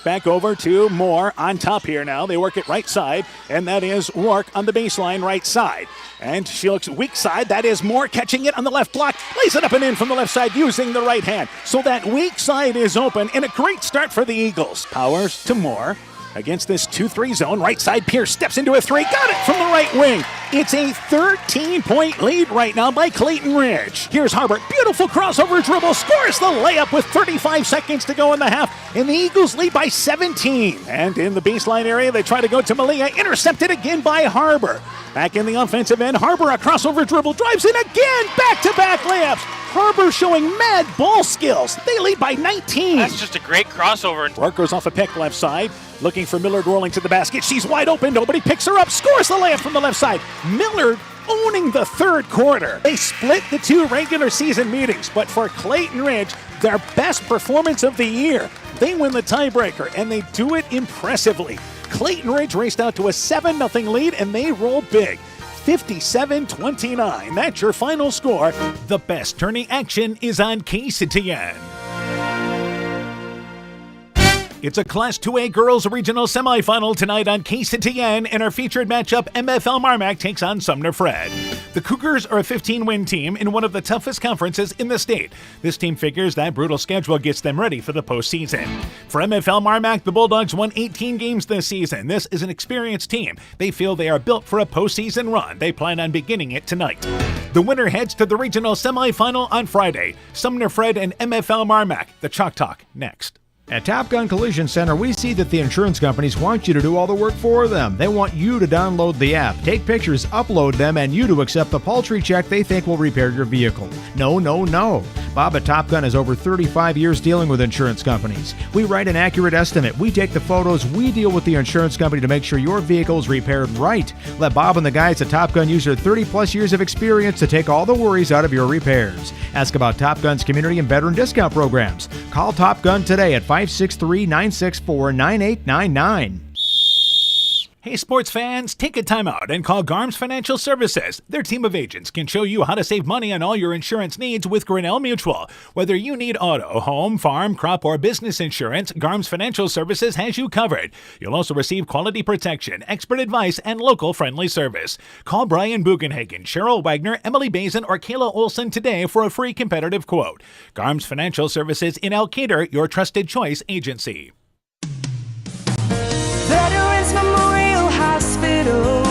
back over to Moore on top here now. They work it right side, and that is Rourke on the baseline right side. And she looks weak side. That is Moore catching it on the left block. Lays it up and in from the left side using the right hand. So that weak side is open, and a great start for the Eagles. Powers to Moore. Against this 2-3 zone, right side, Pierce steps into a three, got it from the right wing. It's a 13-point lead right now by Clayton Ridge. Here's Harbert, beautiful crossover dribble, scores the layup with 35 seconds to go in the half, and the Eagles lead by 17. And in the baseline area, they try to go to Malia, intercepted again by Harbor. Back in the offensive end, Harbor, a crossover dribble, drives in again, back-to-back layups. Harbor showing mad ball skills. They lead by 19. That's just a great crossover. Rourke goes off a pick left side, looking for Millard rolling to the basket. She's wide open. Nobody picks her up. Scores the layup from the left side. Millard owning the third quarter. They split the two regular season meetings, but for Clayton Ridge, their best performance of the year. They win the tiebreaker, and they do it impressively. Clayton Ridge raced out to a 7-0 lead, and they roll big. 57-29. That's your final score. The best tourney action is on KCTN. It's a Class 2A Girls Regional Semifinal tonight on KCTN, and our featured matchup, MFL MarMac takes on Sumner-Fred. The Cougars are a 15-win team in one of the toughest conferences in the state. This team figures that brutal schedule gets them ready for the postseason. For MFL MarMac, the Bulldogs won 18 games this season. This is an experienced team. They feel they are built for a postseason run. They plan on beginning it tonight. The winner heads to the regional semifinal on Friday. Sumner-Fred and MFL MarMac. The Chalk Talk next. At Top Gun Collision Center, we see that the insurance companies want you to do all the work for them. They want you to download the app, take pictures, upload them, and you to accept the paltry check they think will repair your vehicle. No, no, no. Bob at Top Gun has over 35 years dealing with insurance companies. We write an accurate estimate. We take the photos. We deal with the insurance company to make sure your vehicle is repaired right. Let Bob and the guys at Top Gun use their 30-plus years of experience to take all the worries out of your repairs. Ask about Top Gun's community and veteran discount programs. Call Top Gun today at 563-964-9899. Hey sports fans, take a time out and call Garms Financial Services. Their team of agents can show you how to save money on all your insurance needs with Grinnell Mutual. Whether you need auto, home, farm, crop, or business insurance, Garms Financial Services has you covered. You'll also receive quality protection, expert advice, and local friendly service. Call Brian Bugenhagen, Cheryl Wagner, Emily Bazin, or Kayla Olson today for a free competitive quote. Garms Financial Services in Elkader, your trusted choice agency. Veterans Memorial Hospital,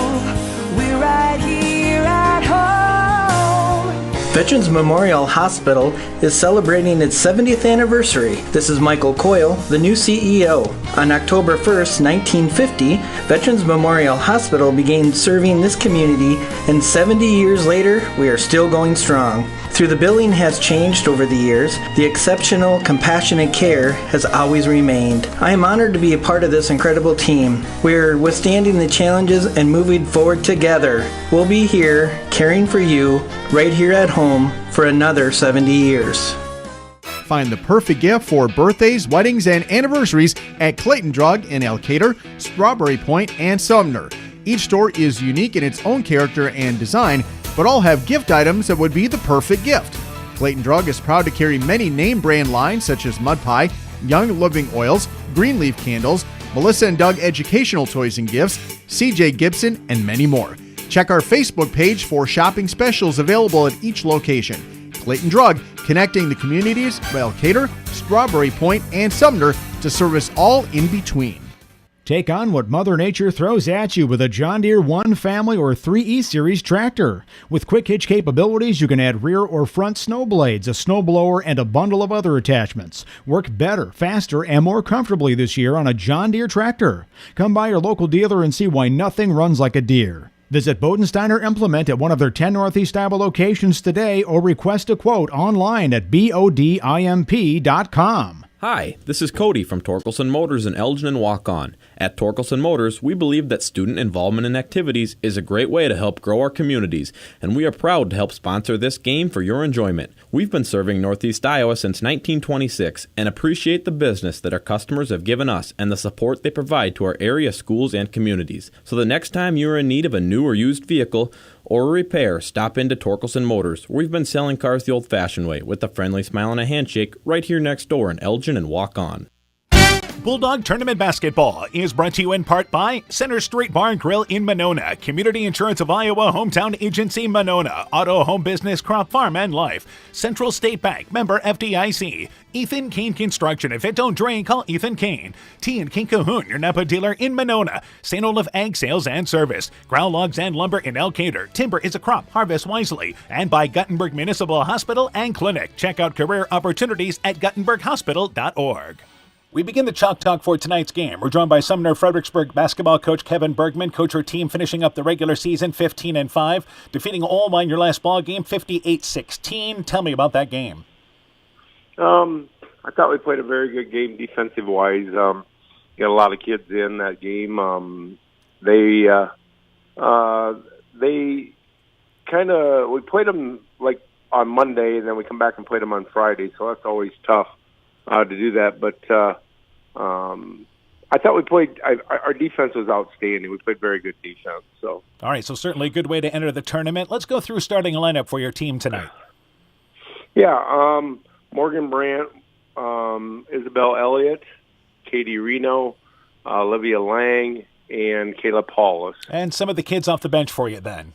we're right here at home. Veterans Memorial Hospital is celebrating its 70th anniversary. This is Michael Coyle, the new CEO. On October 1st, 1950, Veterans Memorial Hospital began serving this community, and 70 years later, we are still going strong. Through the billing has changed over the years, the exceptional, compassionate care has always remained. I am honored to be a part of this incredible team. We're withstanding the challenges and moving forward together. We'll be here, caring for you, right here at home, for another 70 years. Find the perfect gift for birthdays, weddings, and anniversaries at Clayton Drug in Elkader, Strawberry Point, and Sumner. Each store is unique in its own character and design, but all have gift items that would be the perfect gift. Clayton Drug is proud to carry many name brand lines such as Mud Pie, Young Living Oils, Greenleaf Candles, Melissa and Doug Educational Toys and Gifts, CJ Gibson, and many more. Check our Facebook page for shopping specials available at each location. Clayton Drug, connecting the communities of Elkader, Strawberry Point, and Sumner to service all in between. Take on what Mother Nature throws at you with a John Deere 1 Family or 3E Series tractor. With quick hitch capabilities, you can add rear or front snow blades, a snowblower, and a bundle of other attachments. Work better, faster, and more comfortably this year on a John Deere tractor. Come by your local dealer and see why nothing runs like a Deere. Visit Bodensteiner Implement at one of their 10 Northeast Iowa locations today or request a quote online at bodimp.com. Hi, this is Cody from Torkelson Motors in Elgin and Waukon. At Torkelson Motors, we believe that student involvement in activities is a great way to help grow our communities, and we are proud to help sponsor this game for your enjoyment. We've been serving Northeast Iowa since 1926 and appreciate the business that our customers have given us and the support they provide to our area schools and communities. So the next time you are in need of a new or used vehicle or a repair, stop into Torkelson Motors. We've been selling cars the old-fashioned way with a friendly smile and a handshake right here next door in Elgin and Waukon. Bulldog Tournament Basketball is brought to you in part by Center Street Bar and Grill in Monona, Community Insurance of Iowa, Hometown Agency Monona, Auto Home Business, Crop Farm and Life, Central State Bank, member FDIC, Ethan Kane Construction. If it don't drain, call Ethan Kane. T and King Cahoon, your Napa dealer in Monona, St. Olaf Ag Sales and Service, Ground Logs and Lumber in Elkader. Timber is a crop, harvest wisely. And by Guttenberg Municipal Hospital and Clinic. Check out career opportunities at guttenberghospital.org. We begin the Chalk Talk for tonight's game. We're joined by Sumner-Fredericksburg basketball coach Kevin Bergman. Coach, your team finishing up the regular season 15-5, defeating Olma in your last ball game 58-16. Tell me about that game. I thought we played a very good game defensive-wise. Got a lot of kids in that game. We played them like on Monday, and then we come back and play them on Friday, so that's always tough to do that. But I thought we played. Our defense was outstanding. We played very good defense. So all right, so certainly a good way to enter the tournament. Let's go through starting a lineup for your team tonight. Yeah, Morgan Brandt, Isabel Elliott, Katie Reno, Olivia Lang, and Kayla Paulus. And some of the kids off the bench for you then.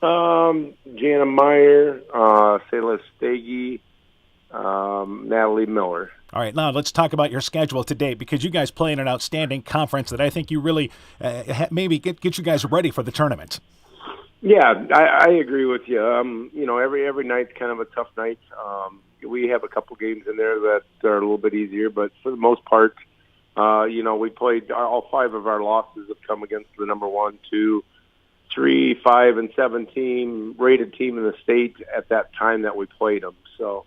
Jana Meyer, Sayla Stagey, Natalie Miller. All right, now let's talk about your schedule today, because you guys play in an outstanding conference that I think you really maybe get you guys ready for the tournament. Yeah, I agree with you. Every night's kind of a tough night. We have a couple games in there that are a little bit easier, but for the most part, we played all 5 of our losses have come against the number 1, 2, 3, 5, and 7 rated team in the state at that time that we played them. So.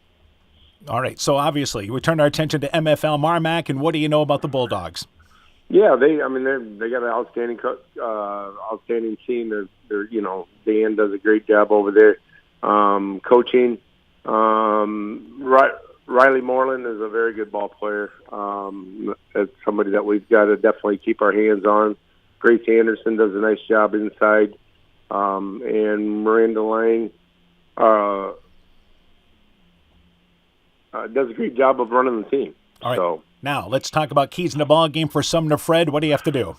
All right, so obviously we turned our attention to MFL MarMac, and what do you know about the Bulldogs? Yeah, they got an outstanding team. They're Dan does a great job over there coaching. Riley Moreland is a very good ball player. That's somebody that we've got to definitely keep our hands on. Grace Anderson does a nice job inside, and Miranda Lang does a great job of running the team. All right. So now let's talk about keys in the ball game for Sumner-Fred. What do you have to do?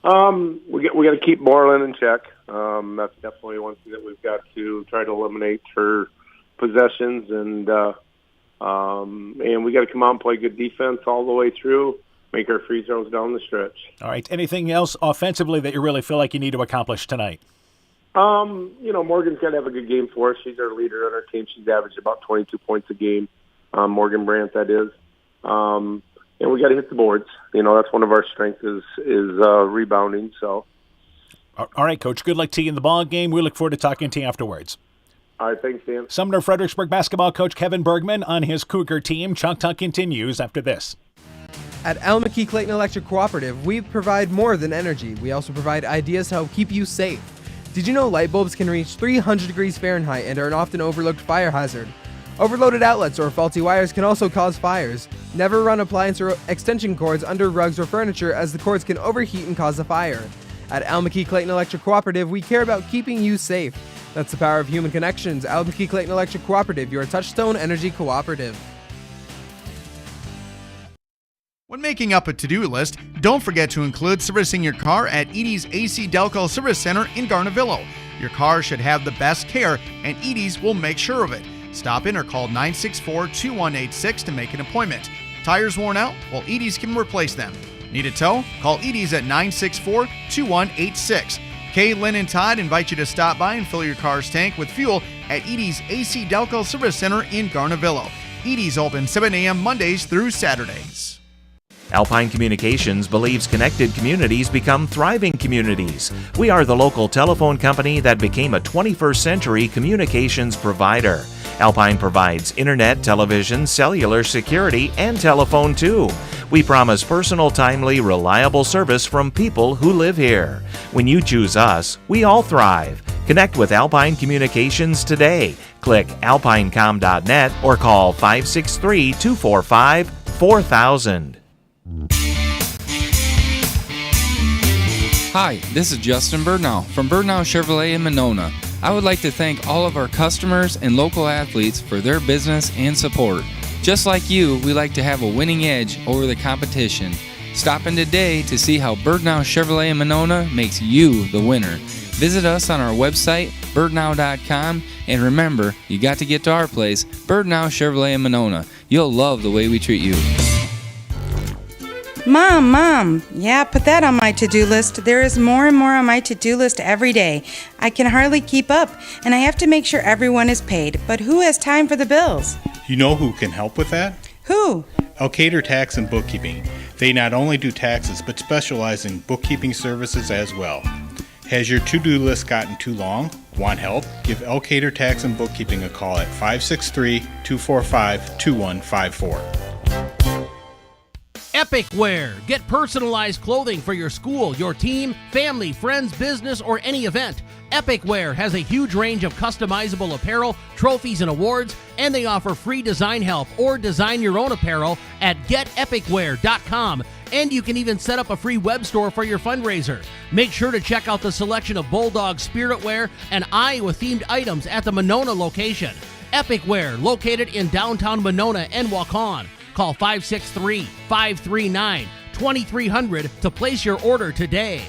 We got to keep Moreland in check. That's definitely one thing that we've got to try to eliminate her possessions, and we got to come out and play good defense all the way through. Make our free throws down the stretch. All right. Anything else offensively that you really feel like you need to accomplish tonight? Morgan's got to have a good game for us. She's our leader on our team. She's averaged about 22 points a game. Morgan Brandt, that is. And we got to hit the boards. That's one of our strengths is rebounding. So. All right, Coach. Good luck to you in the ball game. We look forward to talking to you afterwards. All right, thanks, Dan. Sumner-Fredericksburg basketball coach Kevin Bergman on his Cougar team. Chalk Talk continues after this. At Al-McKee Clayton Electric Cooperative, we provide more than energy. We also provide ideas to help keep you safe. Did you know light bulbs can reach 300 degrees Fahrenheit and are an often overlooked fire hazard? Overloaded outlets or faulty wires can also cause fires. Never run appliance or extension cords under rugs or furniture, as the cords can overheat and cause a fire. At Al-McKee Clayton Electric Cooperative, we care about keeping you safe. That's the power of human connections. Al-McKee Clayton Electric Cooperative, your touchstone energy cooperative. When making up a to-do list, don't forget to include servicing your car at Edie's AC Delco Service Center in Garnavillo. Your car should have the best care, and Edie's will make sure of it. Stop in or call 964-2186 to make an appointment. Tires worn out? Well, Edie's can replace them. Need a tow? Call Edie's at 964-2186. Kay, Lynn, and Todd invite you to stop by and fill your car's tank with fuel at Edie's AC Delco Service Center in Garnavillo. Edie's open 7 a.m. Mondays through Saturdays. Alpine Communications believes connected communities become thriving communities. We are the local telephone company that became a 21st century communications provider. Alpine provides internet, television, cellular security, and telephone too. We promise personal, timely, reliable service from people who live here. When you choose us, we all thrive. Connect with Alpine Communications today. Click alpinecom.net or call 563-245-4000. Hi, this is Justin Burnau from Burnau Chevrolet in Monona. I would like to thank all of our customers and local athletes for their business and support. Just like you, we like to have a winning edge over the competition. Stop in today to see how Birdnow Chevrolet in Monona makes you the winner. Visit us on our website, birdnow.com, and remember, you got to get to our place, Birdnow Chevrolet in Monona. You'll love the way we treat you. Mom, yeah, put that on my to-do list. There is more and more on my to-do list every day. I can hardly keep up, and I have to make sure everyone is paid. But who has time for the bills? You know who can help with that? Who? Elkader Tax and Bookkeeping. They not only do taxes, but specialize in bookkeeping services as well. Has your to-do list gotten too long? Want help? Give Elkader Tax and Bookkeeping a call at 563-245-2154. Epic Wear. Get personalized clothing for your school, your team, family, friends, business, or any event. Epic Wear has a huge range of customizable apparel, trophies, and awards, and they offer free design help or design your own apparel at getepicwear.com. And you can even set up a free web store for your fundraiser. Make sure to check out the selection of Bulldog Spirit Wear and Iowa-themed items at the Monona location. Epic Wear, located in downtown Monona and Waukon. Call 563-539-2300 to place your order today.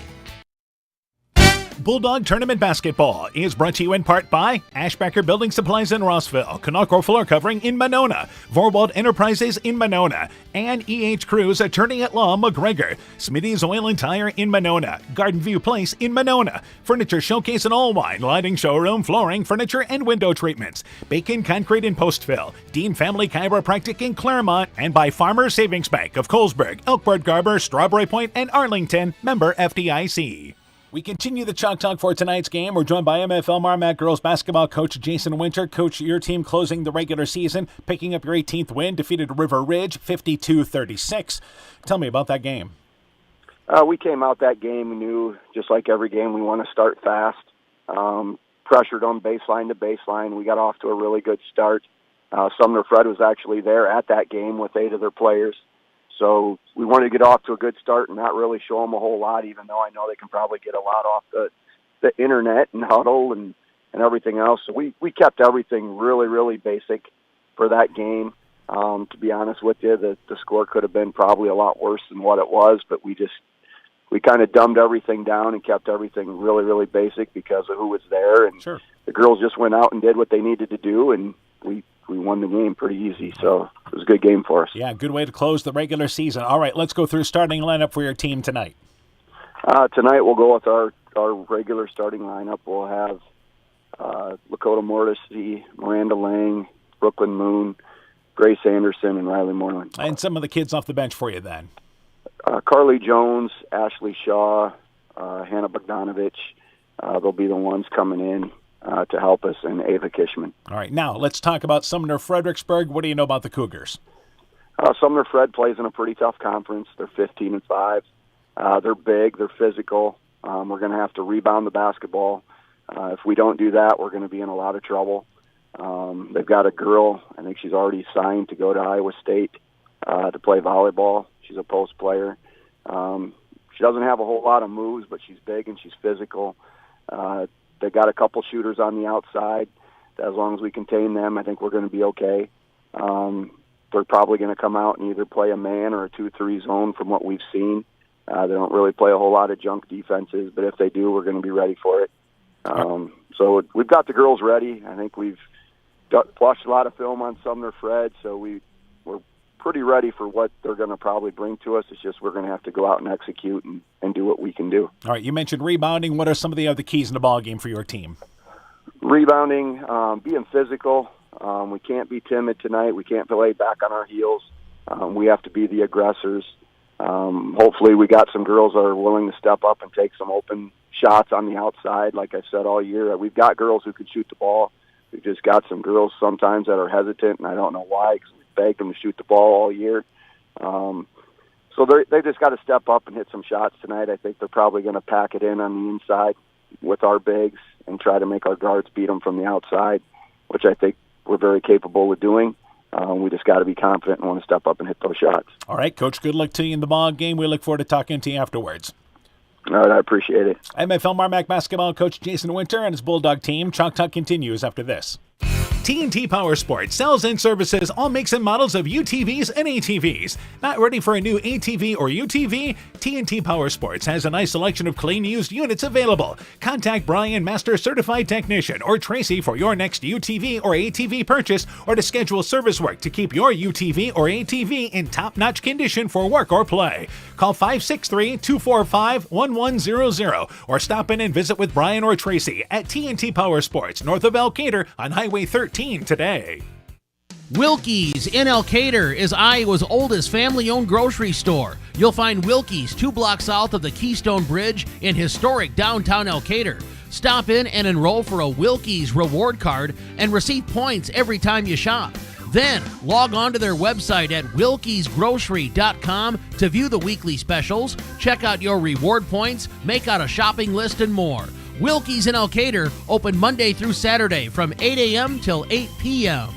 Bulldog Tournament Basketball is brought to you in part by Ashbacker Building Supplies in Rossville, Canacro Floor Covering in Monona, Vorwald Enterprises in Monona, and E.H. Cruz Attorney at Law McGregor, Smitty's Oil and Tire in Monona, Garden View Place in Monona, Furniture Showcase and All Wine, Lighting Showroom, Flooring, Furniture, and Window Treatments, Bacon Concrete in Postville, Dean Family Chiropractic in Claremont, and by Farmers Savings Bank of Colesburg, Elkport Garber, Strawberry Point, and Arlington, member FDIC. We continue the Chalk Talk for tonight's game. We're joined by MFL MarMac girls basketball coach Jason Winter. Coach, your team closing the regular season, picking up your 18th win, defeated River Ridge 52-36. Tell me about that game. We came out that game, we knew, just like every game, we want to start fast. Pressured them baseline to baseline. We got off to a really good start. Sumner-Fred was actually there at that game with 8 of their players. So we wanted to get off to a good start and not really show them a whole lot, even though I know they can probably get a lot off the internet and huddle and everything else. So we kept everything really, really basic for that game. To be honest with you, the score could have been probably a lot worse than what it was, but we kind of dumbed everything down and kept everything really, really basic because of who was there. And sure, the girls just went out and did what they needed to do, and we won the game pretty easy, so it was a good game for us. Yeah, good way to close the regular season. All right, let's go through starting lineup for your team tonight. Tonight we'll go with our regular starting lineup. We'll have Lakota Mortisy, Miranda Lang, Brooklyn Moon, Grace Anderson, and Riley Moreland. And some of the kids off the bench for you then. Carly Jones, Ashley Shaw, Hannah Bogdanovich. They'll be the ones coming in to help us, and Ava Kishman. All right, now let's talk about Sumner-Fredericksburg. What do you know about the Cougars? Sumner-Fred plays in a pretty tough conference. They're 15-5. They're big. They're physical. We're going to have to rebound the basketball. If we don't do that, we're going to be in a lot of trouble. They've got a girl, I think she's already signed to go to Iowa State to play volleyball. She's a post player. She doesn't have a whole lot of moves, but she's big and she's physical. They got a couple shooters on the outside. As long as we contain them, I think we're going to be okay. They're probably going to come out and either play a man or a 2-3 zone from what we've seen. They don't really play a whole lot of junk defenses, but if they do, we're going to be ready for it. So we've got the girls ready. I think we've watched a lot of film on Sumner-Fred, so we're pretty ready for what they're going to probably bring to us. It's just we're going to have to go out and execute and do what we can do. All right, you mentioned rebounding. What are some of the other keys in the ballgame for your team? Rebounding, being physical. We can't be timid tonight. We can't play back on our heels. We have to be the aggressors. Hopefully we got some girls that are willing to step up and take some open shots on the outside. Like I said all year, we've got girls who can shoot the ball. We've just got some girls sometimes that are hesitant, and I don't know why, because we begged them to shoot the ball all year. So they just got to step up and hit some shots tonight. I think they're probably going to pack it in on the inside with our bigs and try to make our guards beat them from the outside, which I think we're very capable of doing. We just got to be confident and want to step up and hit those shots. All right, Coach, good luck to you in the ball game. We look forward to talking to you afterwards. All right, I appreciate it. MFL MarMac basketball coach Jason Winter and his Bulldog team. Chalk Talk continues after this. TNT Power Sports sells and services all makes and models of UTVs and ATVs. Not ready for a new ATV or UTV? TNT Power Sports has a nice selection of clean used units available. Contact Brian, Master Certified Technician, or Tracy for your next UTV or ATV purchase, or to schedule service work to keep your UTV or ATV in top-notch condition for work or play. Call 563-245-1100 or stop in and visit with Brian or Tracy at TNT Power Sports, north of Elkader on Highway 13 today. Wilkie's in Elkader is Iowa's oldest family-owned grocery store. You'll find Wilkie's 2 blocks south of the Keystone Bridge in historic downtown Elkader. Stop in and enroll for a Wilkie's reward card and receive points every time you shop. Then log on to their website at wilkiesgrocery.com to view the weekly specials, check out your reward points, make out a shopping list, and more. Wilkie's in Elkader, open Monday through Saturday from 8 a.m. till 8 p.m.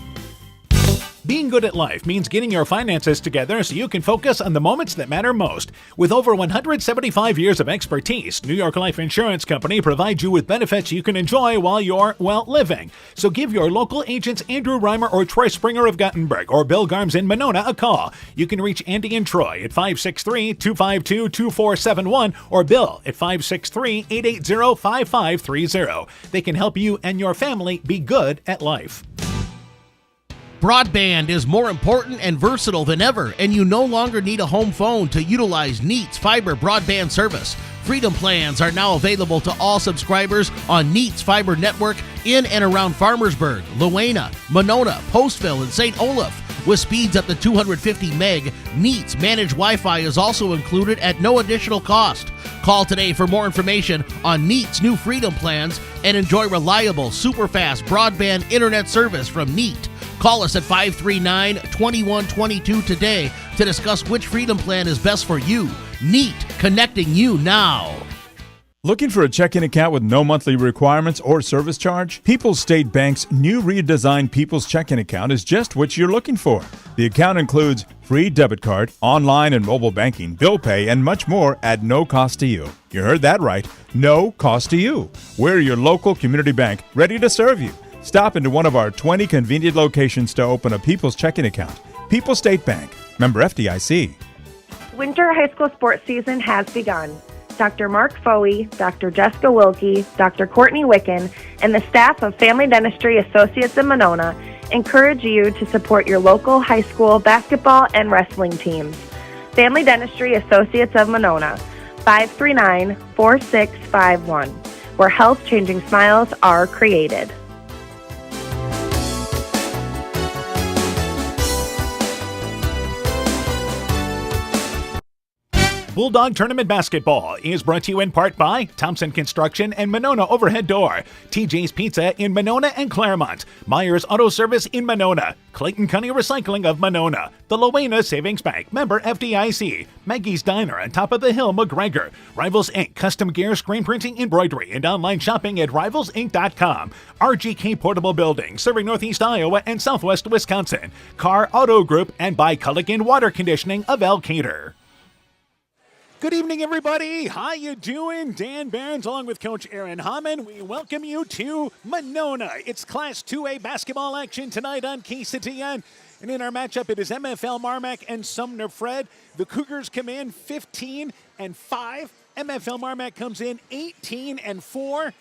Being good at life means getting your finances together so you can focus on the moments that matter most. With over 175 years of expertise, New York Life Insurance Company provides you with benefits you can enjoy while you're, living. So give your local agents Andrew Reimer or Troy Springer of Gothenburg or Bill Garms in Monona a call. You can reach Andy and Troy at 563-252-2471 or Bill at 563-880-5530. They can help you and your family be good at life. Broadband is more important and versatile than ever, and you no longer need a home phone to utilize Neat's fiber broadband service. Freedom plans are now available to all subscribers on Neat's fiber network in and around Farmersburg, Luena, Monona, Postville, and St. Olaf. With speeds up to 250 meg, Neat's managed Wi-Fi is also included at no additional cost. Call today for more information on Neat's new Freedom plans and enjoy reliable, super-fast broadband internet service from Neat. Call us at 539-2122 today to discuss which Freedom plan is best for you. Neat, connecting you now. Looking for a checking account with no monthly requirements or service charge? People's State Bank's new redesigned People's Checking Account is just what you're looking for. The account includes free debit card, online and mobile banking, bill pay, and much more at no cost to you. You heard that right. No cost to you. We're your local community bank, ready to serve you. Stop into one of our 20 convenient locations to open a People's Checking Account. People's State Bank. Member FDIC. Winter high school sports season has begun. Dr. Mark Foey, Dr. Jessica Wilkie, Dr. Courtney Wicken, and the staff of Family Dentistry Associates in Monona encourage you to support your local high school basketball and wrestling teams. Family Dentistry Associates of Monona, 539-4651, where health-changing smiles are created. Bulldog Tournament Basketball is brought to you in part by Thompson Construction and Monona Overhead Door, TJ's Pizza in Monona and Claremont, Myers Auto Service in Monona, Clayton County Recycling of Monona, the Luena Savings Bank, member FDIC, Maggie's Diner on Top of the Hill, McGregor, Rivals Inc. Custom Gear, Screen Printing, Embroidery, and online shopping at rivalsinc.com, RGK Portable Building, serving Northeast Iowa and Southwest Wisconsin, Carr Auto Group, and by Culligan Water Conditioning of Elkader. Good evening, everybody. How you doing? Dan Barons along with Coach Aaron Hammond. We welcome you to Monona. It's Class 2A basketball action tonight on KCTN. And in our matchup, it is MFL MarMac and Sumner-Fred. The Cougars come in 15-5. MFL MarMac comes in 18-4.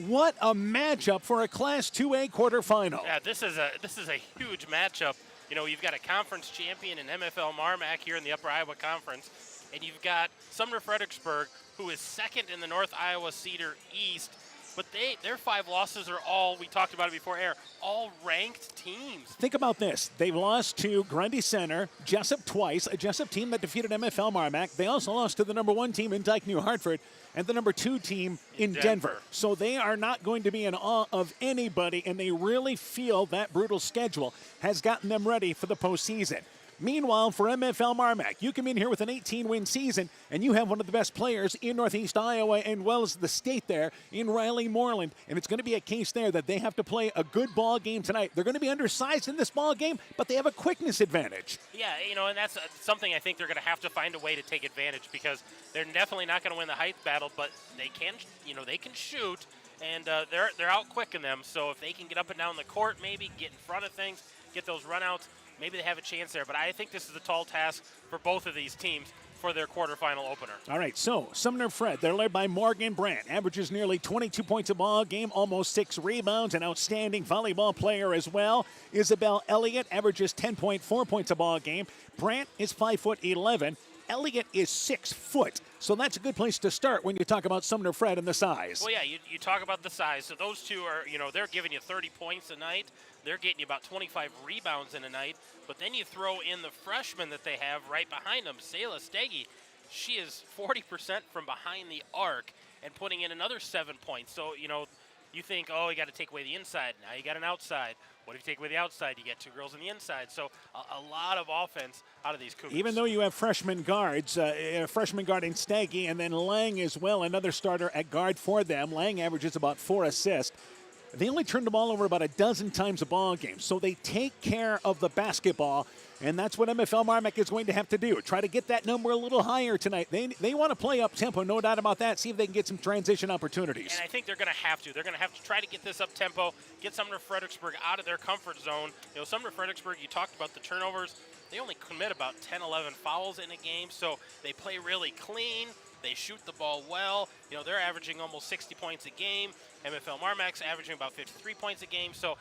What a matchup for a Class 2A quarterfinal. Yeah, this is a huge matchup. You know, you've got a conference champion in MFL MarMac here in the Upper Iowa Conference. And you've got Sumner-Fredericksburg, who is second in the North Iowa Cedar East. But their 5 losses are all, we talked about it before air, all ranked teams. Think about this. They've lost to Grundy Center, Jessup twice, a Jessup team that defeated MFL MarMac. They also lost to the number 1 team in Dike New Hartford and the number 2 team in Denver. So they are not going to be in awe of anybody, and they really feel that brutal schedule has gotten them ready for the postseason. Meanwhile, for MFL MarMac, you come in here with an 18-win season, and you have one of the best players in Northeast Iowa and well as the state there in Riley Moreland. And it's going to be a case there that they have to play a good ball game tonight. They're going to be undersized in this ball game, but they have a quickness advantage. Yeah, you know, and that's something I think they're going to have to find a way to take advantage because they're definitely not going to win the height battle, but they can, they can shoot. and they're out quicking them. So if they can get up and down the court, maybe get in front of things, get those runouts, maybe they have a chance there. But I think this is a tall task for both of these teams for their quarterfinal opener. All right, so Sumner-Fred, they're led by Morgan Brandt, averages nearly 22 points a ball game, almost 6 rebounds, an outstanding volleyball player as well. Isabel Elliott averages 10.4 points a ball game. Brandt is 5'11". Elliott is 6 foot. So that's a good place to start when you talk about Sumner-Fred and the size. Well, yeah, you talk about the size. So those two are, they're giving you 30 points a night. They're getting you about 25 rebounds in a night. But then you throw in the freshman that they have right behind them, Selah Steggy. She is 40% from behind the arc and putting in another 7 points. So, you think, you got to take away the inside. Now you got an outside. What if you take away the outside? You get 2 girls on the inside. So a lot of offense out of these Cougars. Even though you have freshman guards, a freshman guard in Steggy, and then Lang as well, another starter at guard for them. Lang averages about 4 assists. They only turn the ball over about a dozen times a ball game, so they take care of the basketball, and that's what MFL MarMac is going to have to do. Try to get that number a little higher tonight. They want to play up-tempo, no doubt about that, see if they can get some transition opportunities. And I think they're going to have to. They're going to have to try to get this up-tempo, get Sumner-Fredericksburg out of their comfort zone. Sumner-Fredericksburg, you talked about the turnovers. They only commit about 10, 11 fouls in a game, so they play really clean. They shoot the ball well. They're averaging almost 60 points a game. MFL MarMac's averaging about 53 points a game. So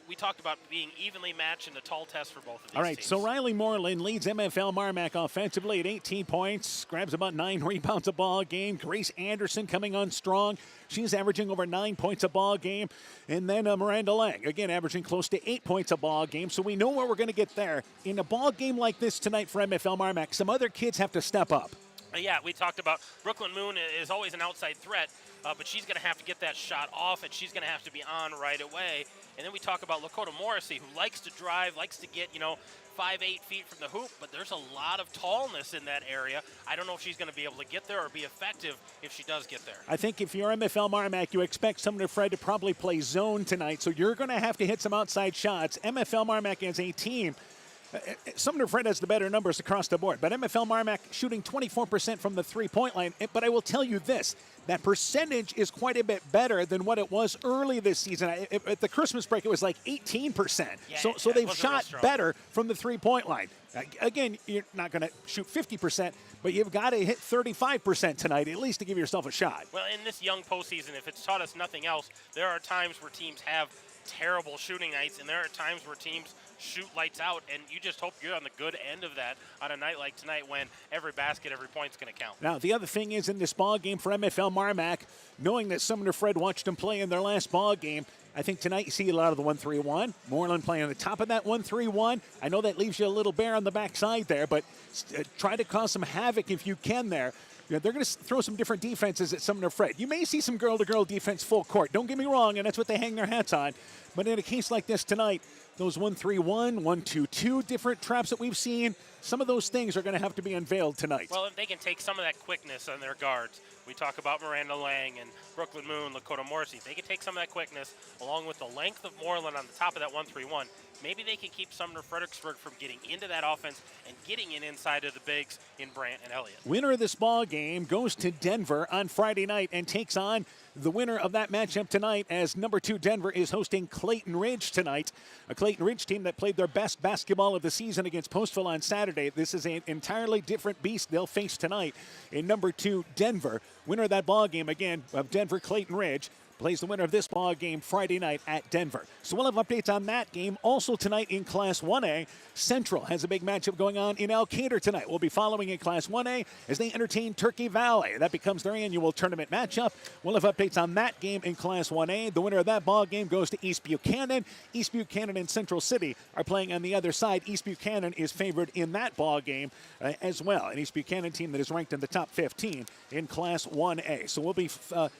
we talked about being evenly matched in the tall test for both of these All right, teams. so Riley Moreland leads MFL MarMac offensively at 18 points, grabs about 9 rebounds a ball game. Grace Anderson coming on strong. She's averaging over 9 points a ball game. And then Miranda Lang, again, averaging close to 8 points a ball game. So we know where we're going to get there. In a ball game like this tonight for MFL MarMac, some other kids have to step up. Yeah, we talked about Brooklyn Moon is always an outside threat, but she's going to have to get that shot off, and she's going to have to be on right away. And then we talk about Lakota Morrissey, who likes to drive, likes to get, 5-8 feet from the hoop, but there's a lot of tallness in that area. I don't know if she's going to be able to get there or be effective if she does get there. I think if you're MFL MarMac, you expect Sumner-Fred to probably play zone tonight, so you're going to have to hit some outside shots. MFL MarMac as a team, Sumner-Fred has the better numbers across the board, but MFL MarMac shooting 24% from the three-point line. But I will tell you this, that percentage is quite a bit better than what it was early this season. At the Christmas break, it was like 18%. Yeah, so they've shot better from the three-point line. Again, you're not going to shoot 50%, but you've got to hit 35% tonight, at least to give yourself a shot. Well, in this young postseason, if it's taught us nothing else, there are times where teams have terrible shooting nights, and there are times where teams shoot lights out, and you just hope you're on the good end of that on a night like tonight when every basket, every point's going to count. Now, the other thing is in this ball game for MFL MarMac, knowing that Sumner-Fred watched them play in their last ball game, I think tonight you see a lot of the 1-3-1. Moreland playing on the top of that 1-3-1. I know that leaves you a little bare on the backside there, but try to cause some havoc if you can there. They're going to throw some different defenses at Sumner-Fred. You may see some girl-to-girl defense full court. Don't get me wrong, and that's what they hang their hats on. But in a case like this tonight, those 1-3-1, 1-2-2 different traps that we've seen, some of those things are going to have to be unveiled tonight. Well, if they can take some of that quickness on their guards. We talk about Miranda Lang and Brooklyn Moon, Lakota Morrissey. They can take some of that quickness along with the length of Moreland on the top of that 1-3-1. Maybe they can keep Sumner-Fredericksburg from getting into that offense and getting in inside of the bigs in Brandt and Elliott. Winner of this ball game goes to Denver on Friday night and takes on the winner of that matchup tonight, as number 2 Denver is hosting Clayton Ridge tonight. A Clayton Ridge team that played their best basketball of the season against Postville on Saturday. This is an entirely different beast they'll face tonight in number 2 Denver. Winner of that ball game, again, of Denver Clayton Ridge, plays the winner of this ball game Friday night at Denver. So we'll have updates on that game. Also tonight in Class 1A, Central has a big matchup going on in Elkader tonight. We'll be following in Class 1A as they entertain Turkey Valley. That becomes their annual tournament matchup. We'll have updates on that game in Class 1A. The winner of that ball game goes to East Buchanan. East Buchanan and Central City are playing on the other side. East Buchanan is favored in that ball game as well. An East Buchanan team that is ranked in the top 15 in Class 1A. So we'll be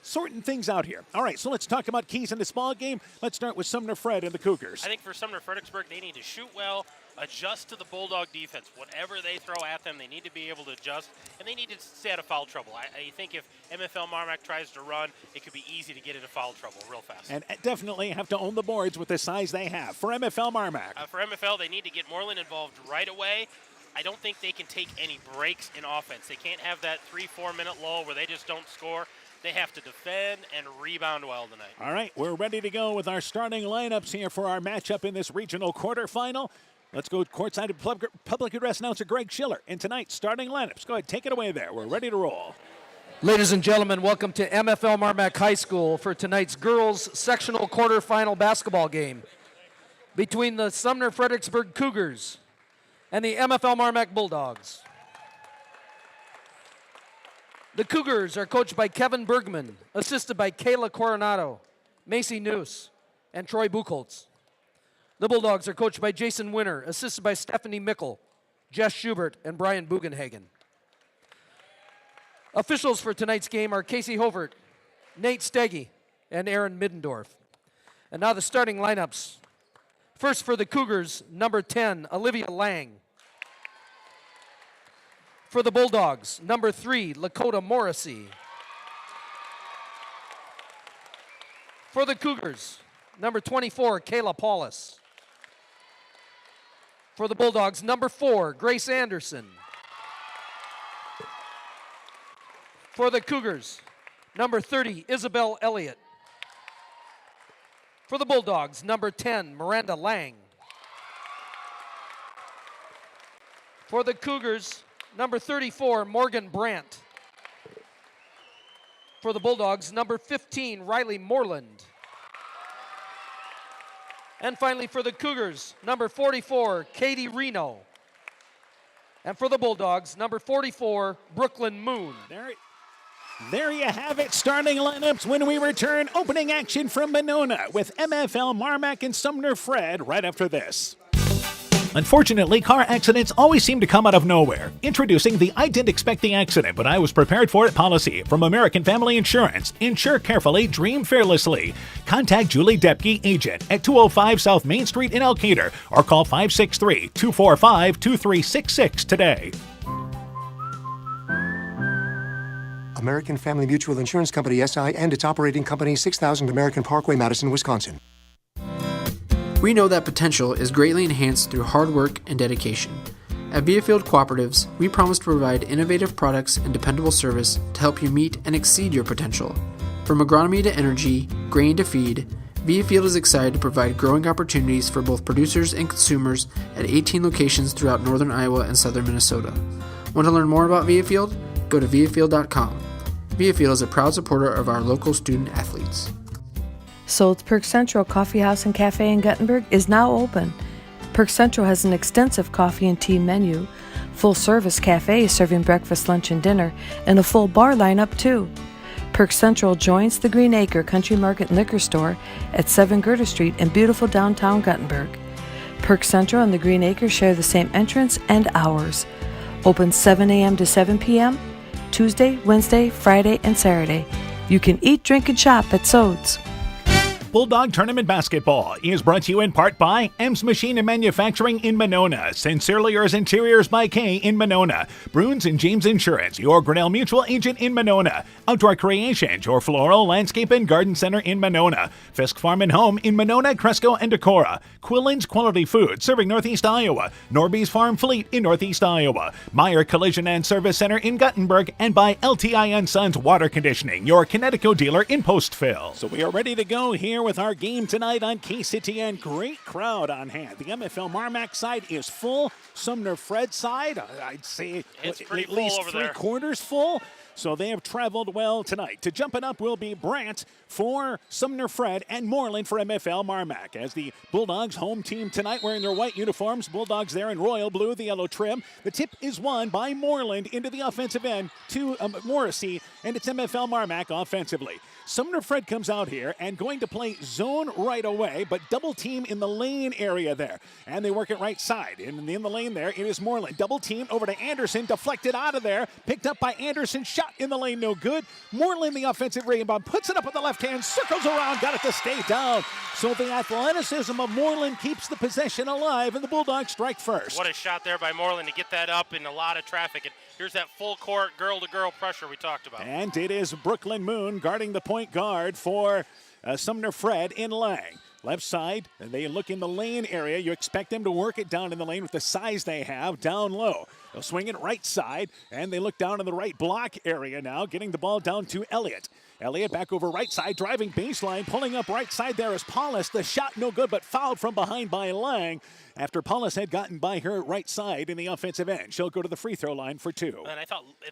sorting things out here. All right, so let's talk about keys in this ball game. Let's start with Sumner-Fred and the Cougars. I think for Sumner-Fredericksburg, they need to shoot well, adjust to the Bulldog defense. Whatever they throw at them, they need to be able to adjust, and they need to stay out of foul trouble. I think if MFL MarMac tries to run, it could be easy to get into foul trouble real fast. And definitely have to own the boards with the size they have. For MFL MarMac. For MFL, they need to get Moreland involved right away. I don't think they can take any breaks in offense. They can't have that 3-4 minute lull where they just don't score. they have to defend and rebound well tonight. All right, we're ready to go with our starting lineups here for our matchup in this regional quarterfinal. Let's go courtside to public address announcer Greg Schiller in tonight's starting lineups. Go ahead, take it away there. We're ready to roll. Ladies and gentlemen, welcome to MFL MarMac High School for tonight's girls sectional quarterfinal basketball game between the Sumner-Fredericksburg Cougars and the MFL MarMac Bulldogs. The Cougars are coached by Kevin Bergman, assisted by Kayla Coronado, Macy Noose, and Troy Buchholz. The Bulldogs are coached by Jason Winter, assisted by Stephanie Mickle, Jess Schubert, and Brian Bugenhagen. Officials for tonight's game are Casey Hovert, Nate Steggy, and Aaron Middendorf. And now the starting lineups. First for the Cougars, number 10, Olivia Lang. For the Bulldogs, number 3, Lakota Morrissey. For the Cougars, number 24, Kayla Paulus. For the Bulldogs, number 4, Grace Anderson. For the Cougars, number 30, Isabel Elliott. For the Bulldogs, number 10, Miranda Lang. For the Cougars, number 34, Morgan Brandt. For the Bulldogs, number 15, Riley Moreland. And finally for the Cougars, number 44, Katie Reno. And for the Bulldogs, number 44, Brooklyn Moon. There you have it, starting lineups when we return. Opening action from Monona with MFL MarMac and Sumner-Fred right after this. Unfortunately, car accidents always seem to come out of nowhere. Introducing the I didn't expect the accident, but I was prepared for it policy from American Family Insurance. Insure carefully, dream fearlessly. Contact Julie Depke, agent, at 205 South Main Street in Elkader, or call 563-245-2366 today. American Family Mutual Insurance Company, SI, and its operating company, 6000 American Parkway, Madison, Wisconsin. We know that potential is greatly enhanced through hard work and dedication. At Viafield Cooperatives, we promise to provide innovative products and dependable service to help you meet and exceed your potential. From agronomy to energy, grain to feed, Viafield is excited to provide growing opportunities for both producers and consumers at 18 locations throughout northern Iowa and southern Minnesota. Want to learn more about Viafield? Go to viafield.com. Viafield is a proud supporter of our local student athletes. Soul's Perk Central Coffee House and Cafe in Guttenberg is now open. Perk Central has an extensive coffee and tea menu, full-service cafe serving breakfast, lunch, and dinner, and a full bar lineup too. Perk Central joins the Green Acre Country Market and Liquor Store at 7 Gerda Street in beautiful downtown Guttenberg. Perk Central and the Green Acre share the same entrance and hours. Open 7 a.m. to 7 p.m., Tuesday, Wednesday, Friday, and Saturday. You can eat, drink, and shop at Sode's. Bulldog Tournament Basketball is brought to you in part by Ems Machine and Manufacturing in Monona, Sincerely Yours Interiors by Kay in Monona, Bruins and James Insurance, your Grinnell Mutual agent in Monona, Outdoor Creations, your floral, landscape, and garden center in Monona, Fisk Farm and Home in Monona, Cresco, and Decorah, Quillen's Quality Food serving Northeast Iowa, Norby's Farm Fleet in Northeast Iowa, Meyer Collision and Service Center in Guttenberg, and by LTI & Sons Water Conditioning, your Connecticut dealer in Postville. So we are ready to go here with our game tonight on KCTN. Great crowd on hand. The MFL MarMac side is full. Sumner-Fred side, I'd say it's at pretty least full over there. 3/4 full. So they have traveled well tonight. To jump it up will be Brandt for Sumner-Fred and Moreland for MFL MarMac. As the Bulldogs home team tonight wearing their white uniforms. Bulldogs there in royal blue, the yellow trim. The tip is won by Moreland into the offensive end to Morrissey, and it's MFL MarMac offensively. Sumner-Fred comes out here and going to play zone right away, but double team in the lane area there. And they work it right side. In the lane there, it is Moreland. Double team over to Anderson, deflected out of there. Picked up by Anderson, shot in the lane, no good. Moreland, the offensive rebound, puts it up with the left hand, circles around, got it to stay down. So the athleticism of Moreland keeps the possession alive, and the Bulldogs strike first. What a shot there by Moreland to get that up in a lot of traffic. And here's that full court girl-to-girl pressure we talked about. And it is Brooklyn Moon guarding the point guard for Sumner-Fred in Lang. Left side, and they look in the lane area. You expect them to work it down in the lane with the size they have, down low. They'll swing it right side, and they look down in the right block area now, getting the ball down to Elliott. Elliott back over right side, driving baseline, pulling up right side there is Paulus. The shot no good, but fouled from behind by Lang after Paulus had gotten by her right side in the offensive end. She'll go to the free throw line for 2. And I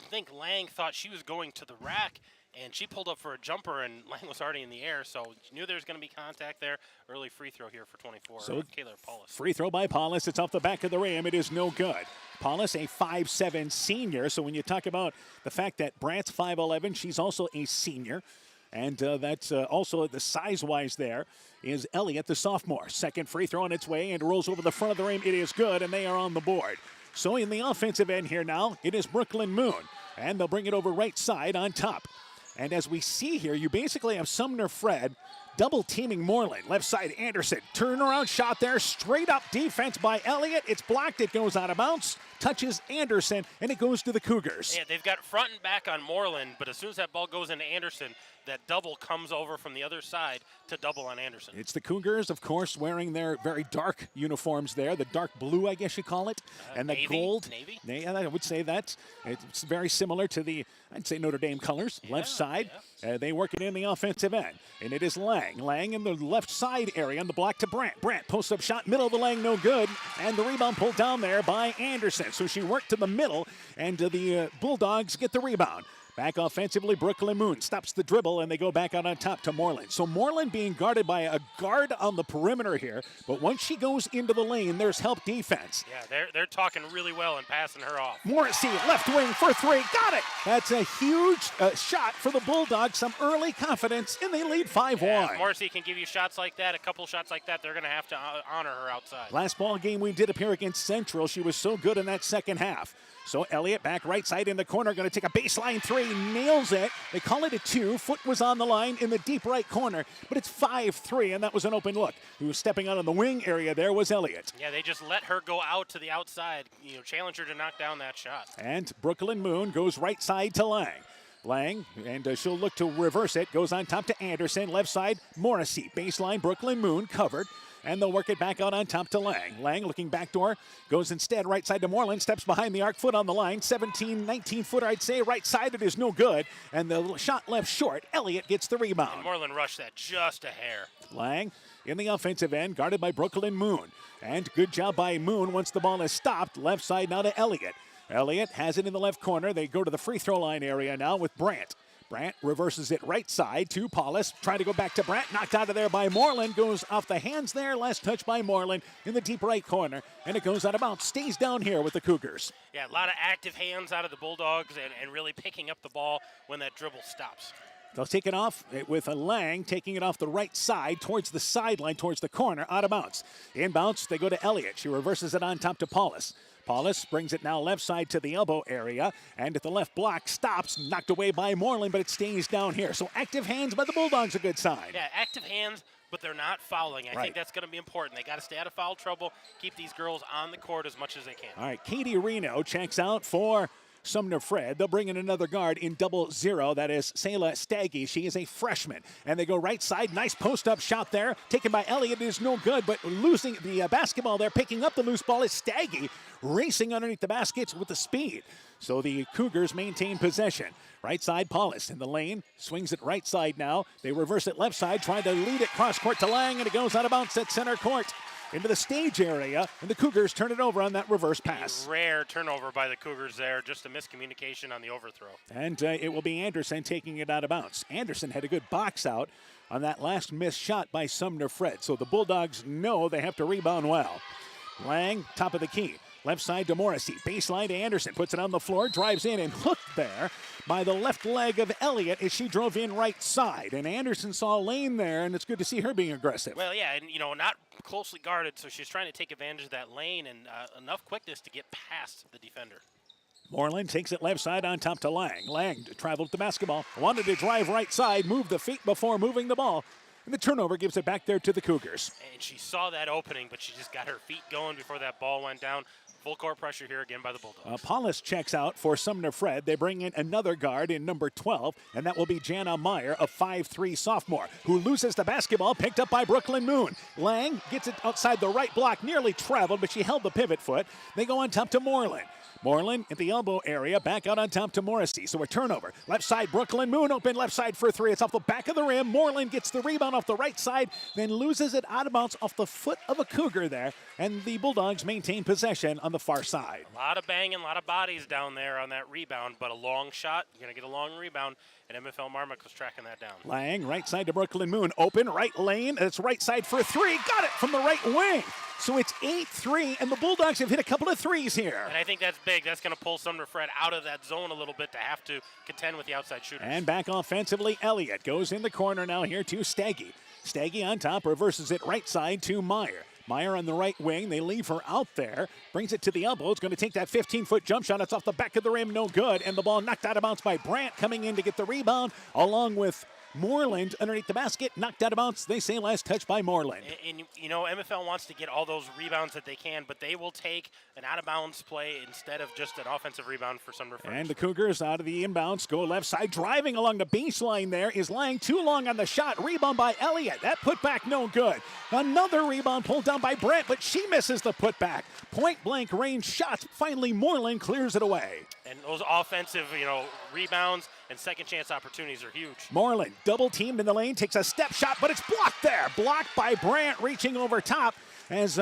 think Lang thought she was going to the rack, and she pulled up for a jumper, and Lang was already in the air, so she knew there was going to be contact there. Early free throw here for 24. So Kayla Paulus. Free throw by Paulus. It's off the back of the rim. It is no good. Paulus, a 5'7" senior. So when you talk about the fact that Brant's 5'11", she's also a senior. And that's also the size-wise there is Elliott, the sophomore. Second free throw on its way and rolls over the front of the rim. It is good, and they are on the board. So in the offensive end here now, it is Brooklyn Moon. And they'll bring it over right side on top. And as we see here, you basically have Sumner-Fred double teaming Moreland. Left side, Anderson. Turnaround shot there. Straight up defense by Elliott. It's blocked. It goes out of bounds. Touches Anderson, and it goes to the Cougars. Yeah, they've got front and back on Moreland, but as soon as that ball goes into Anderson, that double comes over from the other side to double on Anderson. It's the Cougars, of course, wearing their very dark uniforms there. The dark blue, I guess you call it. And the gold. Navy? Yeah, I would say that. It's very similar to the, I'd say, Notre Dame colors. Left side. They work it in the offensive end. And it is Lang. Lang in the left side area on the block to Brant. Brant posts up shot, middle of the lane, no good. And the rebound pulled down there by Anderson. So she worked to the middle, and the Bulldogs get the rebound. Back offensively, Brooklyn Moon stops the dribble, and they go back out on top to Moreland. So Moreland being guarded by a guard on the perimeter here, but once she goes into the lane, there's help defense. Yeah, they're talking really well and passing her off. Morrissey, left wing for 3, got it! That's a huge shot for the Bulldogs, some early confidence, and they lead 5-1. Yeah, if Morrissey can give you shots like that, a couple shots like that, they're going to have to honor her outside. Last ball game we did up here against Central, she was so good in that second half. So Elliott back right side in the corner, going to take a baseline 3, nails it. They call it a 2. Foot was on the line in the deep right corner, but it's 5-3, and that was an open look. Who was stepping out on the wing area there was Elliott. Yeah, they just let her go out to the outside, challenge her to knock down that shot. And Brooklyn Moon goes right side to Lang. Lang, and she'll look to reverse it, goes on top to Anderson. Left side, Morrissey. Baseline, Brooklyn Moon covered. And they'll work it back out on top to Lang. Lang looking backdoor, goes instead right side to Moreland, steps behind the arc, foot on the line, 17, 19-footer, I'd say. Right side, it is no good. And the shot left short. Elliott gets the rebound. And Moreland rushed that just a hair. Lang in the offensive end, guarded by Brooklyn Moon. And good job by Moon once the ball is stopped. Left side now to Elliott. Elliott has it in the left corner. They go to the free throw line area now with Brant. Brant reverses it right side to Paulus. Trying to go back to Brant. Knocked out of there by Moreland. Goes off the hands there. Last touch by Moreland in the deep right corner. And it goes out of bounds. Stays down here with the Cougars. Yeah, a lot of active hands out of the Bulldogs and really picking up the ball when that dribble stops. They'll take it off with a Lang taking it off the right side towards the sideline, towards the corner, out of bounds. Inbounds, they go to Elliott. She reverses it on top to Paulus. Paulus brings it now left side to the elbow area, and at the left block stops, knocked away by Moreland, but it stays down here. So active hands by the Bulldogs, a good sign. Yeah, active hands, but they're not fouling. I think that's going to be important. They got to stay out of foul trouble, keep these girls on the court as much as they can. All right, Katie Reno checks out for Sumner-Fred. They'll bring in another guard in 0-0. That is Selah Staggy. She is a freshman. And they go right side. Nice post-up shot there. Taken by Elliott. It is no good, but losing the basketball there. Picking up the loose ball is Staggy. Racing underneath the baskets with the speed. So the Cougars maintain possession. Right side, Paulus in the lane. Swings it right side now. They reverse it left side. Trying to lead it cross court to Lang, and it goes out of bounds at center court into the stage area, and the Cougars turn it over on that reverse pass. Rare turnover by the Cougars there, just a miscommunication on the overthrow. And it will be Anderson taking it out of bounds. Anderson had a good box out on that last missed shot by Sumner-Fred, so the Bulldogs know they have to rebound well. Lang, top of the key. Left side to Morrissey. Baseline to Anderson. Puts it on the floor. Drives in and hooked there by the left leg of Elliott as she drove in right side. And Anderson saw a lane there, and it's good to see her being aggressive. Well, yeah, and, not closely guarded, so she's trying to take advantage of that lane and enough quickness to get past the defender. Moreland takes it left side on top to Lang. Lang traveled the basketball. Wanted to drive right side. Moved the feet before moving the ball. And the turnover gives it back there to the Cougars. And she saw that opening, but she just got her feet going before that ball went down. Full court pressure here again by the Bulldogs. Paulus checks out for Sumner-Fred. They bring in another guard in number 12, and that will be Jana Meyer, a 5'3 sophomore, who loses the basketball, picked up by Brooklyn Moon. Lang gets it outside the right block, nearly traveled, but she held the pivot foot. They go on top to Moreland. Moreland at the elbow area, back out on top to Morrissey. So a turnover. Left side, Brooklyn Moon open left side for three. It's off the back of the rim. Moreland gets the rebound off the right side, then loses it out of bounds off the foot of a Cougar there. And the Bulldogs maintain possession on the far side. A lot of banging, a lot of bodies down there on that rebound, but a long shot. You're going to get a long rebound, and MFL MarMac was tracking that down. Lang, right side to Brooklyn Moon. Open, right lane. It's right side for three. Got it from the right wing. So it's 8-3, and the Bulldogs have hit a couple of threes here. And I think that's big. That's going to pull Sumner-Fred out of that zone a little bit to have to contend with the outside shooters. And back offensively, Elliott goes in the corner now here to Staggy. Staggy on top, reverses it right side to Meyer. Meyer on the right wing. They leave her out there. Brings it to the elbow. It's going to take that 15-foot jump shot. It's off the back of the rim. No good. And the ball knocked out of bounds by Brandt coming in to get the rebound along with Moreland underneath the basket, knocked out of bounds. They say last touch by Moreland. And you know, MFL wants to get all those rebounds that they can, but they will take an out-of-bounds play instead of just an offensive rebound for Sumner-Fred. And the Cougars out of the inbounds go left side. Driving along the baseline there is Lang. Too long on the shot. Rebound by Elliott. That putback no good. Another rebound pulled down by Brandt, but she misses the putback. Point-blank range shots. Finally, Moreland clears it away. And those offensive, rebounds and second chance opportunities are huge. Moreland, double teamed in the lane, takes a step shot, but it's blocked there. Blocked by Brandt, reaching over top as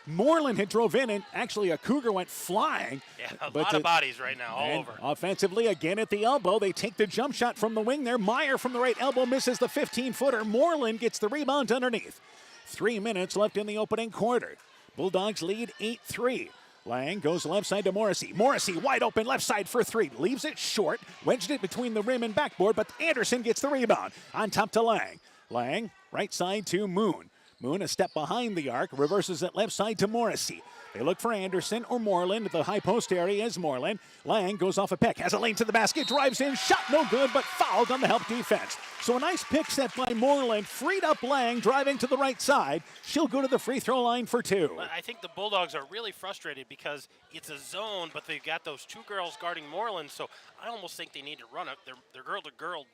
Moreland had drove in, and actually a Cougar went flying. Yeah, a lot of bodies right now, all over. Offensively, again at the elbow, they take the jump shot from the wing there. Meyer from the right elbow misses the 15-footer. Moreland gets the rebound underneath. 3 minutes left in the opening quarter. Bulldogs lead 8-3. Lang goes left side to Morrissey. Morrissey wide open left side for three. Leaves it short. Wedged it between the rim and backboard, but Anderson gets the rebound. On top to Lang. Lang, right side to Moon. Moon a step behind the arc. Reverses it left side to Morrissey. They look for Anderson or Moreland. At the high post area is Moreland. Lang goes off a pick. Has a lane to the basket. Drives in. Shot no good, but fouled on the help defense. So a nice pick set by Moreland. Freed up Lang, driving to the right side. She'll go to the free throw line for two. I think the Bulldogs are really frustrated because it's a zone, but they've got those two girls guarding Moreland. So I almost think they need to run their girl-to-girl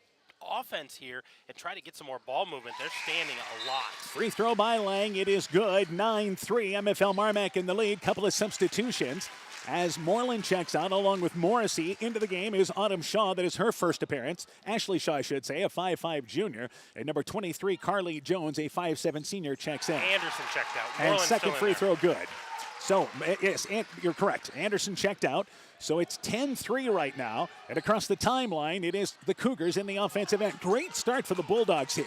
offense here and try to get some more ball movement. They're standing a lot. Free throw by Lang. It is good. 9-3. MFL MarMac in the lead. Couple of substitutions. As Moreland checks out along with Morrissey, into the game is Autumn Shaw. That is her first appearance. Ashley Shaw, I should say, a 5'5 junior. And number 23, Carly Jones, a 5'7 senior, checks in. Anderson checked out. And Moreland's second still free in throw good. So, yes, you're correct. Anderson checked out. So it's 10-3 right now. And across the timeline, it is the Cougars in the offensive end. Great start for the Bulldogs here.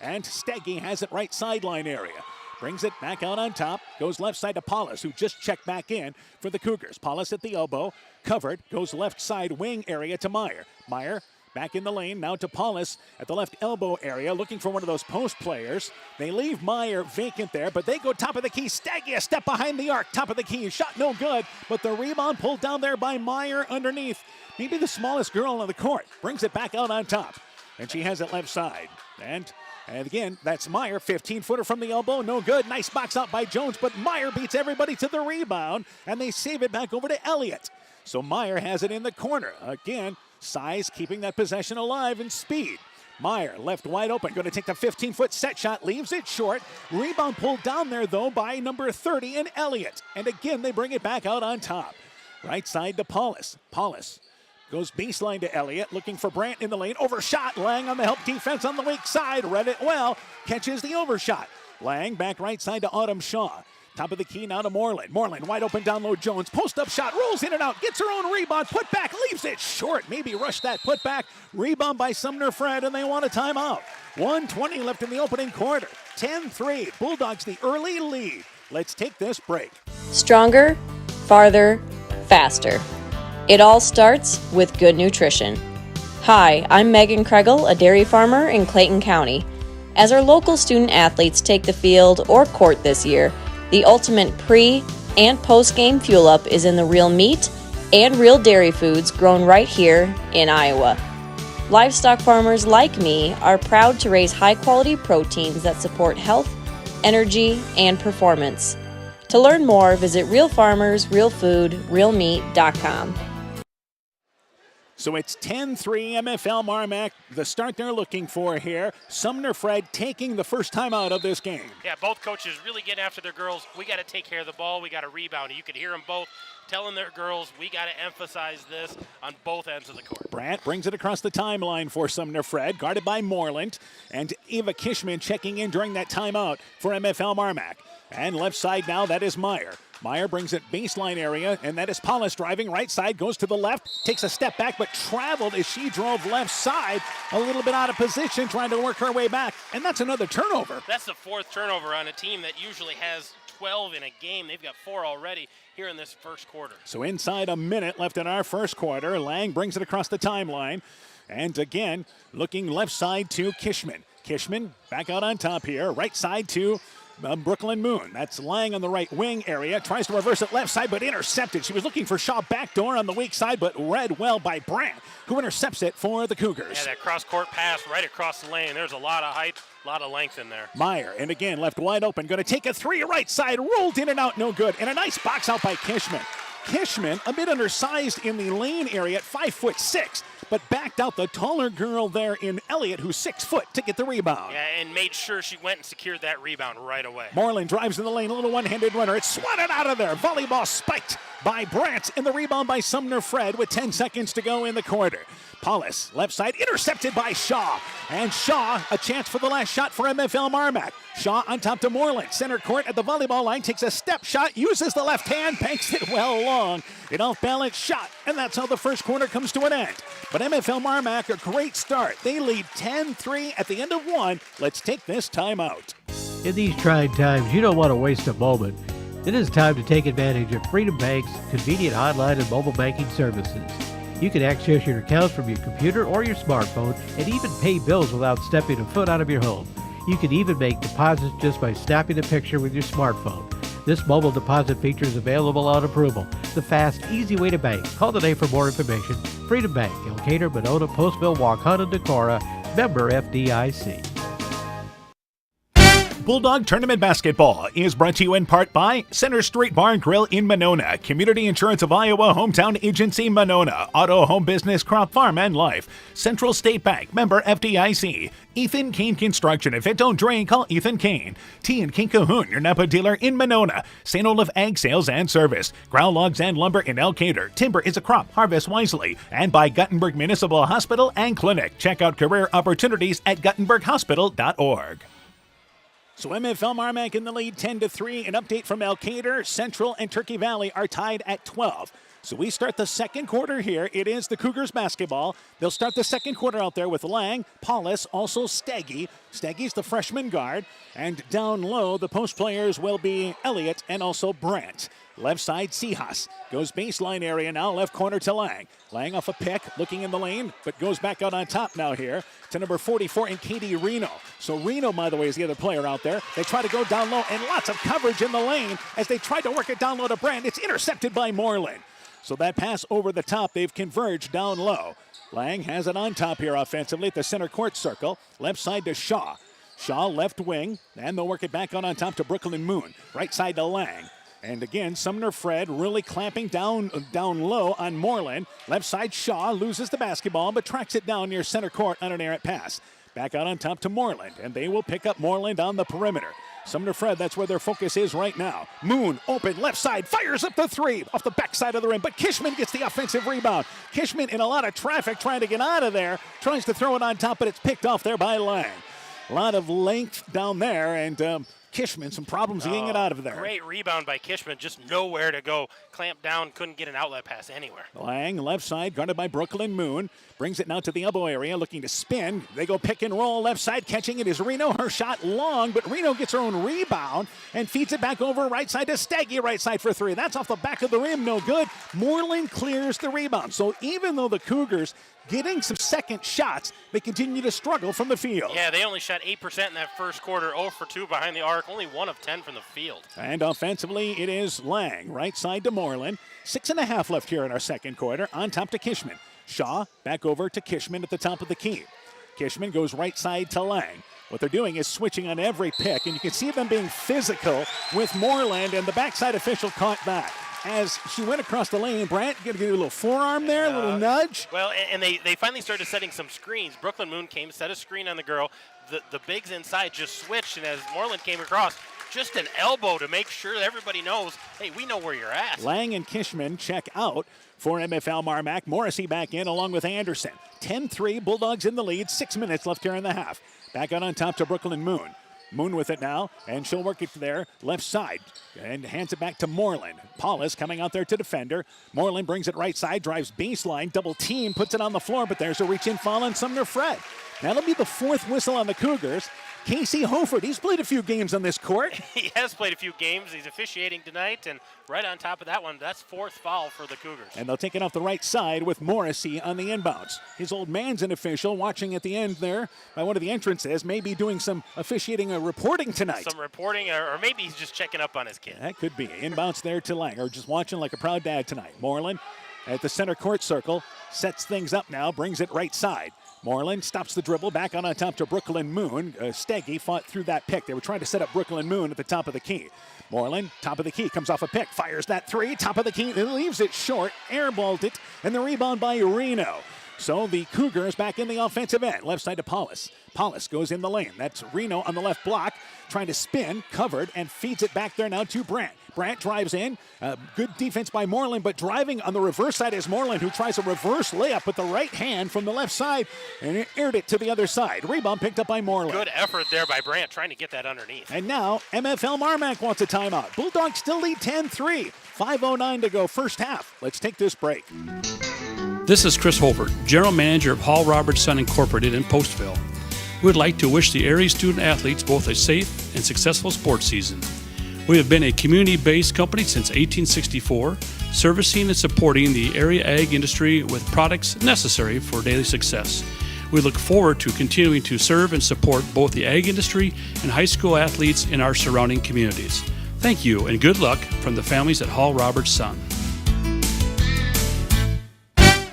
And Steggy has it right sideline area. Brings it back out on top. Goes left side to Paulus, who just checked back in for the Cougars. Paulus at the elbow. Covered. Goes left side wing area to Meyer. Meyer back in the lane. Now to Paulus at the left elbow area. Looking for one of those post players. They leave Meyer vacant there, but they go top of the key. Steggy a step behind the arc. Top of the key. Shot no good, but the rebound pulled down there by Meyer underneath. Maybe the smallest girl on the court. Brings it back out on top. And she has it left side. And again, that's Meyer, 15-footer from the elbow, no good. Nice box out by Jones, but Meyer beats everybody to the rebound, and they save it back over to Elliott. So Meyer has it in the corner. Again, size keeping that possession alive and speed. Meyer left wide open, going to take the 15-foot set shot, leaves it short. Rebound pulled down there, though, by number 30 and Elliott. And again, they bring it back out on top. Right side to Paulus. Paulus goes baseline to Elliott, looking for Brandt in the lane. Overshot. Lang on the help defense on the weak side. Read it well. Catches the overshot. Lang back right side to Autumn Shaw. Top of the key now to Moreland. Moreland wide open down low. Jones. Post-up shot. Rolls in and out. Gets her own rebound. Put back. Leaves it short. Maybe rushed that put back. Rebound by Sumner-Fred, and they want a timeout. 1:20 left in the opening quarter. 10-3. Bulldogs the early lead. Let's take this break. Stronger, farther, faster. It all starts with good nutrition. Hi, I'm Megan Kregel, a dairy farmer in Clayton County. As our local student athletes take the field or court this year, the ultimate pre- and post-game fuel-up is in the real meat and real dairy foods grown right here in Iowa. Livestock farmers like me are proud to raise high-quality proteins that support health, energy, and performance. To learn more, visit realfarmersrealfoodrealmeat.com. So it's 10-3 MFL MarMac, the start they're looking for here. Sumner-Fred taking the first time out of this game. Yeah, both coaches really getting after their girls. We got to take care of the ball. We got to rebound. You could hear them both telling their girls, we got to emphasize this on both ends of the court. Brandt brings it across the timeline for Sumner-Fred, guarded by Moreland. And Eva Kishman checking in during that timeout for MFL MarMac. And left side now, that is Meyer. Meyer brings it baseline area, and that is Paulus driving. Right side goes to the left, takes a step back, but traveled as she drove left side, a little bit out of position, trying to work her way back. And that's another turnover. That's the fourth turnover on a team that usually has 12 in a game. They've got 4 already here in this first quarter. So inside a minute left in our first quarter, Lang brings it across the timeline. And again, looking left side to Kishman. Kishman back out on top here, right side to Brooklyn Moon. That's Lang on the right wing area. Tries to reverse it left side, but intercepted. She was looking for Shaw backdoor on the weak side, but read well by Brandt, who intercepts it for the Cougars. Yeah, that cross-court pass right across the lane. There's a lot of height, a lot of length in there. Meyer, and again, left wide open. Going to take a three right side. Rolled in and out, no good. And a nice box out by Kishman. Kishman, a bit undersized in the lane area at 5'6", but backed out the taller girl there in Elliott, who's 6 foot, to get the rebound. Yeah, and made sure she went and secured that rebound right away. Moreland drives in the lane, a little one-handed runner. It's swatted out of there. Volleyball spiked by Brandt, and the rebound by Sumner-Fred with 10 seconds to go in the quarter. Paulus, left side, intercepted by Shaw. And Shaw, a chance for the last shot for MFL MarMac. Shaw on top to Moreland. Center court at the volleyball line, takes a step shot, uses the left hand, banks it well long. An off-balance shot, and that's how the first quarter comes to an end. But MFL MarMac, a great start. They lead 10-3 at the end of one. Let's take this time out. In these trying times, you don't want to waste a moment. It is time to take advantage of Freedom Bank's convenient online and mobile banking services. You can access your accounts from your computer or your smartphone and even pay bills without stepping a foot out of your home. You can even make deposits just by snapping a picture with your smartphone. This mobile deposit feature is available on approval. The fast, easy way to bank. Call today for more information. Freedom Bank, Elkader, Monona, Postville, Waukegan, and Decorah. Member FDIC. Bulldog Tournament Basketball is brought to you in part by Center Street Bar and Grill in Monona, Community Insurance of Iowa, Hometown Agency Monona, Auto Home Business, Crop Farm and Life, Central State Bank, member FDIC, Ethan Kane Construction. If it don't drain, call Ethan Kane. T&K Cahoon, your Napa dealer in Monona, St. Olaf Ag Sales and Service, Ground Logs and Lumber in Elkader. Timber is a crop, harvest wisely. And by Guttenberg Municipal Hospital and Clinic. Check out career opportunities at guttenberghospital.org. So MFL MarMac in the lead 10-3. An update from Elkader, Central, and Turkey Valley are tied at 12. So we start the second quarter here. It is the Cougars basketball. They'll start the second quarter out there with Lang, Paulus, also Steggy. Steggy's the freshman guard. And down low, the post players will be Elliott and also Brandt. Left side, Seahas. Goes baseline area now, left corner to Lang. Lang off a pick, looking in the lane, but goes back out on top now here to number 44 and Katie Reno. So Reno, by the way, is the other player out there. They try to go down low, and lots of coverage in the lane as they try to work it down low to Brandt. It's intercepted by Moreland. So that pass over the top, they've converged down low. Lang has it on top here offensively at the center court circle. Left side to Shaw. Shaw left wing, and they'll work it back out on top to Brooklyn Moon. Right side to Lang. And again, Sumner-Fred really clamping down low on Moreland. Left side, Shaw loses the basketball, but tracks it down near center court on an errant pass. Back out on top to Moreland, and they will pick up Moreland on the perimeter. Sumner-Fred, that's where their focus is right now. Moon, open, left side, fires up the three off the backside of the rim, but Kishman gets the offensive rebound. Kishman in a lot of traffic trying to get out of there, tries to throw it on top, but it's picked off there by Lang. A lot of length down there, and Kishman, some problems getting it out of there. Great rebound by Kishman, just nowhere to go. Clamped down, couldn't get an outlet pass anywhere. Lang, left side, guarded by Brooklyn Moon. Brings it now to the elbow area, looking to spin. They go pick and roll, left side, catching it is Reno. Her shot long, but Reno gets her own rebound and feeds it back over right side to Steggy, right side for three. That's off the back of the rim, no good. Moreland clears the rebound. So even though the Cougars getting some second shots, they continue to struggle from the field. Yeah, they only shot 8% in that first quarter, 0 for 2 behind the arc, only 1 of 10 from the field. And offensively, it is Lang, right side to Moreland. 6.5 left here in our second quarter, on top to Kishman. Shaw back over to Kishman at the top of the key. Kishman goes right side to Lang. What they're doing is switching on every pick, and you can see them being physical with Moreland, and the backside official caught that. As she went across the lane, Brant going to get a little forearm there, a little nudge. Well, and they finally started setting some screens. Brooklyn Moon came, set a screen on the girl. The bigs inside just switched, and as Moreland came across, just an elbow to make sure that everybody knows, hey, we know where you're at. Lang and Kishman check out for MFL MarMac. Morrissey back in along with Anderson. 10-3, Bulldogs in the lead. 6 minutes left here in the half. Back out on top to Brooklyn Moon. Moon with it now, and she'll work it there, left side, and hands it back to Moreland. Paulus coming out there to defend her. Moreland brings it right side, drives baseline, double team, puts it on the floor, but there's a reach-in foul on Sumner-Fred. That'll be the fourth whistle on the Cougars. Casey Hofert, he's played a few games on this court. He has played a few games. He's officiating tonight, and right on top of that one, that's fourth foul for the Cougars. And they'll take it off the right side with Morrissey on the inbounds. His old man's an official, watching at the end there by one of the entrances, maybe doing some officiating reporting tonight. Some reporting, or maybe he's just checking up on his kid. That could be. Inbounds there to Lang, or just watching like a proud dad tonight. Moreland at the center court circle, sets things up now, brings it right side. Moreland stops the dribble, back on top to Brooklyn Moon. Steggy fought through that pick. They were trying to set up Brooklyn Moon at the top of the key. Moreland, top of the key, comes off a pick, fires that three, top of the key, leaves it short, airballed it, and the rebound by Reno. So the Cougars back in the offensive end. Left side to Paulus. Paulus goes in the lane. That's Reno on the left block, trying to spin, covered, and feeds it back there now to Brant. Brant drives in. Good defense by Moreland, but driving on the reverse side is Moreland, who tries a reverse layup with the right hand from the left side, and it aired it to the other side. Rebound picked up by Moreland. Good effort there by Brant, trying to get that underneath. And now MFL MarMac wants a timeout. Bulldogs still lead 10-3. 5:09 to go first half. Let's take this break. This is Chris Holbert, General Manager of Hall Roberts Son Incorporated in Postville. We would like to wish the area student athletes both a safe and successful sports season. We have been a community-based company since 1864, servicing and supporting the area ag industry with products necessary for daily success. We look forward to continuing to serve and support both the ag industry and high school athletes in our surrounding communities. Thank you and good luck from the families at Hall Roberts Son.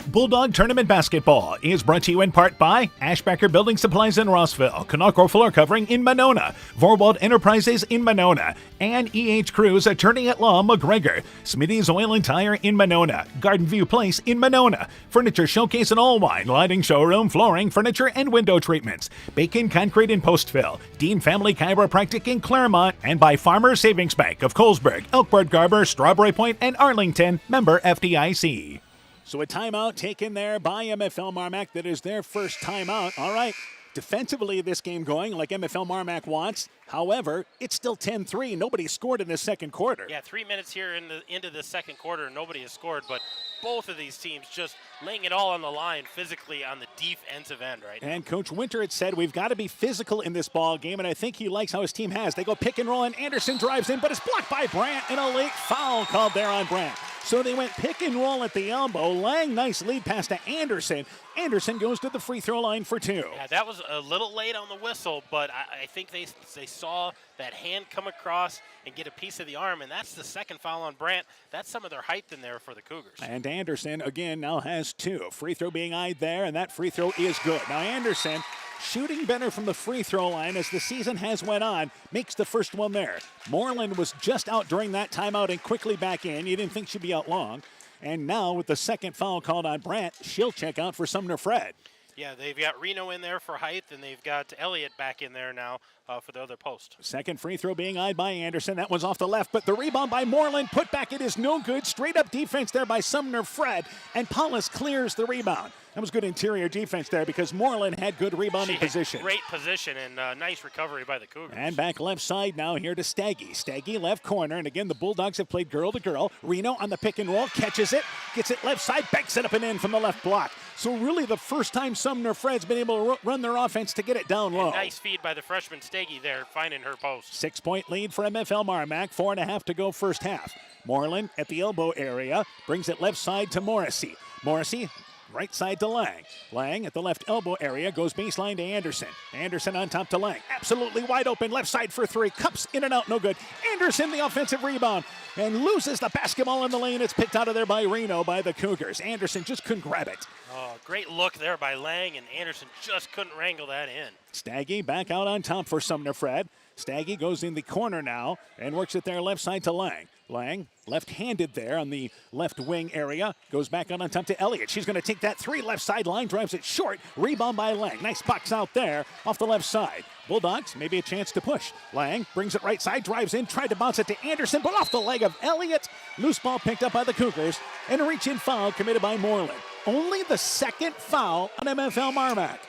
Bulldog Tournament Basketball is brought to you in part by Ashbacker Building Supplies in Rossville, Canacor Floor Covering in Monona, Vorwald Enterprises in Monona, and E.H. Cruz Attorney at Law McGregor, Smitty's Oil and Tire in Monona, Garden View Place in Monona, Furniture Showcase in Allwine, Lighting Showroom, Flooring, Furniture, and Window Treatments, Bacon Concrete in Postville, Dean Family Chiropractic in Claremont, and by Farmers Savings Bank of Colesburg, Elkbird Garber, Strawberry Point, and Arlington, member FDIC. So a timeout taken there by MFL MarMac. That is their first timeout. All right. Defensively, this game going like MFL MarMac wants. However, it's still 10-3. Nobody scored in the second quarter. Yeah, 3 minutes here into the second quarter, and nobody has scored. But both of these teams just laying it all on the line physically on the defensive end right now. And Coach Winter had said we've got to be physical in this ball game, and I think he likes how his team has. They go pick and roll, and Anderson drives in, but it's blocked by Brant, and a late foul called there on Brant. So they went pick and roll at the elbow. Lang, nice lead pass to Anderson. Anderson goes to the free throw line for two. Yeah, that was a little late on the whistle, but I think they saw that hand come across and get a piece of the arm, and that's the second foul on Brant. That's some of their height in there for the Cougars. And Anderson, again, now has two. Free throw being eyed there, and that free throw is good. Now Anderson, shooting better from the free throw line as the season has went on, makes the first one there. Moreland was just out during that timeout and quickly back in. You didn't think she'd be out long. And now with the second foul called on Brant, she'll check out for Sumner-Fred. Yeah, they've got Reno in there for height, and they've got Elliott back in there now for the other post. Second free throw being eyed by Anderson. That one's off the left, but the rebound by Moreland. Put back, it is no good. Straight up defense there by Sumner-Fred, and Paulus clears the rebound. That was good interior defense there because Moreland had good rebounding position. Great position and nice recovery by the Cougars. And back left side now here to Steggy. Steggy left corner, and again the Bulldogs have played girl to girl. Reno on the pick and roll, catches it, gets it left side, backs it up and in from the left block. So really the first time Sumner-Fred's been able to run their offense to get it down low. And nice feed by the freshman Steggy there, finding her post. 6-point lead for MFL MarMac, 4.5 to go first half. Moreland at the elbow area, brings it left side to Morrissey. Morrissey right side to Lang. Lang at the left elbow area goes baseline to Anderson. Anderson on top to Lang. Absolutely wide open, left side for three. Cups in and out, no good. Anderson, the offensive rebound, and loses the basketball in the lane. It's picked out of there by Reno by the Cougars. Anderson just couldn't grab it. Oh, great look there by Lang, and Anderson just couldn't wrangle that in. Staggy back out on top for Sumner-Fred. Staggy goes in the corner now and works it there left side to Lang. Lang, left-handed there on the left wing area, goes back out on top to Elliott. She's going to take that three left sideline, drives it short. Rebound by Lang. Nice box out there off the left side. Bulldogs, maybe a chance to push. Lang brings it right side, drives in, tried to bounce it to Anderson, but off the leg of Elliott. Loose ball picked up by the Cougars, and a reach-in foul committed by Moreland. Only the second foul on MFL MarMac.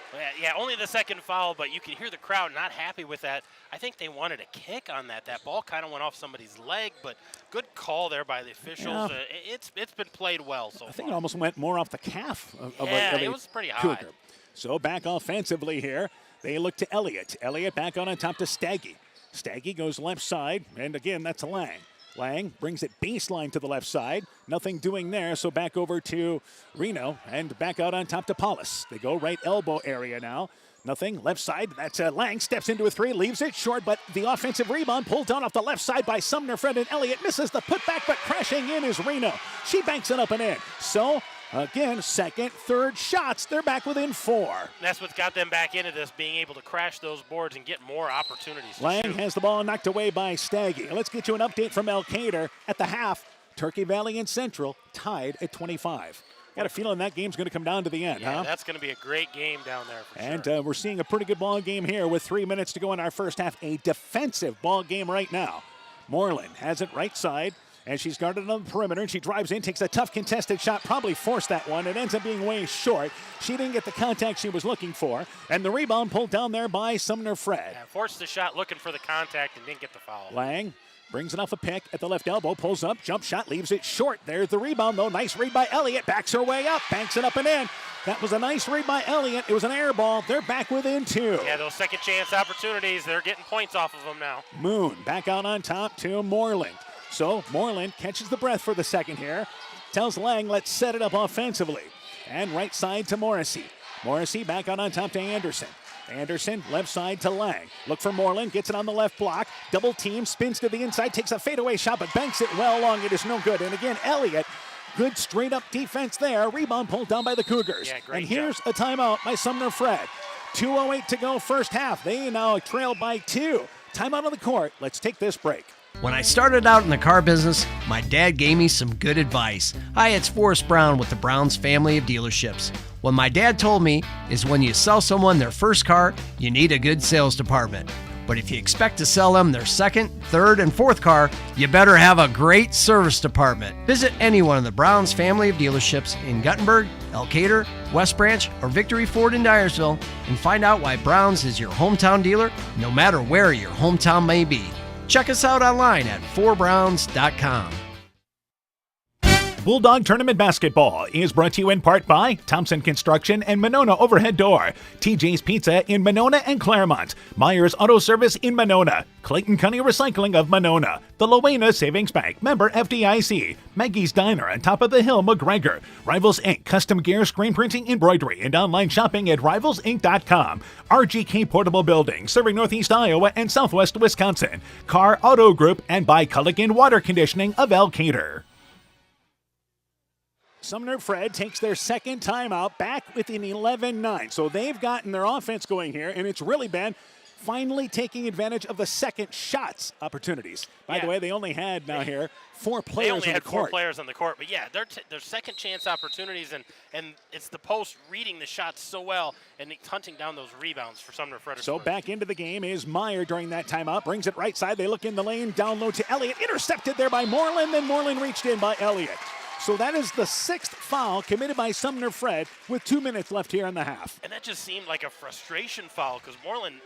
Yeah, only the second foul, but you can hear the crowd not happy with that. I think they wanted a kick on that. That ball kind of went off somebody's leg, but good call there by the officials. Yeah. It's been played well so far. I think it almost went more off the calf of it was pretty high. Cougar. So back offensively here, they look to Elliott. Elliott back on top to Staggy. Staggy goes left side, and again, that's Lang. Lang brings it baseline to the left side. Nothing doing there, so back over to Reno and back out on top to Paulus. They go right elbow area now. Nothing. Left side, that's Lang. Steps into a three, leaves it short, but the offensive rebound pulled down off the left side by Sumner-Fred, and Elliott misses the putback, but crashing in is Reno. She banks it up and in. So, again, second, third shots. They're back within 4. That's what's got them back into this, being able to crash those boards and get more opportunities. Lang has the ball knocked away by Staggy. Let's get you an update from Elkader at the half. Turkey Valley and Central tied at 25. Got a feeling that game's going to come down to the end, Yeah, huh? that's going to be a great game down there for And sure. we're seeing a pretty good ball game here with 3 minutes to go in our first half. A defensive ball game right now. Moreland has it right side, and she's guarded on the perimeter, and she drives in, takes a tough contested shot, probably forced that one. It ends up being way short. She didn't get the contact she was looking for, and the rebound pulled down there by Sumner-Fred. Yeah, forced the shot, looking for the contact, and didn't get the foul. Lang brings it off a pick at the left elbow, pulls up, jump shot, leaves it short. There's the rebound, though. Nice read by Elliott. Backs her way up, banks it up and in. That was a nice read by Elliott. It was an air ball. They're back within 2. Yeah, those second chance opportunities, they're getting points off of them now. Moon back out on top to Moreland. So Moreland catches the breath for the second here. Tells Lang, let's set it up offensively. And right side to Morrissey. Morrissey back out on top to Anderson. Anderson, left side to Lang. Look for Moreland, gets it on the left block. Double team, spins to the inside, takes a fadeaway shot, but banks it well long. It is no good. And again, Elliott, good straight up defense there. Rebound pulled down by the Cougars. Yeah, great and here's a timeout by Sumner-Fred. 2:08 to go first half. They now trail by 2. Timeout on the court. Let's take this break. When I started out in the car business, my dad gave me some good advice. Hi, it's Forrest Brown with the Brown's family of dealerships. What my dad told me is when you sell someone their first car, you need a good sales department. But if you expect to sell them their second, third, and fourth car, you better have a great service department. Visit any one of the Brown's family of dealerships in Guttenberg, Elkader, West Branch, or Victory Ford in Dyersville and find out why Brown's is your hometown dealer, no matter where your hometown may be. Check us out online at 4browns.com. Bulldog Tournament Basketball is brought to you in part by Thompson Construction and Monona Overhead Door, TJ's Pizza in Monona and Claremont, Myers Auto Service in Monona, Clayton County Recycling of Monona, the Loena Savings Bank, member FDIC, Maggie's Diner on top of the hill, McGregor, Rivals Inc., custom gear, screen printing, embroidery, and online shopping at rivalsinc.com, RGK Portable Building, serving Northeast Iowa and Southwest Wisconsin, Car Auto Group, and by Culligan Water Conditioning of Elkader. Sumner-Fred takes their second timeout, back within 11-9. So they've gotten their offense going here, and it's really been finally taking advantage of the second shots opportunities. By the way, they only had now here 4 players They only on had the court. 4 players on the court, but yeah, they're second chance opportunities, and it's the post reading the shots so well and hunting down those rebounds for Sumner-Fred. So back into the game is Meyer during that timeout. Brings it right side. They look in the lane, down low to Elliott. Intercepted there by Moreland, then Moreland reached in by Elliott. So that is the 6th foul committed by Sumner-Fred with 2 minutes left here in the half. And that just seemed like a frustration foul because Moreland,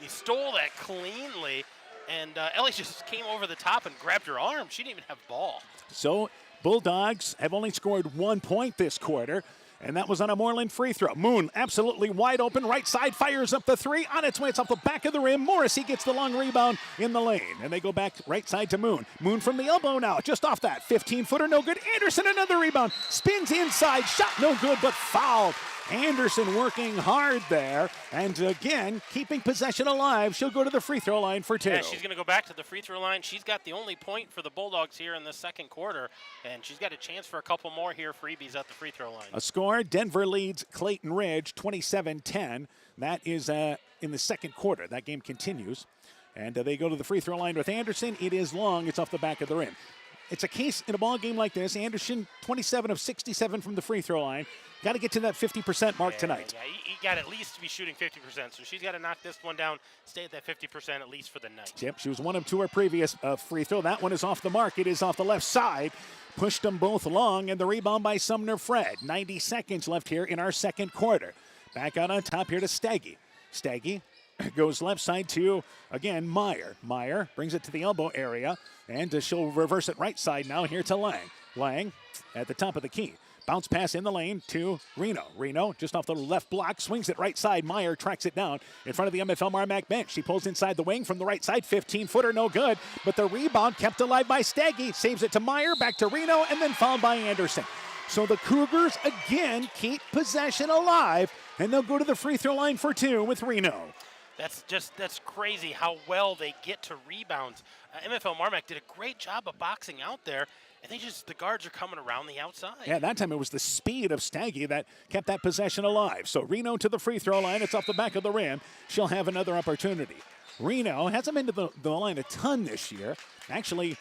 he stole that cleanly, and Ellie just came over the top and grabbed her arm. She didn't even have ball. So Bulldogs have only scored 1 point this quarter. And that was on a Moreland free throw. Moon absolutely wide open. Right side fires up the three. On its way, it's off the back of the rim. Morrissey gets the long rebound in the lane. And they go back right side to Moon. Moon from the elbow now. Just off that. 15-footer, no good. Anderson, another rebound. Spins inside. Shot no good, but fouled. Anderson working hard there, and again, keeping possession alive. She'll go to the free throw line for 2. Yeah, she's going to go back to the free throw line. She's got the only point for the Bulldogs here in the second quarter, and she's got a chance for a couple more here. Freebies at the free throw line. A score, Denver leads Clayton Ridge 27-10. That is in the second quarter. That game continues, and they go to the free throw line with Anderson. It is long. It's off the back of the rim. It's a case in a ball game like this. Anderson, 27 of 67 from the free throw line. Got to get to that 50% mark tonight. Yeah, you got at least to be shooting 50%, so she's got to knock this one down, stay at that 50% at least for the night. Yep, she was 1 of 2 her previous free throw. That one is off the mark. It is off the left side. Pushed them both long, and the rebound by Sumner-Fred. 90 seconds left here in our second quarter. Back out on top here to Staggy. Staggy goes left side to, again, Meyer. Meyer brings it to the elbow area, and she'll reverse it right side now here to Lang. Lang at the top of the key. Bounce pass in the lane to Reno. Reno just off the left block, swings it right side. Meyer tracks it down in front of the MFL MarMac bench. She pulls inside the wing from the right side. 15-footer, no good. But the rebound kept alive by Staggy. Saves it to Meyer, back to Reno, and then fouled by Anderson. So the Cougars again keep possession alive, and they'll go to the free throw line for 2 with Reno. That's crazy how well they get to rebounds. MFL MarMac did a great job of boxing out there, and the guards are coming around the outside. Yeah, that time it was the speed of Staggy that kept that possession alive. So Reno to the free throw line. It's off the back of the rim. She'll have another opportunity. Reno hasn't been to the line a ton this year. Actually,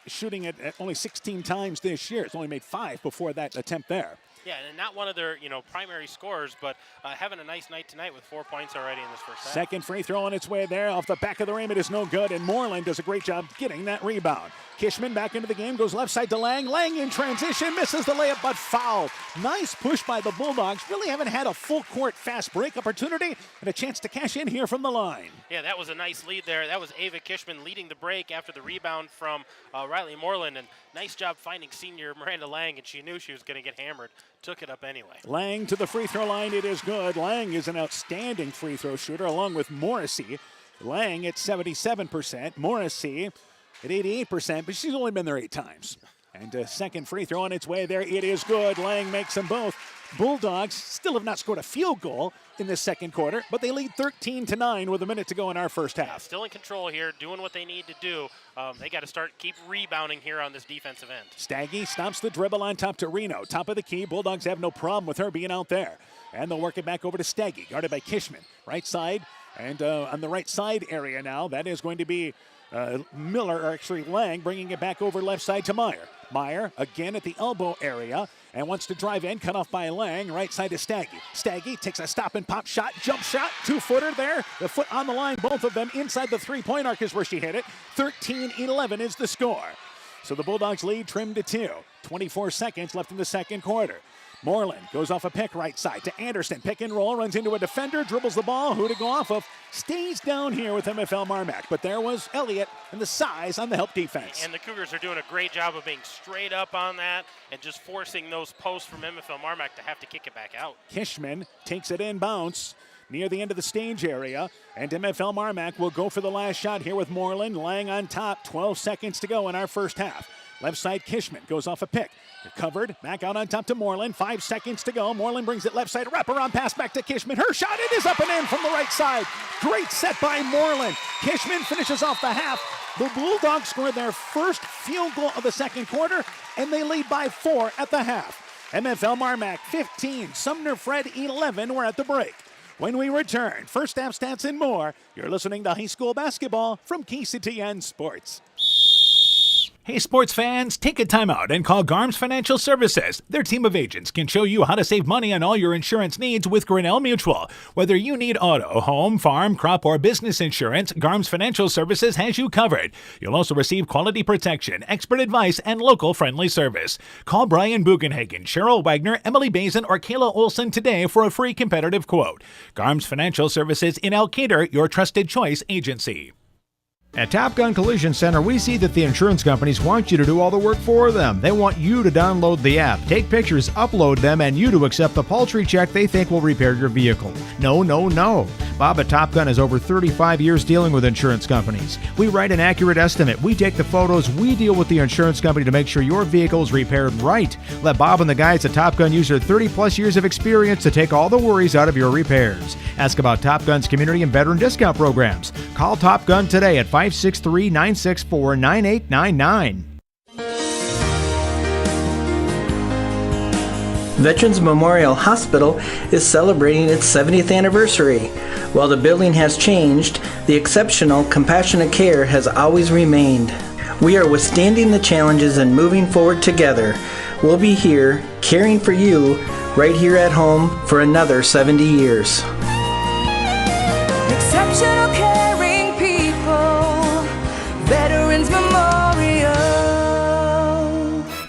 shooting it at only 16 times this year. It's only made 5 before that attempt there. Yeah, and not one of their primary scorers, but having a nice night tonight with 4 points already in this first half. Second free throw on its way there. Off the back of the rim, it is no good, and Moreland does a great job getting that rebound. Kishman back into the game, goes left side to Lang. Lang in transition, misses the layup, but fouled. Nice push by the Bulldogs. Really haven't had a full court fast break opportunity and a chance to cash in here from the line. Yeah, that was a nice lead there. That was Ava Kishman leading the break after the rebound from Riley Moreland, and nice job finding senior Miranda Lang, and she knew she was going to get hammered. Took it up anyway. Lang to the free throw line. It is good. Lang is an outstanding free throw shooter along with Morrissey. Lang at 77%. Morrissey at 88%, but she's only been there 8 times. And a second free throw on its way there. It is good. Lang makes them both. Bulldogs still have not scored a field goal in this second quarter, but they lead 13-9 with a minute to go in our first half. Yeah, still in control here, doing what they need to do. They got to keep rebounding here on this defensive end. Staggy stops the dribble on top to Reno. Top of the key. Bulldogs have no problem with her being out there. And they'll work it back over to Staggy, guarded by Kishman. Right side, and on the right side area now, that is going to be Miller, or actually Lang, bringing it back over left side to Meyer. Meyer again at the elbow area and wants to drive in, cut off by Lang. Right side to Staggy. Staggy takes a stop and pop shot, jump shot, 2-footer there. The foot on the line, both of them inside the 3-point arc is where she hit it. 13-11 is the score. So the Bulldogs lead trimmed to 2. 24 seconds left in the second quarter. Moreland goes off a pick right side to Anderson. Pick and roll, runs into a defender, dribbles the ball. Who to go off of? Stays down here with MFL MarMac. But there was Elliott and the size on the help defense. And the Cougars are doing a great job of being straight up on that and just forcing those posts from MFL MarMac to have to kick it back out. Kishman takes it in bounce near the end of the stage area. And MFL MarMac will go for the last shot here with Moreland. Lang on top. 12 seconds to go in our first half. Left side, Kishman goes off a pick. Covered, back out on top to Moreland. 5 seconds to go. Moreland brings it left side, wraparound pass back to Kishman. Her shot, it is up and in from the right side. Great set by Moreland. Kishman finishes off the half. The Bulldogs scored their first field goal of the second quarter, and they lead by 4 at the half. MFL MarMac 15, Sumner-Fred 11. We're at the break. When we return, first half stats and more, you're listening to high school basketball from KCTN Sports. Hey sports fans, take a time out and call Garms Financial Services. Their team of agents can show you how to save money on all your insurance needs with Grinnell Mutual. Whether you need auto, home, farm, crop, or business insurance, Garms Financial Services has you covered. You'll also receive quality protection, expert advice, and local friendly service. Call Brian Bugenhagen, Cheryl Wagner, Emily Bazin, or Kayla Olson today for a free competitive quote. Garms Financial Services in Elkader, your trusted choice agency. At Top Gun Collision Center, we see that the insurance companies want you to do all the work for them. They want you to download the app, take pictures, upload them, and you to accept the paltry check they think will repair your vehicle. No, no, no. Bob at Top Gun has over 35 years dealing with insurance companies. We write an accurate estimate. We take the photos. We deal with the insurance company to make sure your vehicle is repaired right. Let Bob and the guys at Top Gun use their 30-plus years of experience to take all the worries out of your repairs. Ask about Top Gun's community and veteran discount programs. Call Top Gun today at 563-964-9899. Veterans Memorial Hospital is celebrating its 70th anniversary. While the building has changed, the exceptional, compassionate care has always remained. We are withstanding the challenges and moving forward together. We'll be here, caring for you, right here at home for another 70 years. Exceptional caring people, Veterans Memorial.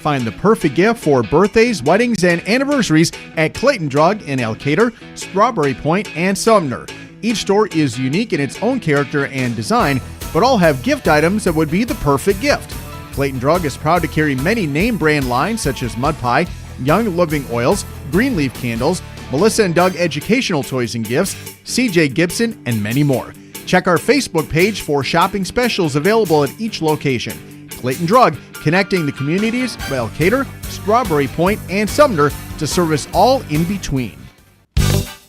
Find the perfect gift for birthdays, weddings, and anniversaries at Clayton Drug in Elkader, Strawberry Point, and Sumner. Each store is unique in its own character and design, but all have gift items that would be the perfect gift. Clayton Drug is proud to carry many name brand lines such as Mud Pie, Young Living Oils, Greenleaf Candles, Melissa and Doug Educational Toys and Gifts, CJ Gibson, and many more. Check our Facebook page for shopping specials available at each location. Clayton Drug, connecting the communities of Elkader, Strawberry Point, and Sumner to service all in between.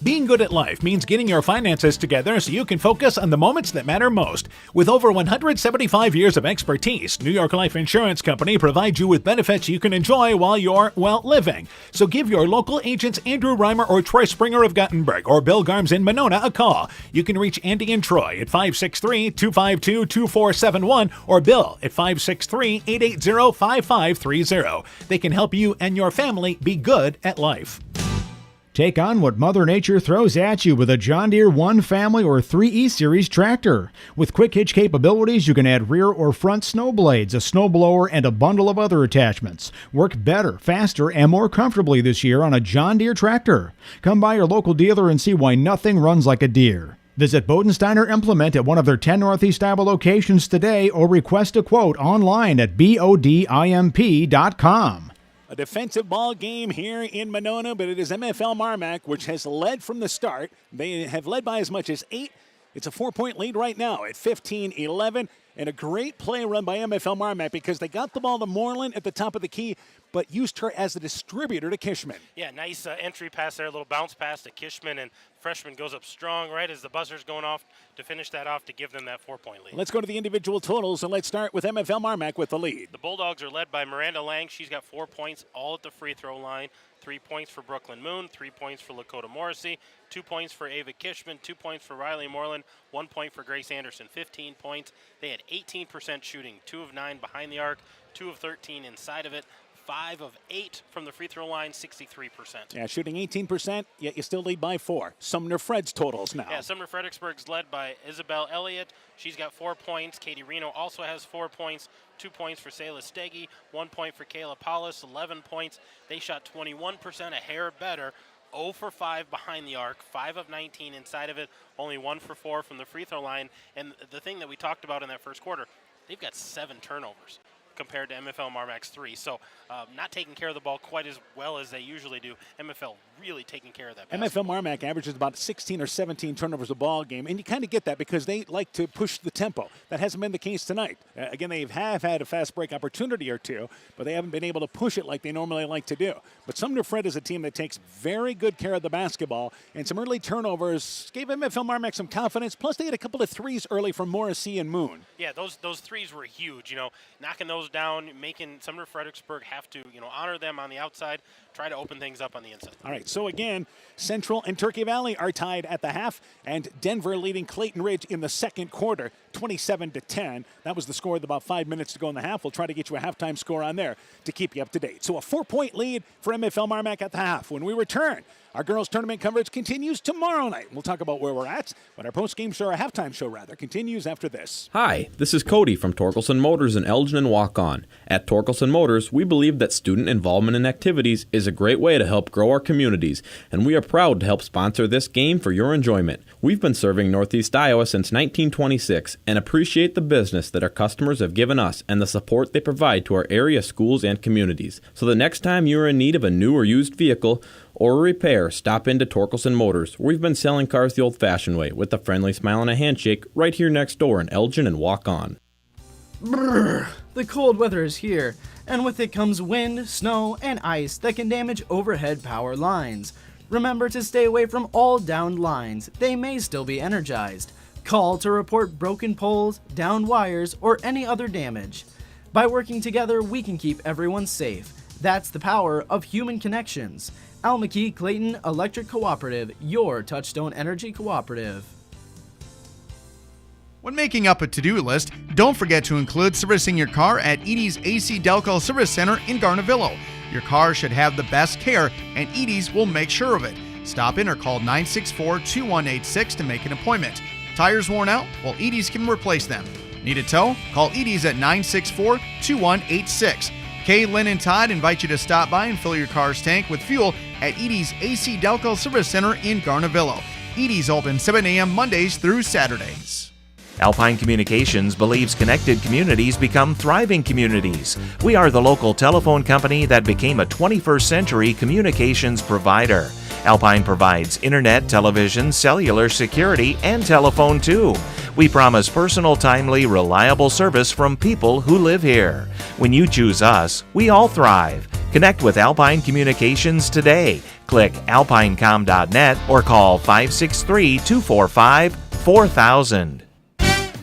Being good at life means getting your finances together so you can focus on the moments that matter most. With over 175 years of expertise, New York Life Insurance Company provides you with benefits you can enjoy while you're, living. So give your local agents Andrew Reimer or Troy Springer of Guttenberg or Bill Garms in Monona a call. You can reach Andy and Troy at 563-252-2471 or Bill at 563-880-5530. They can help you and your family be good at life. Take on what Mother Nature throws at you with a John Deere 1 Family or 3E Series tractor. With quick hitch capabilities, you can add rear or front snow blades, a snowblower, and a bundle of other attachments. Work better, faster, and more comfortably this year on a John Deere tractor. Come by your local dealer and see why nothing runs like a Deere. Visit Bodensteiner Implement at one of their 10 Northeast Iowa locations today or request a quote online at bodimp.com. A defensive ball game here in Monona, but it is MFL MarMac, which has led from the start. They have led by as much as 8. It's a 4-point lead right now at 15-11. And a great play run by MFL MarMac because they got the ball to Moreland at the top of the key, but used her as a distributor to Kishman. Yeah, nice entry pass there, a little bounce pass to Kishman, and freshman goes up strong right as the buzzer's going off to finish that off to give them that 4-point lead. Let's go to the individual totals, and let's start with MFL MarMac with the lead. The Bulldogs are led by Miranda Lang. She's got 4 points, all at the free throw line. 3 points for Brooklyn Moon, 3 points for Lakota Morrissey, 2 points for Ava Kishman, 2 points for Riley Moreland, 1 point for Grace Anderson, 15 points. They had 18% shooting, 2 of 9 behind the arc, 2 of 13 inside of it, 5 of 8 from the free throw line, 63%. Yeah, shooting 18%, yet you still lead by 4. Sumner-Fred's totals now. Yeah, Sumner-Fredericksburg's led by Isabel Elliott. She's got 4 points. Katie Reno also has 4 points. 2 points for Sayla Steggy, 1 point for Kayla Paulus, 11 points. They shot 21%, a hair better. 0 for 5 behind the arc, 5 of 19 inside of it, only 1 for 4 from the free throw line. And the thing that we talked about in that first quarter, they've got 7 turnovers compared to MFL MarMac's 3. So not taking care of the ball quite as well as they usually do. MFL really taking care of that basketball. MFL MarMac averages about 16 or 17 turnovers a ball game, and you kind of get that because they like to push the tempo. That hasn't been the case tonight. Again, they have had a fast break opportunity or two, but they haven't been able to push it like they normally like to do. But Sumner-Fred is a team that takes very good care of the basketball, and some early turnovers gave MFL MarMac some confidence. Plus, they had a couple of threes early from Morrissey and Moon. Yeah, those threes were huge. You know, knocking those down, making Sumner-Fredericksburg have to, honor them on the outside, try to open things up on the inside. All right, so again, Central and Turkey Valley are tied at the half, and Denver leading Clayton Ridge in the second quarter, 27-10. That was the score with about 5 minutes to go in the half. We'll try to get you a halftime score on there to keep you up to date. So a 4-point lead for MFL MarMac at the half. When we return, Our girls tournament coverage continues tomorrow night. We'll talk about where we're at, but our post-game show, our halftime show rather, continues after this. Hi, this is Cody from Torkelson Motors in Elgin and Walk-On. At Torkelson Motors, we believe that student involvement in activities is a great way to help grow our communities, and we are proud to help sponsor this game for your enjoyment. We've been serving Northeast Iowa since 1926 and appreciate the business that our customers have given us and the support they provide to our area schools and communities. So the next time you are in need of a new or used vehicle or a repair, stop into Torkelson Motors, where we've been selling cars the old-fashioned way with a friendly smile and a handshake right here next door in Elgin and Walk-On. Brrr, the cold weather is here, and with it comes wind, snow, and ice that can damage overhead power lines. Remember to stay away from all downed lines. They may still be energized. Call to report broken poles, downed wires, or any other damage. By working together, we can keep everyone safe. That's the power of human connections. Al McKee Clayton Electric Cooperative, your Touchstone Energy Cooperative. When making up a to-do list, don't forget to include servicing your car at Edie's AC Delco Service Center in Garnavillo. Your car should have the best care, and Edie's will make sure of it. Stop in or call 964-2186 to make an appointment. Tires worn out? Well, Edie's can replace them. Need a tow? Call Edie's at 964-2186. Kay, Lynn, and Todd invite you to stop by and fill your car's tank with fuel at Edie's AC Delco Service Center in Garnavillo. Edie's open 7 a.m. Mondays through Saturdays. Alpine Communications believes connected communities become thriving communities. We are the local telephone company that became a 21st century communications provider. Alpine provides internet, television, cellular security, and telephone too. We promise personal, timely, reliable service from people who live here. When you choose us, we all thrive. Connect with Alpine Communications today. Click alpinecom.net or call 563-245-4000.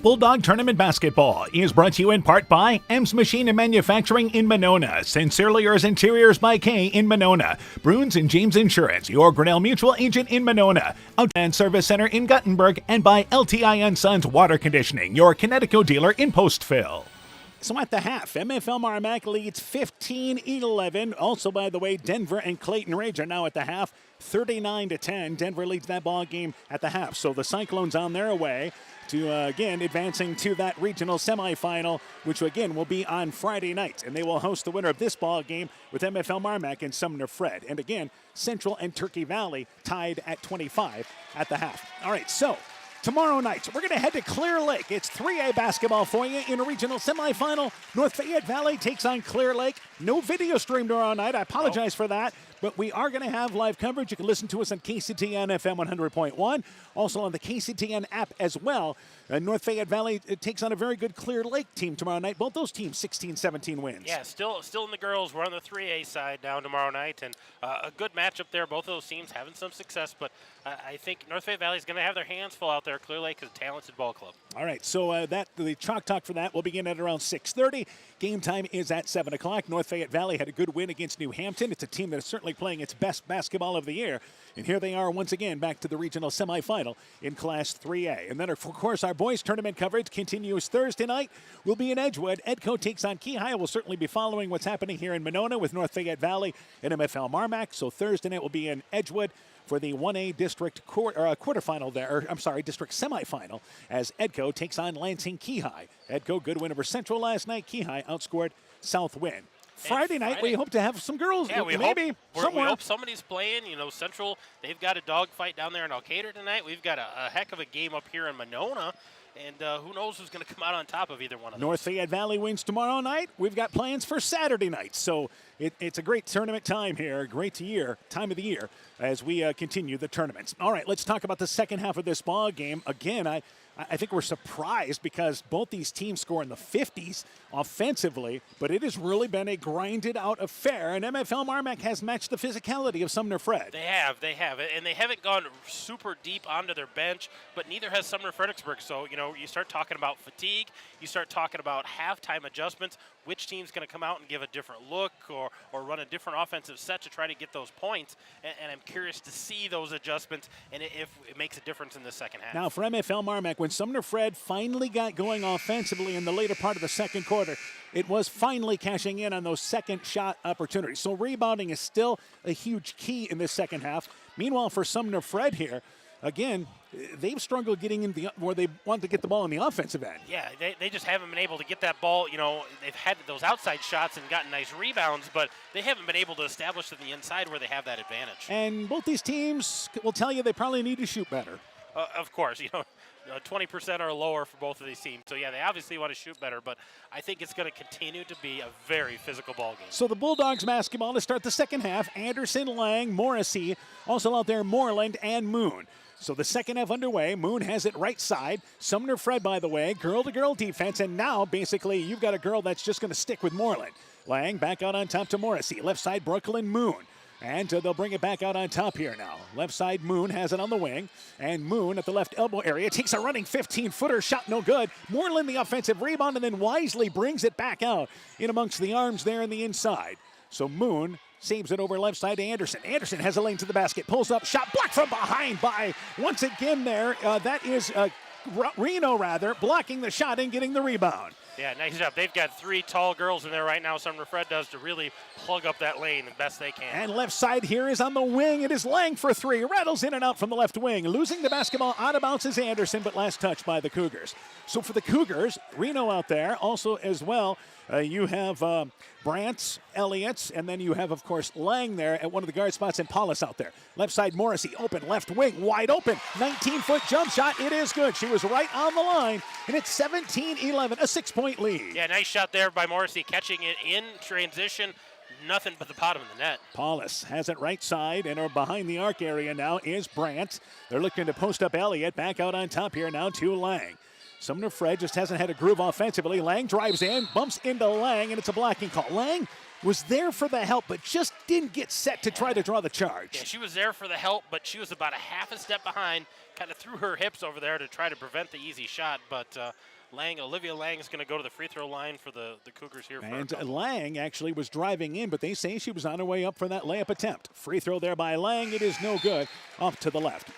Bulldog Tournament Basketball is brought to you in part by M's Machine and Manufacturing in Monona, Sincerely Yours Interiors by Kay in Monona, Bruins and James Insurance, your Grinnell Mutual agent in Monona, Outland Service Center in Guttenberg, and by LTI & Sons Water Conditioning, your Connecticut dealer in Postville. So at the half, MFL MarMac leads 15-11. Also, by the way, Denver and Clayton Ridge are now at the half, 39-10. Denver leads that ball game at the half. So the Cyclones on their way to, again, advancing to that regional semifinal, which, again, will be on Friday night. And they will host the winner of this ball game with MFL MarMac and Sumner-Fred. And, again, Central and Turkey Valley tied at 25 at the half. All right, so tomorrow night, we're going to head to Clear Lake. It's 3A basketball for you in a regional semifinal. North Fayette Valley takes on Clear Lake. No video stream tomorrow night. I apologize for that. But we are going to have live coverage. You can listen to us on KCTN FM 100.1. Also on the KCTN app as well. North Fayette Valley takes on a very good Clear Lake team tomorrow night. Both those teams 16-17 wins. Yeah, still in the girls. We're on the 3A side down tomorrow night. And a good matchup there. Both of those teams having some success. But I think North Fayette Valley is going to have their hands full out there. Clear Lake is a talented ball club. All right, so the chalk talk for that will begin at around 6:30. Game time is at 7 o'clock. North Fayette Valley had a good win against New Hampton. It's a team that is certainly playing its best basketball of the year. And here they are once again back to the regional semifinal in Class 3A. And then, of course, our boys tournament coverage continues Thursday night. We'll be in Edgewood. Edco takes on Keyhigh. We'll certainly be following what's happening here in Monona with North Fayette Valley and MFL MarMac. So Thursday night will be in Edgewood for the 1A district quarterfinal there, district semifinal as Edco takes on Lansing Keyhigh. Edco, good win over Central last night. Keyhigh outscored Southwind. Friday night, we hope to have some girls. Yeah, we maybe hope, we hope somebody's playing. You know, Central, they've got a dogfight down there in Alcater tonight. We've got a heck of a game up here in Monona. And who knows who's going to come out on top of either one of them. North Fayette Valley wins tomorrow night. We've got plans for Saturday night. So it's a great tournament time here, time of the year, as we continue the tournaments. All right, let's talk about the second half of this ball game. Again, I think we're surprised because both these teams score in the 50s offensively, but it has really been a grinded-out affair, and MFL MarMac has matched the physicality of Sumner-Fred. They have, and they haven't gone super deep onto their bench, but neither has Sumner-Fredericksburg. So, you know, you start talking about fatigue, you start talking about halftime adjustments, which team's going to come out and give a different look or run a different offensive set to try to get those points, and I'm curious to see those adjustments and if it makes a difference in the second half. Now, for MFL MarMac, when Sumner-Fred finally got going offensively in the later part of the second quarter, it was finally cashing in on those second shot opportunities. So rebounding is still a huge key in this second half. Meanwhile, for Sumner-Fred here, again, they've struggled getting in where they want to get the ball in the offensive end. Yeah, they just haven't been able to get that ball. They've had those outside shots and gotten nice rebounds, but they haven't been able to establish in the inside where they have that advantage. And both these teams will tell you they probably need to shoot better. Of course, 20% or lower for both of these teams. So, yeah, they obviously want to shoot better, but I think it's going to continue to be a very physical ball game. So the Bulldogs basketball to start the second half. Anderson, Lang, Morrissey, also out there Moreland and Moon. So the second half underway. Moon has it right side. Sumner-Fred, by the way, girl-to-girl defense, and now basically you've got a girl that's just going to stick with Moreland. Lang back out on top to Morrissey. Left side, Brooklyn, Moon. And they'll bring it back out on top here now. Left side, Moon has it on the wing. And Moon at the left elbow area takes a running 15-footer. Shot no good. Moreland the offensive rebound and then wisely brings it back out in amongst the arms there in the inside. So Moon saves it over left side to Anderson. Anderson has a lane to the basket. Pulls up. Shot blocked from behind by, once again there, that is Reno, blocking the shot and getting the rebound. Yeah, nice job. They've got three tall girls in there right now, Sumner-Fred does, to really plug up that lane the best they can. And left side here is on the wing. It is Lang for three. Rattles in and out from the left wing. Losing the basketball out of bounds is Anderson, but last touch by the Cougars. So for the Cougars, Reno out there. Also as well, you have Brantz, Elliott's, and then you have, of course, Lang there at one of the guard spots and Paulus out there. Left side, Morrissey, open, left wing, wide open. 19-foot jump shot. It is good. She was right on the line, and it's 17-11, a 6-point lead. Yeah, nice shot there by Morrissey, catching it in transition. Nothing but the bottom of the net. Paulus has it right side, and behind the arc area now is Brandt. They're looking to post up Elliott. Back out on top here now to Lang. Sumner-Fred just hasn't had a groove offensively. Lang drives in, bumps into Lang, and it's a blocking call. Lang was there for the help, but just didn't get set to try to draw the charge. Yeah, she was there for the help, but she was about a half a step behind, kind of threw her hips over there to try to prevent the easy shot, but Olivia Lang is going to go to the free throw line for the Cougars here. And Lang actually was driving in, but they say she was on her way up for that layup attempt. Free throw there by Lang. It is no good. Off to the left.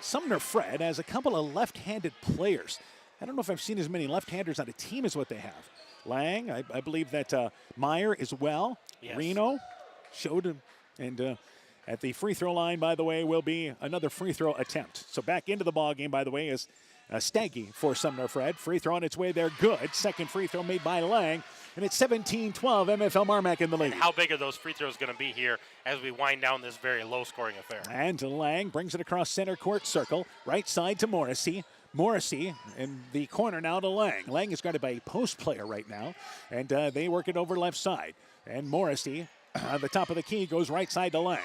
Sumner-Fred has a couple of left-handed players. I don't know if I've seen as many left-handers on a team as what they have. Lang, I believe that Meyer as well. Yes. Reno showed him. And at the free throw line, by the way, will be another free throw attempt. So back into the ball game, by the way, is Staggy for Sumner-Fred. Free throw on its way there, good. Second free throw made by Lang. And it's 17-12, MFL MarMac in the lead. And how big are those free throws going to be here as we wind down this very low-scoring affair? And Lang brings it across center court circle. Right side to Morrissey. Morrissey in the corner now to Lang. Lang is guarded by a post player right now. And they work it over left side. And Morrissey, on the top of the key, goes right side to Lang.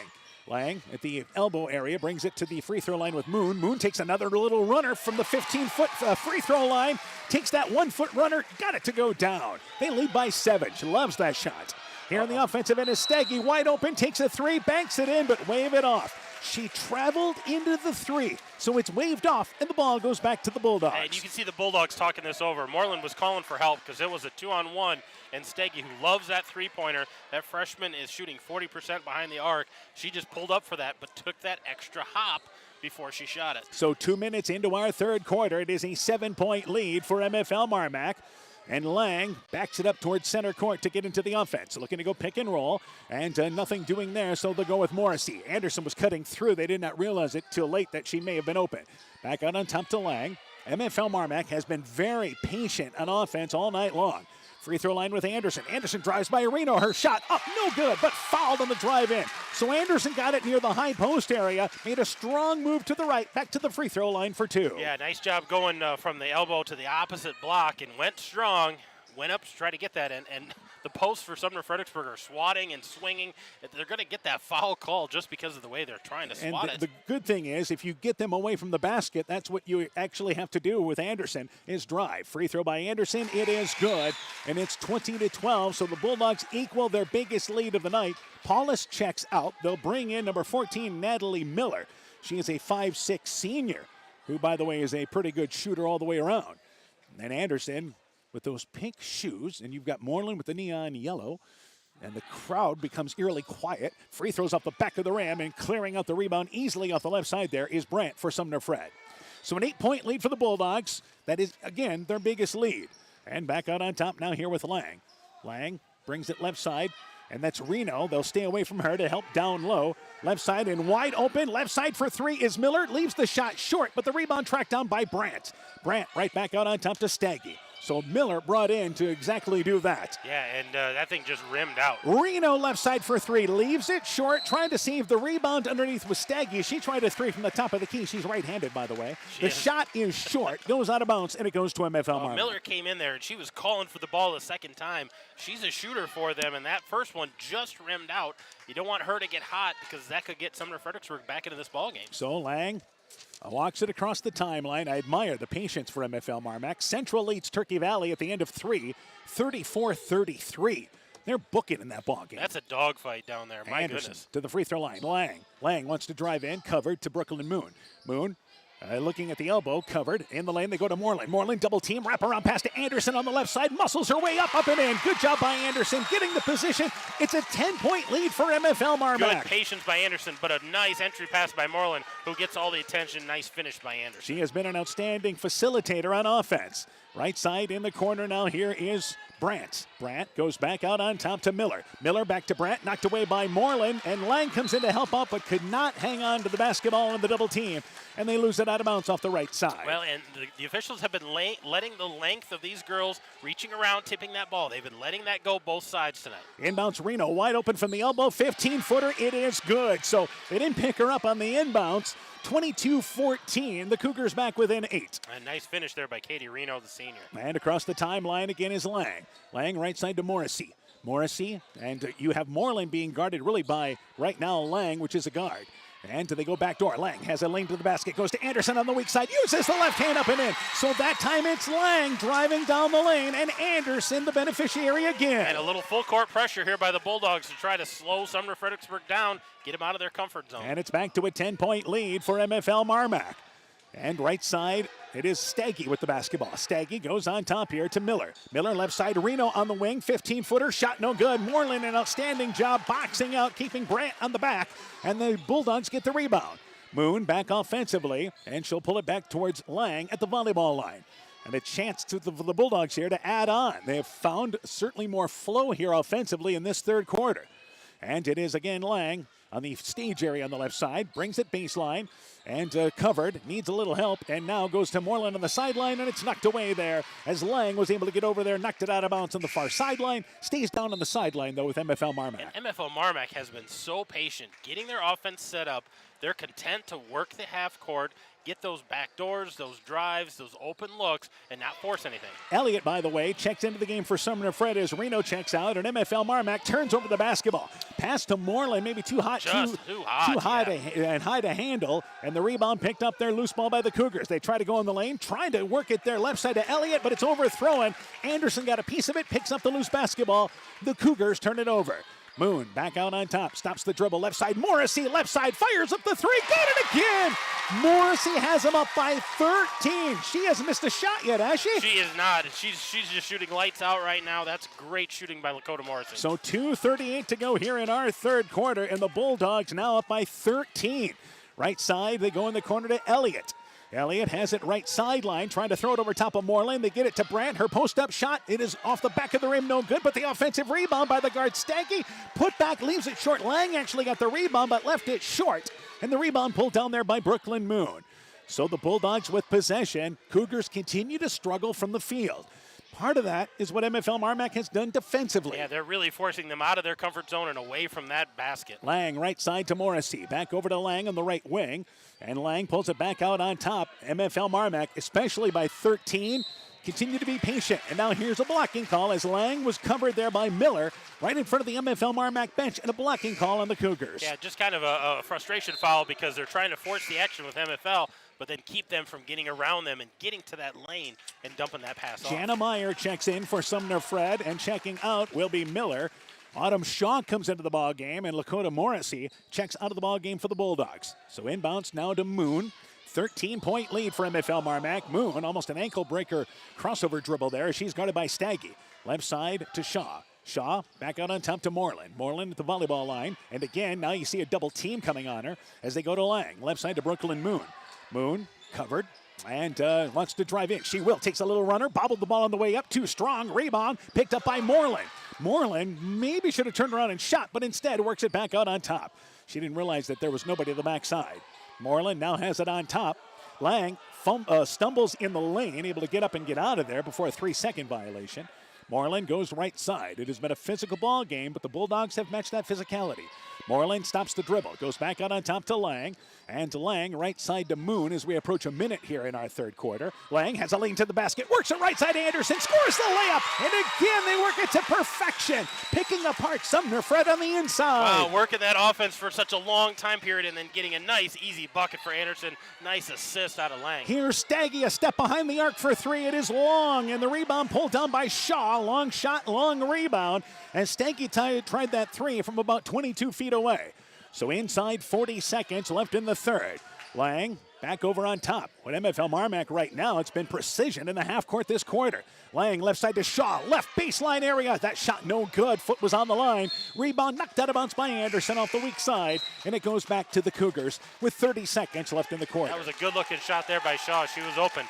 Lang at the elbow area brings it to the free throw line with Moon. Moon takes another little runner from the 15-foot free throw line. Takes that 1-foot runner, got it to go down. They lead by 7. She loves that shot. Here on the offensive end is Staggy, wide open, takes a three, banks it in, but wave it off. She traveled into the three, so it's waved off, and the ball goes back to the Bulldogs. And you can see the Bulldogs talking this over. Moreland was calling for help because it was a 2-on-1, and Staggy, who loves that three-pointer, that freshman is shooting 40% behind the arc. She just pulled up for that, but took that extra hop before she shot it. So 2 minutes into our third quarter, it is a 7-point lead for MFL MarMac. And Lang backs it up towards center court to get into the offense. Looking to go pick and roll, and nothing doing there, so they'll go with Morrissey. Anderson was cutting through. They did not realize it till late that she may have been open. Back out on top to Lang. MFL MarMac has been very patient on offense all night long. Free throw line with Anderson. Anderson drives by Reno. Her shot up, no good, but fouled on the drive in. So Anderson got it near the high post area, made a strong move to the right, back to the free throw line for 2. Yeah, nice job going from the elbow to the opposite block and went strong. Went up to try to get that in, and the posts for Sumner-Fredericksburg are swatting and swinging. They're going to get that foul call just because of the way they're trying to swat it. The good thing is, if you get them away from the basket, that's what you actually have to do with Anderson, is drive. Free throw by Anderson, it is good, and it's 20-12, so the Bulldogs equal their biggest lead of the night. Paulus checks out. They'll bring in number 14, Natalie Miller. She is a 5'6" senior, who, by the way, is a pretty good shooter all the way around. And Anderson, with those pink shoes, and you've got Moreland with the neon yellow, and the crowd becomes eerily quiet. Free throws off the back of the rim, and clearing out the rebound easily off the left side there is Brandt for Sumner-Fred. So an 8-point lead for the Bulldogs. That is, again, their biggest lead. And back out on top now here with Lang. Lang brings it left side, and that's Reno. They'll stay away from her to help down low. Left side and wide open. Left side for three is Miller. Leaves the shot short, but the rebound tracked down by Brandt. Brandt right back out on top to Staggy. So Miller brought in to exactly do that. Yeah, and that thing just rimmed out. Reno left side for three. Leaves it short, trying to save the rebound underneath with Staggy. She tried a three from the top of the key. She's right-handed, by the way. The shot is short, goes out of bounds, and it goes to MFL MarMac. Miller came in there, and she was calling for the ball the second time. She's a shooter for them, and that first one just rimmed out. You don't want her to get hot because that could get Sumner-Fredericksburg back into this ballgame. So Lang walks it across the timeline. I admire the patience for MFL MarMac. Central leads Turkey Valley at the end of three, 34-33. They're booking in that ballgame. That's a dogfight down there. My Anderson goodness. to the free throw line. Lang wants to drive in, covered to Brooklyn Moon. Moon looking at the elbow, covered. In the lane, they go to Moreland. Moreland double team, wrap around pass to Anderson on the left side. Muscles her way up and in. Good job by Anderson getting the position. It's a 10-point lead for MFL MarMac. Good patience by Anderson, but a nice entry pass by Moreland, who gets all the attention. Nice finish by Anderson. She has been an outstanding facilitator on offense. Right side in the corner now here is Brandt. Brandt goes back out on top to Miller. Miller back to Brandt, knocked away by Moreland, and Lang comes in to help out but could not hang on to the basketball in the double team, and they lose it out of bounds off the right side. Well, and the officials have been letting the length of these girls reaching around, tipping that ball. They've been letting that go both sides tonight. Inbounds Reno, wide open from the elbow, 15-footer, it is good. So they didn't pick her up on the inbounds. 22-14, the Cougars back within 8. A nice finish there by Katie Reno, the senior. And across the timeline again is Lang. Lang right side to Morrissey. Morrissey, and you have Moreland being guarded really by, right now, Lang, which is a guard. And they go back door. Lang has a lane to the basket, goes to Anderson on the weak side, uses the left hand up and in. So that time it's Lang driving down the lane, and Anderson the beneficiary again. And a little full court pressure here by the Bulldogs to try to slow Sumner-Fredericksburg down, get them out of their comfort zone. And it's back to a 10-point lead for MFL MarMac. And right side, it is Staggy with the basketball. Staggy goes on top here to Miller. Miller left side, Reno on the wing, 15-footer, shot no good. Moreland an outstanding job boxing out, keeping Brandt on the back, and the Bulldogs get the rebound. Moon back offensively, and she'll pull it back towards Lang at the volleyball line. And a chance for the Bulldogs here to add on. They have found certainly more flow here offensively in this third quarter. And it is again Lang on the stage area on the left side, brings it baseline, and covered, needs a little help, and now goes to Moreland on the sideline, and it's knocked away there as Lang was able to get over there, knocked it out of bounds on the far sideline, stays down on the sideline, though, with MFL MarMac. And MFL MarMac has been so patient, getting their offense set up. They're content to work the half court, get those back doors, those drives, those open looks, and not force anything. Elliott, by the way, checks into the game for Sumner-Fred as Reno checks out, and MFL MarMac turns over the basketball. Pass to Moreland, maybe too hot to handle, and the rebound picked up their loose ball by the Cougars. They try to go in the lane, trying to work it there left side to Elliott, but it's overthrown. Anderson got a piece of it, picks up the loose basketball. The Cougars turn it over. Moon back out on top, stops the dribble, left side, Morrissey, left side, fires up the three, got it again! Morrissey has him up by 13. She hasn't missed a shot yet, has she? She is not. She's just shooting lights out right now. That's great shooting by Lakota Morrissey. So 2:38 to go here in our third quarter, and the Bulldogs now up by 13. Right side, they go in the corner to Elliott. Elliott has it right sideline, trying to throw it over top of Moreland. They get it to Brandt. Her post-up shot, it is off the back of the rim, no good, but the offensive rebound by the guard, Staggy. Put back, leaves it short. Lang actually got the rebound, but left it short. And the rebound pulled down there by Brooklyn Moon. So the Bulldogs with possession. Cougars continue to struggle from the field. Part of that is what MFL MarMac has done defensively. Yeah, they're really forcing them out of their comfort zone and away from that basket. Lang right side to Morrissey. Back over to Lang on the right wing. And Lang pulls it back out on top. MFL MarMac, especially by 13, continue to be patient. And now here's a blocking call as Lang was covered there by Miller right in front of the MFL MarMac bench, and a blocking call on the Cougars. Yeah, just kind of a frustration foul because they're trying to force the action with MFL, but then keep them from getting around them and getting to that lane and dumping that pass off. Jana Meyer checks in for Sumner-Fred, and checking out will be Miller. Autumn Shaw comes into the ball game, and Lakota Morrissey checks out of the ball game for the Bulldogs. So inbounds now to Moon. 13-point lead for MFL MarMac. Moon, almost an ankle breaker crossover dribble there. She's guarded by Staggy. Left side to Shaw. Shaw back out on top to Moreland. Moreland at the volleyball line. And again, now you see a double team coming on her as they go to Lang. Left side to Brooklyn Moon. Moon covered. And wants to drive in. She will. Takes a little runner. Bobbled the ball on the way up. Too strong. Rebound. Picked up by Moreland. Moreland maybe should have turned around and shot, but instead works it back out on top. She didn't realize that there was nobody on the backside. Moreland now has it on top. Lang stumbles in the lane, able to get up and get out of there before a 3-second violation. Moreland goes right side. It has been a physical ball game, but the Bulldogs have matched that physicality. Moreland stops the dribble, goes back out on top to Lang, and Lang right side to Moon as we approach a minute here in our third quarter. Lang has a lean to the basket, works it right side. Anderson scores the layup, and again they work it to perfection, picking apart Sumner-Fred on the inside. Wow, working that offense for such a long time period and then getting a nice, easy bucket for Anderson. Nice assist out of Lang. Here's Staggy, a step behind the arc for three. It is long, and the rebound pulled down by Shaw. Long shot, long rebound, and Staggy tried that three from about 22 feet away. So inside 40 seconds left in the third. Lang back over on top. With MFL MarMac right now, it's been precision in the half court this quarter. Lang left side to Shaw, left baseline area. That shot no good. Foot was on the line. Rebound knocked out of bounds by Anderson off the weak side, and it goes back to the Cougars with 30 seconds left in the quarter. That was a good-looking shot there by Shaw. She was open.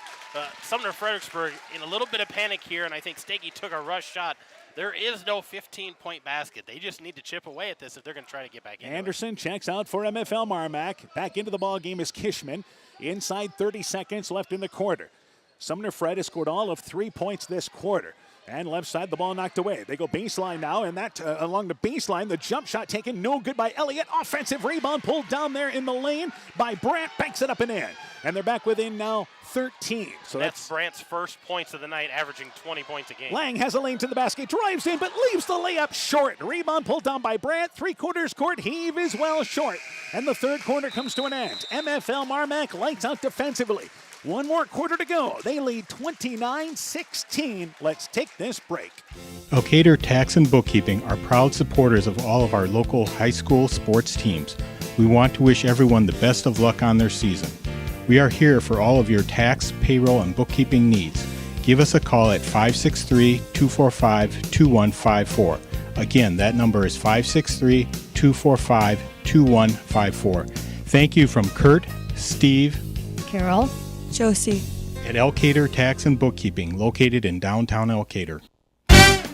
Sumner-Fredericksburg in a little bit of panic here, and I think Staggy took a rush shot. There is no 15-point basket. They just need to chip away at this if they're going to try to get back in. Anderson checks out for MFL MarMac. Back into the ball game is Kishman. Inside 30 seconds left in the quarter. Sumner-Fred has scored all of 3 points this quarter. And left side, the ball knocked away. They go baseline now, and that along the baseline, the jump shot taken no good by Elliott. Offensive rebound pulled down there in the lane by Brandt. Banks it up and in. And they're back within now 13. So that's Brandt's first points of the night, averaging 20 points a game. Lang has a lane to the basket, drives in, but leaves the layup short. Rebound pulled down by Brandt. 3/4 court heave is well short. And the third quarter comes to an end. MFL MarMac lights out defensively. One more quarter to go. They lead 29-16. Let's take this break. Elkader Tax and Bookkeeping are proud supporters of all of our local high school sports teams. We want to wish everyone the best of luck on their season. We are here for all of your tax, payroll, and bookkeeping needs. Give us a call at 563-245-2154. Again, that number is 563-245-2154. Thank you from Kurt, Steve, Carol, Josie, at Elkader Tax and Bookkeeping, located in downtown Elkader.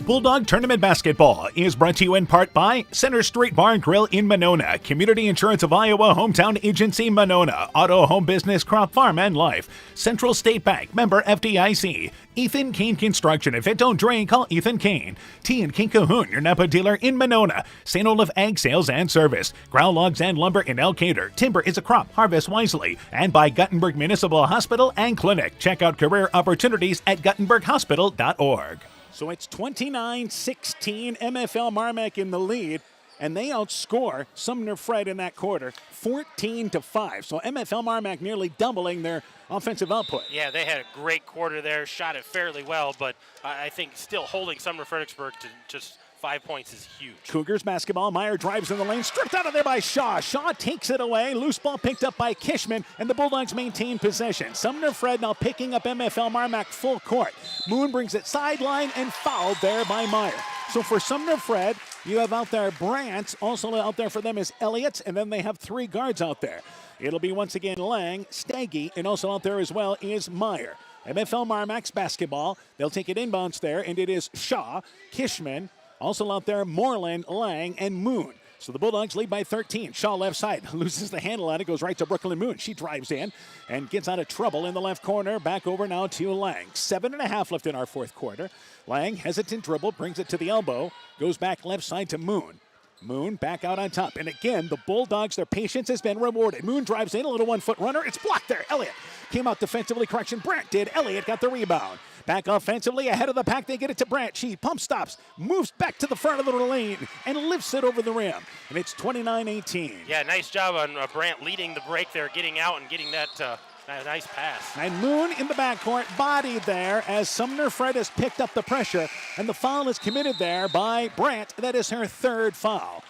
Bulldog Tournament Basketball is brought to you in part by Center Street Bar and Grill in Monona, Community Insurance of Iowa, Hometown Agency Monona, Auto Home Business, Crop Farm and Life, Central State Bank, member FDIC, Ethan Kane Construction. If it don't drain, call Ethan Kane. T and King Cahoon, your Napa dealer in Monona, St. Olaf Ag Sales and Service, Ground Logs and Lumber in Elkader. Timber is a crop, harvest wisely. And by Guttenberg Municipal Hospital and Clinic. Check out career opportunities at guttenberghospital.org. So it's 29-16, MFL MarMac in the lead, and they outscore Sumner-Fred in that quarter, 14-5. So MFL MarMac nearly doubling their offensive output. Yeah, they had a great quarter there, shot it fairly well, but I think still holding Sumner-Fredericksburg to just 5 points is huge. Cougars basketball. Meyer drives in the lane, stripped out of there by Shaw. Shaw takes it away. Loose ball picked up by Kishman, and the Bulldogs maintain possession. Sumner-Fred now picking up MFL MarMac full court. Moon brings it sideline and fouled there by Meyer. So for Sumner-Fred, you have out there Brandt. Also out there for them is Elliott, and then they have 3 guards out there. It'll be once again Lang, Staggy, and also out there as well is Meyer. MFL MarMac's basketball. They'll take it inbounds there, and it is Shaw, Kishman, also out there, Moreland, Lang, and Moon. So the Bulldogs lead by 13. Shaw left side loses the handle on it, goes right to Brooklyn Moon. She drives in and gets out of trouble in the left corner. Back over now to Lang. 7.5 left in our fourth quarter. Lang, hesitant dribble, brings it to the elbow, goes back left side to Moon. Moon back out on top. And again, the Bulldogs, their patience has been rewarded. Moon drives in, a little 1-foot runner. It's blocked there. Elliott came out defensively. Correction, Brandt did. Elliott got the rebound. Back offensively, ahead of the pack, they get it to Brandt. She pump stops, moves back to the front of the lane, and lifts it over the rim. And it's 29-18. Yeah, nice job on Brandt leading the break there, getting out and getting that nice pass. And Moon in the backcourt, bodied there as Sumner-Fred has picked up the pressure, and the foul is committed there by Brandt. That is her 3rd foul.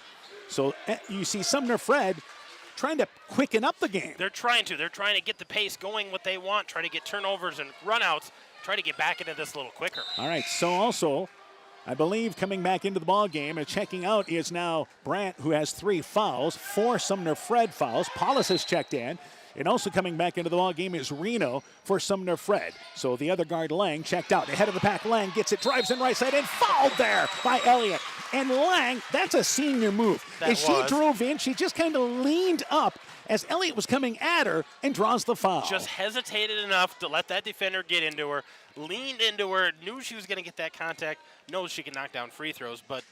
So you see Sumner-Fred trying to quicken up the game. They're trying to get the pace going what they want, try to get turnovers and runouts, try to get back into this a little quicker. All right, so also, I believe coming back into the ball game and checking out is now Brandt, who has 3 fouls, 4 Sumner-Fred fouls. Paulus has checked in. And also coming back into the ball game is Reno for Sumner-Fred. So the other guard, Lang, checked out. Ahead of the pack, Lang gets it, drives in right side, and fouled there by Elliott. And Lang, that's a senior move. As she drove in, she just kind of leaned up as Elliott was coming at her and draws the foul. Just hesitated enough to let that defender get into her, leaned into her, knew she was going to get that contact, knows she can knock down free throws, but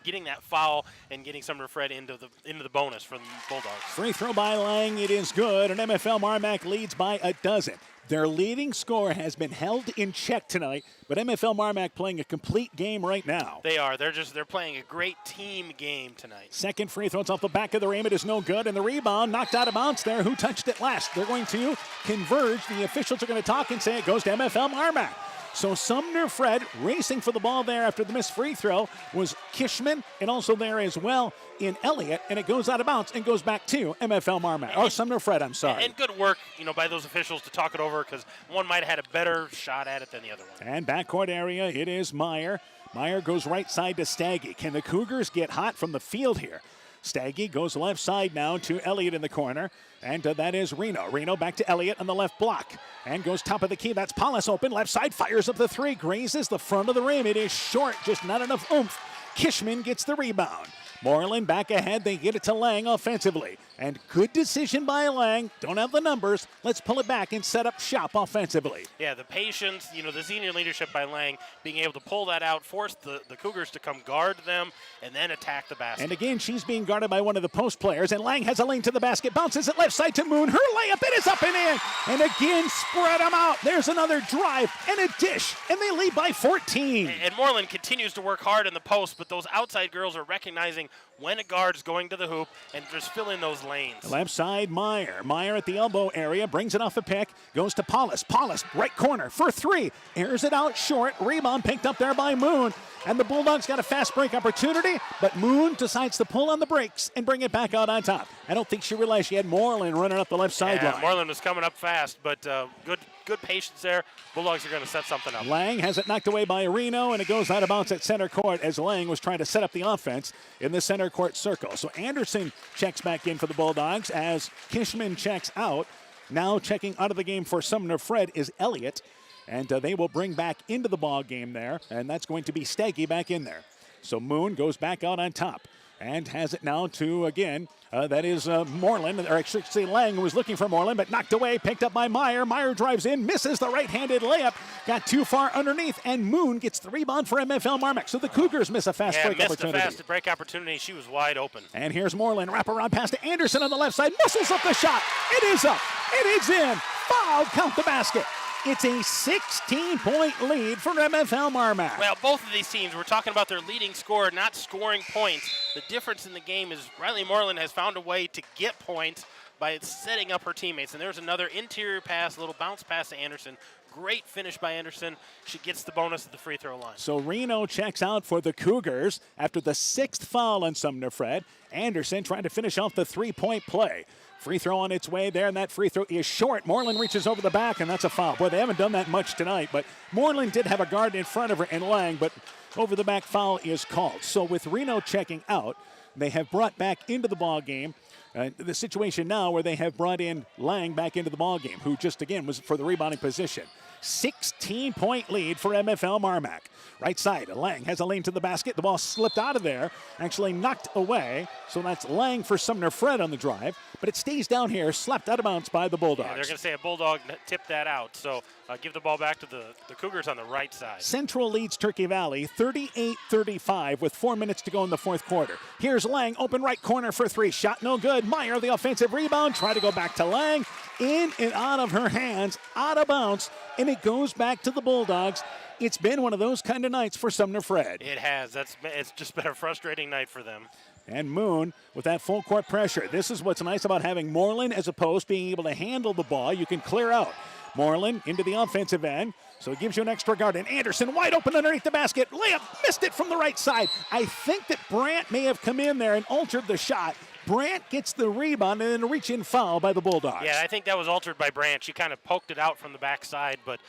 getting that foul and getting Sumner-Fred into the bonus for the Bulldogs. Free throw by Lang, it is good, and MFL MarMac leads by a dozen. Their leading scorer has been held in check tonight, but MFL MarMac playing a complete game right now. They are. They're playing a great team game tonight. Second free throw, it's off the back of the rim. It is no good, and the rebound knocked out of bounds there. Who touched it last? They're going to converge. The officials are going to talk and say it goes to MFL MarMac. So Sumner-Fred racing for the ball there after the missed free throw was Kishman, and also there as well in Elliott, and it goes out of bounds and goes back to MFL MarMac. Oh, Sumner-Fred, I'm sorry. And good work, by those officials to talk it over because one might have had a better shot at it than the other one. And backcourt area, it is Meyer. Meyer goes right side to Staggy. Can the Cougars get hot from the field here? Staggy goes left side now to Elliott in the corner, and that is Reno. Reno back to Elliott on the left block, and goes top of the key. That's Paulus open, left side, fires up the three, grazes the front of the rim. It is short, just not enough oomph. Kishman gets the rebound. Moreland back ahead. They get it to Lang offensively. And good decision by Lang. Don't have the numbers. Let's pull it back and set up shop offensively. Yeah, the patience, the senior leadership by Lang, being able to pull that out, force the Cougars to come guard them, and then attack the basket. And again, she's being guarded by one of the post players, and Lang has a lane to the basket, bounces it left side to Moon. Her layup, it is up and in. And again, spread them out. There's another drive and a dish, and they lead by 14. And Moreland continues to work hard in the post, but those outside girls are recognizing when a guard is going to the hoop and just filling those lanes. Left side, Meyer. Meyer at the elbow area, brings it off a pick, goes to Paulus. Paulus, right corner for three. Airs it out short. Rebound picked up there by Moon. And the Bulldogs got a fast break opportunity, but Moon decides to pull on the brakes and bring it back out on top. I don't think she realized she had Moreland running up the left sideline. Moreland was coming up fast, but good patience there. Bulldogs are going to set something up. Lang has it knocked away by Reno, and it goes out of bounds at center court as Lang was trying to set up the offense in the center court circle. So Anderson checks back in for the Bulldogs as Kishman checks out. Now checking out of the game for Sumner-Fred is Elliott. And they will bring back into the ball game there, and that's going to be Staggy back in there. So Moon goes back out on top and has it now to, again, that is Moreland, or I should say Lang, who was looking for Moreland, but knocked away, picked up by Meyer. Meyer drives in, misses the right-handed layup, got too far underneath, and Moon gets the rebound for MFL MarMac. So the Cougars miss a fast break opportunity. Missed a fast break opportunity. She was wide open. And here's Moreland, wraparound pass to Anderson on the left side, muscles up the shot. It is up. It is in. Foul, count the basket. It's a 16-point lead for MFL MarMac. Well, both of these teams, we're talking about their leading scorer not scoring points. The difference in the game is Riley Moreland has found a way to get points by setting up her teammates. And there's another interior pass, a little bounce pass to Anderson. Great finish by Anderson. She gets the bonus at the free throw line. So Reno checks out for the Cougars after the sixth foul on Sumner-Fred. Anderson trying to finish off the three-point play. Free throw on its way there, and that free throw is short. Moreland reaches over the back, and that's a foul. Boy, they haven't done that much tonight, but Moreland did have a guard in front of her and Lang, but over the back foul is called. So with Reno checking out, they have brought back into the ball game the situation now where they have brought in Lang back into the ball game, who just, again, was for the rebounding position. 16-point lead for MFL MarMac. Right side, Lang has a lane to the basket. The ball slipped out of there, actually knocked away. So that's Lang for Sumner-Fred on the drive. But it stays down here, slapped out of bounds by the Bulldogs. Yeah, they're going to say a Bulldog tipped that out. So give the ball back to the Cougars on the right side. Central leads Turkey Valley 38-35 with 4 minutes to go in the fourth quarter. Here's Lang, open right corner for three. Shot no good. Meyer, the offensive rebound. Try to go back to Lang. In and out of her hands, out of bounds. And it goes back to the Bulldogs. It's been one of those kind of nights for Sumner-Fred. It has. It's just been a frustrating night for them. And Moon with that full court pressure. This is what's nice about having Moreland as a post, being able to handle the ball. You can clear out. Moreland into the offensive end, so it gives you an extra guard. And Anderson wide open underneath the basket. Layup, missed it from the right side. I think that Brandt may have come in there and altered the shot. Brandt gets the rebound and then a reach-in foul by the Bulldogs. Yeah, I think that was altered by Brandt. She kind of poked it out from the backside, but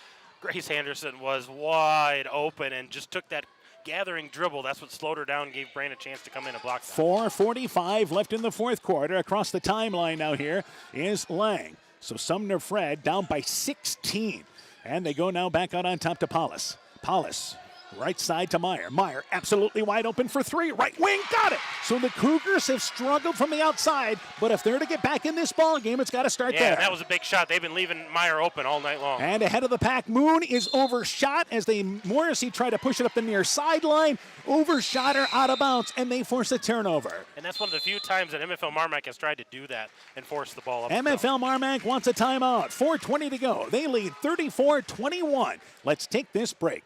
Grace Anderson was wide open and just took that gathering dribble. That's what slowed her down and gave Brandt a chance to come in and block that. 4:45 left in the fourth quarter. Across the timeline now here is Lang. So Sumner-Fred down by 16. And they go now back out on top to Paulus. Paulus, right side to Meyer. Meyer absolutely wide open for three. Right wing, got it. So the Cougars have struggled from the outside, but if they're to get back in this ball game, it's got to start there. Yeah, that was a big shot. They've been leaving Meyer open all night long. And ahead of the pack, Moon is overshot as Morrissey tried to push it up the near sideline. Overshot her out of bounds, and they force a turnover. And that's one of the few times that MFL MarMac has tried to do that and force the ball up. MFL MarMac wants a timeout. 4:20 to go. They lead 34-21. Let's take this break.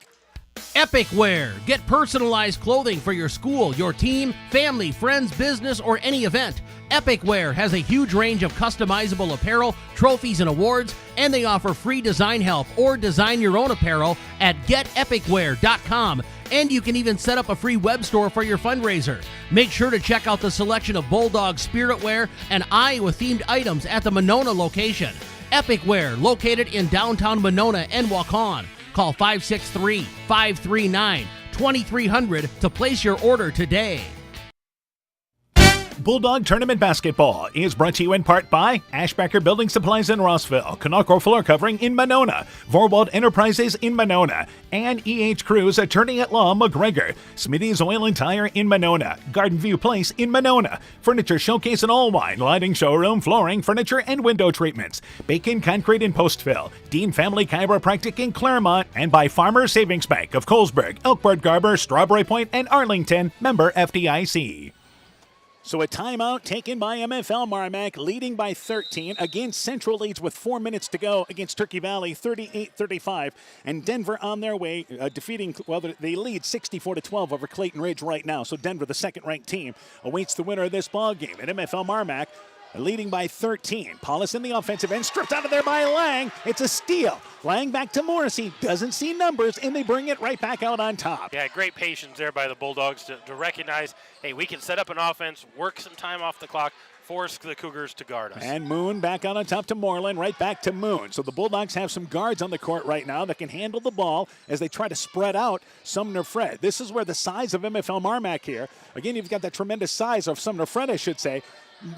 Epic Wear. Get personalized clothing for your school, your team, family, friends, business, or any event. Epic Wear has a huge range of customizable apparel, trophies, and awards, and they offer free design help or design your own apparel at getepicwear.com. And you can even set up a free web store for your fundraiser. Make sure to check out the selection of Bulldog Spirit Wear and Iowa-themed items at the Monona location. Epic Wear, located in downtown Monona and Waukon. Call 563-539-2300 to place your order today. Bulldog Tournament Basketball is brought to you in part by Ashbacker Building Supplies in Rossville, Canacro Floor Covering in Monona, Vorwald Enterprises in Monona, and E.H. Cruz Attorney at Law McGregor, Smitty's Oil and Tire in Monona, Garden View Place in Monona, Furniture Showcase and All Wine, Lighting Showroom, Flooring, Furniture, and Window Treatments, Bacon Concrete in Postville, Dean Family Chiropractic in Claremont, and by Farmers Savings Bank of Colesburg, Elkbird Garber, Strawberry Point, and Arlington, member FDIC. So a timeout taken by MFL MarMac, leading by 13. Again, Central leads with 4 minutes to go against Turkey Valley, 38-35. And Denver on their way, defeating, well, they lead 64-12 over Clayton Ridge right now. So Denver, the second-ranked team, awaits the winner of this ball game. And MFL MarMac leading by 13. Paulus in the offensive end, stripped out of there by Lang. It's a steal. Lang back to Morrissey, doesn't see numbers, and they bring it right back out on top. Yeah, great patience there by the Bulldogs to recognize, hey, we can set up an offense, work some time off the clock, force the Cougars to guard us. And Moon back out on top to Moreland, right back to Moon. So the Bulldogs have some guards on the court right now that can handle the ball as they try to spread out Sumner-Fred. This is where the size of MFL MarMac here, again, you've got that tremendous size of Sumner-Fred, I should say,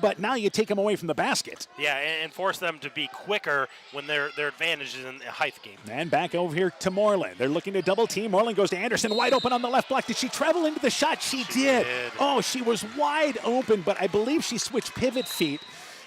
but now you take them away from the basket. Yeah, and force them to be quicker when their advantage is in the height game. And back over here to Moreland. They're looking to double team. Moreland goes to Anderson, wide open on the left block. Did she travel into the shot? She did. Oh, she was wide open, but I believe she switched pivot feet.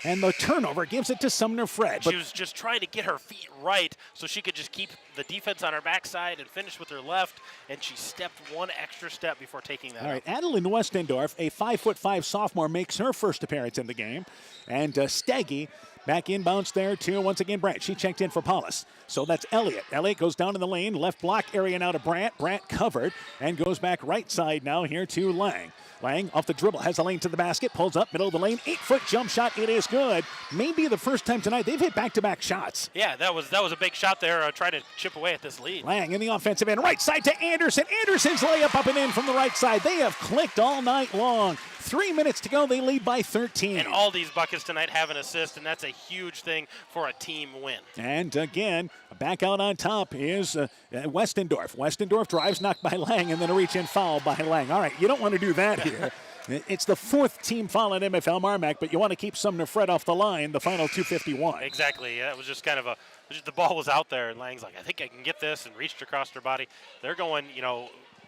And the turnover gives it to Sumner-Fred. She was just trying to get her feet right so she could just keep the defense on her backside and finish with her left, and she stepped one extra step before taking that. All right, Adeline Westendorf, a 5'5" sophomore, makes her first appearance in the game. And Steggy back inbounds there to, once again, Brandt. She checked in for Paulus. So that's Elliott. Elliott goes down in the lane, left block area now to Brandt. Brandt covered and goes back right side now here to Lang. Lang off the dribble, has the lane to the basket, pulls up, middle of the lane, 8-foot jump shot, it is good. Maybe the first time tonight they've hit back-to-back shots. Yeah, that was a big shot there, trying to chip away at this lead. Lang in the offensive end, right side to Anderson. Anderson's layup up and in from the right side. They have clicked all night long. 3 minutes to go, they lead by 13. And all these buckets tonight have an assist, and that's a huge thing for a team win. And again, back out on top is Westendorf. Westendorf drives, knocked by Lang, and then a reach-in foul by Lang. All right, you don't want to do that here. It's the fourth team foul in MFL MarMac, but you want to keep Sumner-Fred off the line, the final 2:51. Exactly. That was just kind of the ball was out there, and Lang's like, I think I can get this, and reached across her body. They're going,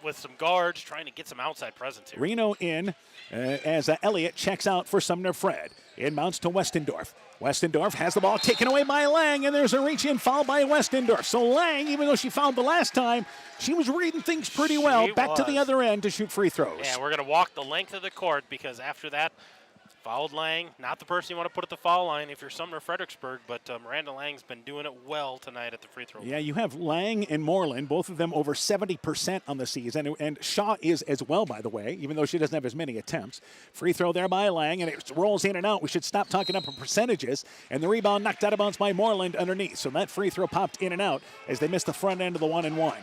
with some guards, trying to get some outside presence here. Reno in as Elliott checks out for Sumner-Fred. Inbounds to Westendorf. Westendorf has the ball taken away by Lang, and there's a reach-in foul by Westendorf. So Lang, even though she fouled the last time, she was reading things pretty well. Back to the other end to shoot free throws. Yeah, we're going to walk the length of the court because after that, fouled Lang. Not the person you want to put at the foul line if you're Sumner-Fredericksburg, but Miranda Lang's been doing it well tonight at the free throw line. Yeah, you have Lang and Moreland, both of them over 70% on the season, and Shaw is as well, by the way, even though she doesn't have as many attempts. Free throw there by Lang, and it rolls in and out. We should stop talking up percentages, and the rebound knocked out of bounds by Moreland underneath. So that free throw popped in and out as they missed the front end of the 1-and-1.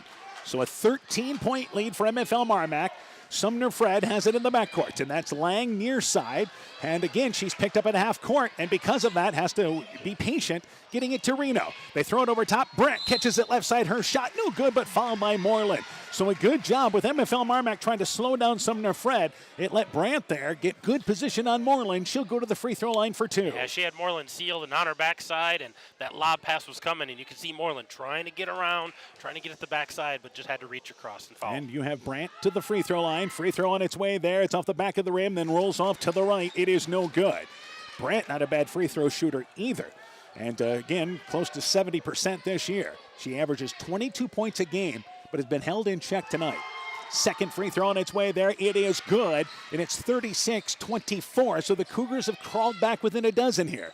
So a 13-point lead for MFL MarMac. Sumner-Fred has it in the backcourt, and that's Lang near side. And again, she's picked up at half court, and because of that, has to be patient getting it to Reno. They throw it over top. Brandt catches it left side. Her shot no good, but fouled by Moreland. So a good job with MFL MarMac trying to slow down Sumner-Fred. It let Brandt there get good position on Moreland. She'll go to the free throw line for 2. Yeah, she had Moreland sealed and on her backside, and that lob pass was coming, and you could see Moreland trying to get around, trying to get at the backside, but just had to reach across and foul. And you have Brandt to the free throw line. Free throw on its way there. It's off the back of the rim, then rolls off to the right. It is no good. Brandt not a bad free throw shooter either. And again, close to 70% this year. She averages 22 points a game, but has been held in check tonight. Second free throw on its way there. It is good, and it's 36-24. So the Cougars have crawled back within a dozen here.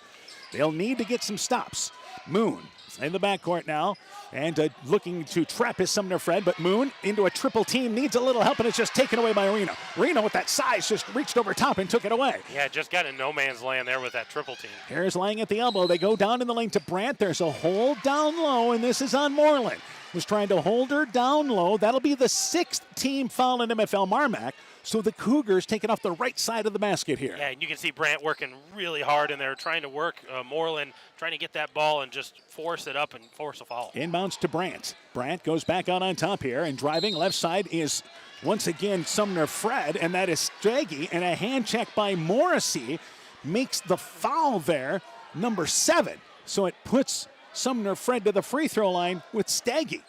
They'll need to get some stops. Moon in the backcourt now, and looking to trap his Sumner-Fred, but Moon into a triple team, needs a little help, and it's just taken away by Reno. Reno with that size just reached over top and took it away. Yeah, just got in no man's land there with that triple team. Here's Lang at the elbow. They go down in the lane to Brandt. There's a hold down low, and this is on Moreland. Was trying to hold her down low. That'll be the 6th team foul in MFL MarMac. So the Cougars take it off the right side of the basket here. Yeah, and you can see Brandt working really hard in there, trying to work Moreland, trying to get that ball and just force it up and force a foul. Inbounds to Brandt. Brandt goes back out on top here, and driving left side is once again Sumner-Fred, and that is Staggy, and a hand check by Morrissey makes the foul there, number 7. So it puts Sumner-Fred to the free throw line with Staggy.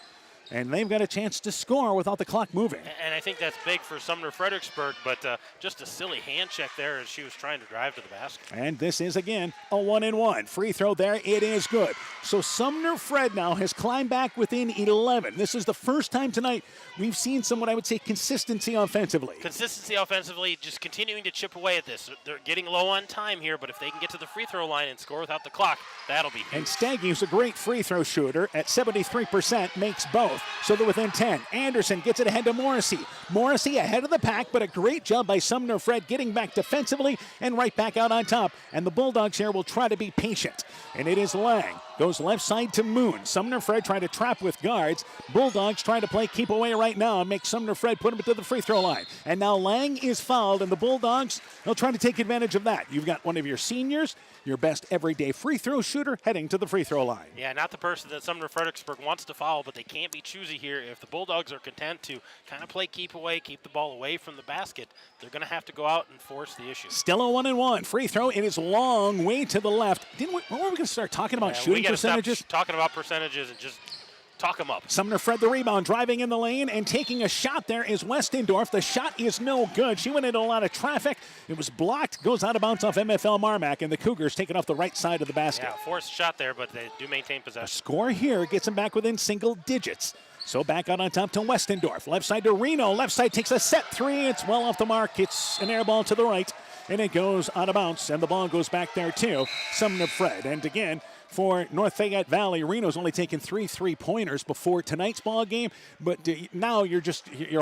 And they've got a chance to score without the clock moving. And I think that's big for Sumner-Fredericksburg, but just a silly hand check there as she was trying to drive to the basket. And this is, again, a 1-and-1. Free throw there. It is good. So Sumner-Fred now has climbed back within 11. This is the first time tonight we've seen some, what I would say, consistency offensively. Consistency offensively, just continuing to chip away at this. They're getting low on time here, but if they can get to the free throw line and score without the clock, that'll be huge. And Staggy, who's a great free throw shooter at 73%, makes both. So they're within 10. Anderson gets it ahead to Morrissey. Morrissey ahead of the pack, but a great job by Sumner-Fred getting back defensively and right back out on top. And the Bulldogs here will try to be patient. And it is Lang. Goes left side to Moon. Sumner-Fred trying to trap with guards. Bulldogs trying to play keep away right now and make Sumner-Fred put him to the free throw line. And now Lang is fouled, and the Bulldogs, they'll try to take advantage of that. You've got one of your seniors, your best everyday free throw shooter, heading to the free throw line. Yeah, not the person that Sumner-Fredericksburg wants to foul, but they can't be choosy here. If the Bulldogs are content to kind of play keep away, keep the ball away from the basket, they're going to have to go out and force the issue. Still a 1-and-1. Free throw. It is long way to the left. When were we going to start talking about shooting percentages? Stop talking about percentages and just talk them up. Sumner-Fred the rebound, driving in the lane and taking a shot there is Westendorf. The shot is no good. She went into a lot of traffic. It was blocked, goes out of bounds off MFL MarMac, and the Cougars take it off the right side of the basket. Yeah, forced shot there, but they do maintain possession. A score here gets them back within single digits. So back out on top to Westendorf. Left side to Reno. Left side takes a set three. It's well off the mark. It's an air ball to the right, and it goes out of bounds, and the ball goes back there too. Sumner-Fred. And again, for North Fayette Valley, Reno's only taken 3 3-pointers before tonight's ball game, but now you're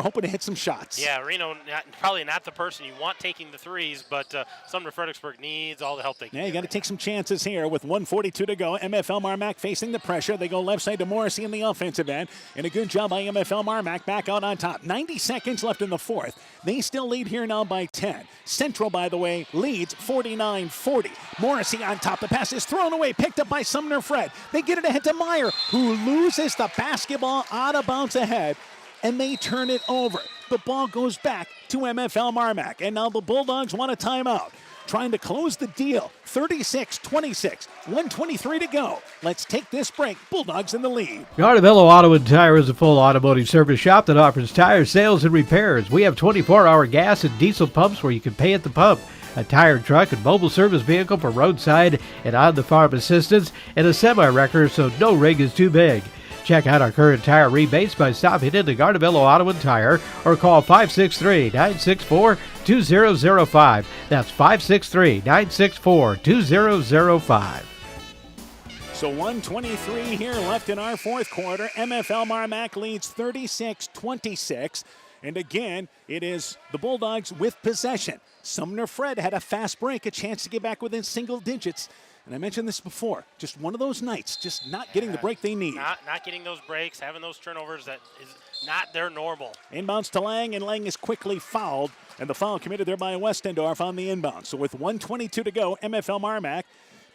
hoping to hit some shots. Yeah, Reno probably not the person you want taking the threes, but Sumner-Fredericksburg needs all the help they can. Yeah, you got to take some chances here with 1:42 to go. MFL MarMac facing the pressure. They go left side to Morrissey in the offensive end, and a good job by MFL MarMac back out on top. 90 seconds left in the fourth. They still lead here now by 10. Central, by the way, leads 49-40. Morrissey on top. The pass is thrown away, picked up by Sumner-Fred. They get it ahead to Meyer, who loses the basketball out of bounds ahead, and they turn it over. The ball goes back to MFL MarMac, and now the Bulldogs want a timeout. Trying to close the deal. 36-26, 1:23 to go. Let's take this break. Bulldogs in the lead. Gardabello Auto and Tire is a full automotive service shop that offers tire sales and repairs. We have 24-hour gas and diesel pumps where you can pay at the pump, a tire truck and mobile service vehicle for roadside and on-the-farm assistance, and a semi-wrecker so no rig is too big. Check out our current tire rebates by stopping into Gardabello Auto and Tire or call 563-964-2005. That's 563-964-2005. So 1:23 here left in our fourth quarter. MFL MarMac leads 36-26. And again, it is the Bulldogs with possession. Sumner-Fred had a fast break, a chance to get back within single digits. And I mentioned this before, just one of those nights, just not getting the break they need. Not getting those breaks, having those turnovers, that is not their normal. Inbounds to Lang, and Lang is quickly fouled. And the foul committed there by Westendorf on the inbound. So with 1:22 to go, MFL MarMac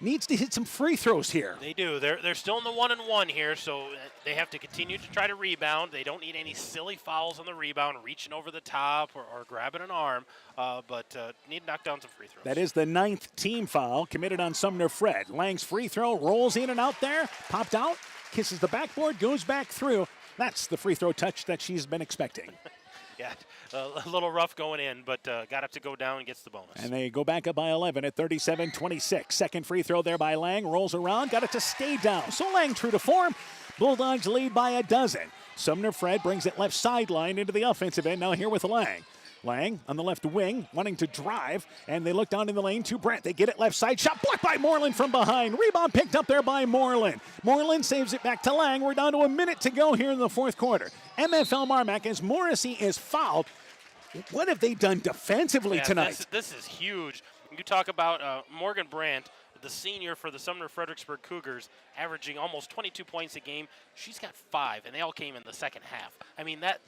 needs to hit some free throws here. They do. They're still in the 1-and-1 here, so they have to continue to try to rebound. They don't need any silly fouls on the rebound, reaching over the top or grabbing an arm, but need to knock down some free throws. That is the 9th team foul committed on Sumner-Fred. Lang's free throw rolls in and out there, popped out, kisses the backboard, goes back through. That's the free throw touch that she's been expecting. Yeah, a little rough going in, but got it to go down and gets the bonus. And they go back up by 11 at 37-26. Second free throw there by Lang. Rolls around, got it to stay down. So Lang true to form. Bulldogs lead by a dozen. Sumner-Fred brings it left sideline into the offensive end. Now here with Lang. Lang on the left wing, wanting to drive, and they look down in the lane to Brent. They get it left side, shot blocked by Moreland from behind. Rebound picked up there by Moreland. Moreland saves it back to Lang. We're down to a minute to go here in the fourth quarter. MFL MarMac, as Morrissey is fouled. What have they done defensively tonight? This is huge. You talk about Morgan Brandt, the senior for the Sumner-Fredericksburg Cougars, averaging almost 22 points a game. She's got 5, and they all came in the second half. I mean, that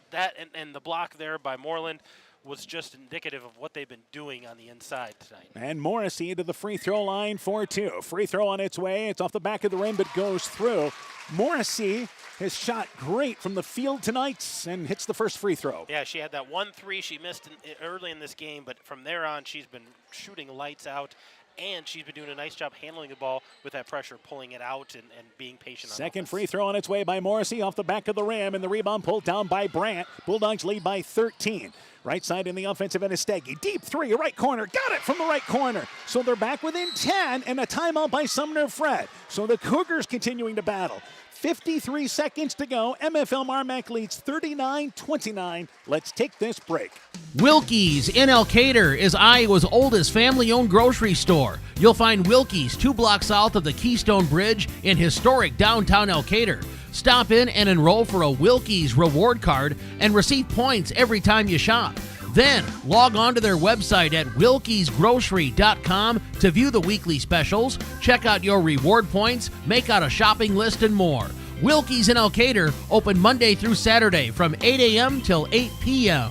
and the block there by Moreland was just indicative of what they've been doing on the inside tonight. And Morrissey into the free throw line for 2. Free throw on its way. It's off the back of the rim, but goes through. Morrissey has shot great from the field tonight and hits the first free throw. Yeah, she had that 1-3 she missed early in this game, but from there on, she's been shooting lights out. And she's been doing a nice job handling the ball with that pressure, pulling it out and being patient. Second free throw on its way by Morrissey off the back of the rim, and the rebound pulled down by Brandt. Bulldogs lead by 13. Right side in the offensive end is Steggy. Deep three, right corner. Got it from the right corner. So they're back within 10, and a timeout by Sumner-Fred. So the Cougars continuing to battle. 53 seconds to go. MFL MarMac leads 39-29. Let's take this break. Wilkie's in Elkader is Iowa's oldest family-owned grocery store. You'll find Wilkie's 2 blocks south of the Keystone Bridge in historic downtown Elkader. Stop in and enroll for a Wilkie's reward card and receive points every time you shop. Then log on to their website at wilkiesgrocery.com to view the weekly specials, check out your reward points, make out a shopping list, and more. Wilkie's in Elkader, open Monday through Saturday from 8 a.m. till 8 p.m.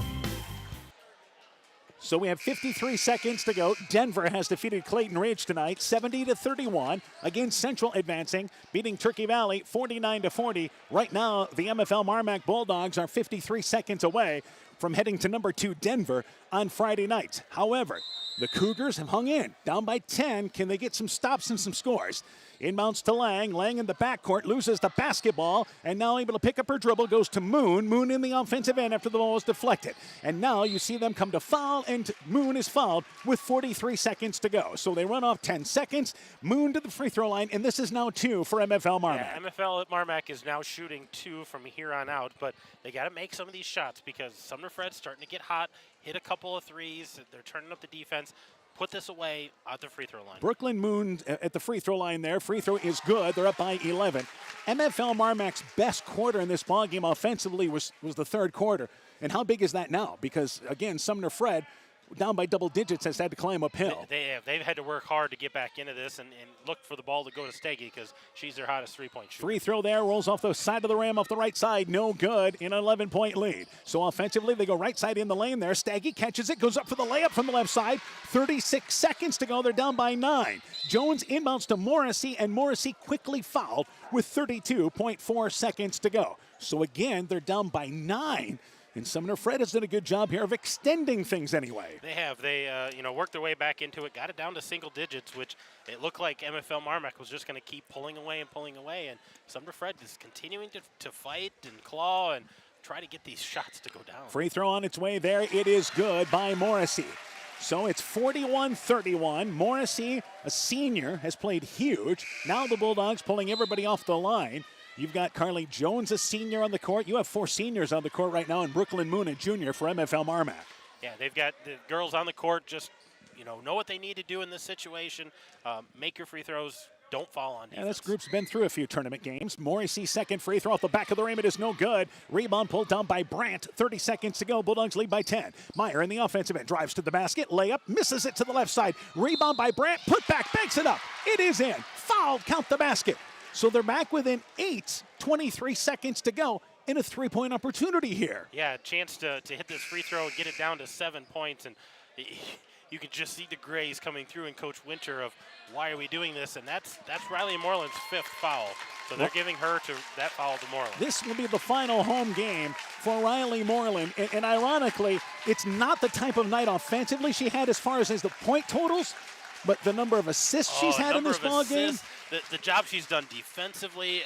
So we have 53 seconds to go. Denver has defeated Clayton Ridge tonight, 70-31. Again, Central advancing, beating Turkey Valley 49-40. Right now, the MFL MarMac Bulldogs are 53 seconds away from heading to number 2 Denver on Friday night. However, the Cougars have hung in, down by 10. Can they get some stops and some scores? Inbounds to Lang. Lang in the backcourt loses the basketball, and now able to pick up her dribble, goes to Moon. Moon in the offensive end after the ball was deflected. And now you see them come to foul, and Moon is fouled with 43 seconds to go. So they run off 10 seconds. Moon to the free throw line, and this is now 2 for MFL MarMac. Yeah, MFL at MarMac is now shooting 2 from here on out, but they got to make some of these shots because Sumner-Fred's starting to get hot, hit a couple of threes. They're turning up the defense. Put this away at the free throw line. Brooklyn Moon at the free throw line there. Free throw is good. They're up by 11. MFL MarMac's best quarter in this ballgame offensively was the third quarter. And how big is that now? Because, again, Sumner-Fred, down by double digits, has had to climb uphill. They've had to work hard to get back into this and look for the ball to go to Steggy because she's their hottest three-point shooter. Free throw there, rolls off the side of the rim, off the right side, no good, in an 11-point lead. So offensively, they go right side in the lane there. Steggy catches it, goes up for the layup from the left side. 36 seconds to go, they're down by 9. Jones inbounds to Morrissey, and Morrissey quickly fouled with 32.4 seconds to go. So again, they're down by 9. And Sumner-Fred has done a good job here of extending things anyway. They have. They worked their way back into it, got it down to single digits, which it looked like MFL MarMac was just going to keep pulling away. And Sumner-Fred is continuing to fight and claw and try to get these shots to go down. Free throw on its way there. It is good by Morrissey. So it's 41-31. Morrissey, a senior, has played huge. Now the Bulldogs pulling everybody off the line. You've got Carly Jones, a senior, on the court. You have 4 seniors on the court right now, and Brooklyn Moon, a junior, for MFL MarMac. Yeah, they've got the girls on the court just, know what they need to do in this situation. Make your free throws. Don't fall on defense. Yeah, this group's been through a few tournament games. Morrissey, second free throw off the back of the rim. It is no good. Rebound pulled down by Brandt. 30 seconds to go. Bulldogs lead by 10. Meyer in the offensive end. Drives to the basket. Layup. Misses it to the left side. Rebound by Brandt. Put back. Banks it up. It is in. Foul. Count the basket. So they're back within 8. 23 seconds to go. and a three-point opportunity here. Yeah, a chance to hit this free throw and get it down to 7 points. And you can just see the grays coming through in Coach Winter of why are we doing this? And that's Riley Moreland's 5th foul. So they're giving her that foul to Moreland. This will be the final home game for Riley Moreland. And ironically, it's not the type of night offensively she had as far as the point totals, but the number of assists she's had in this ball game. The job she's done defensively,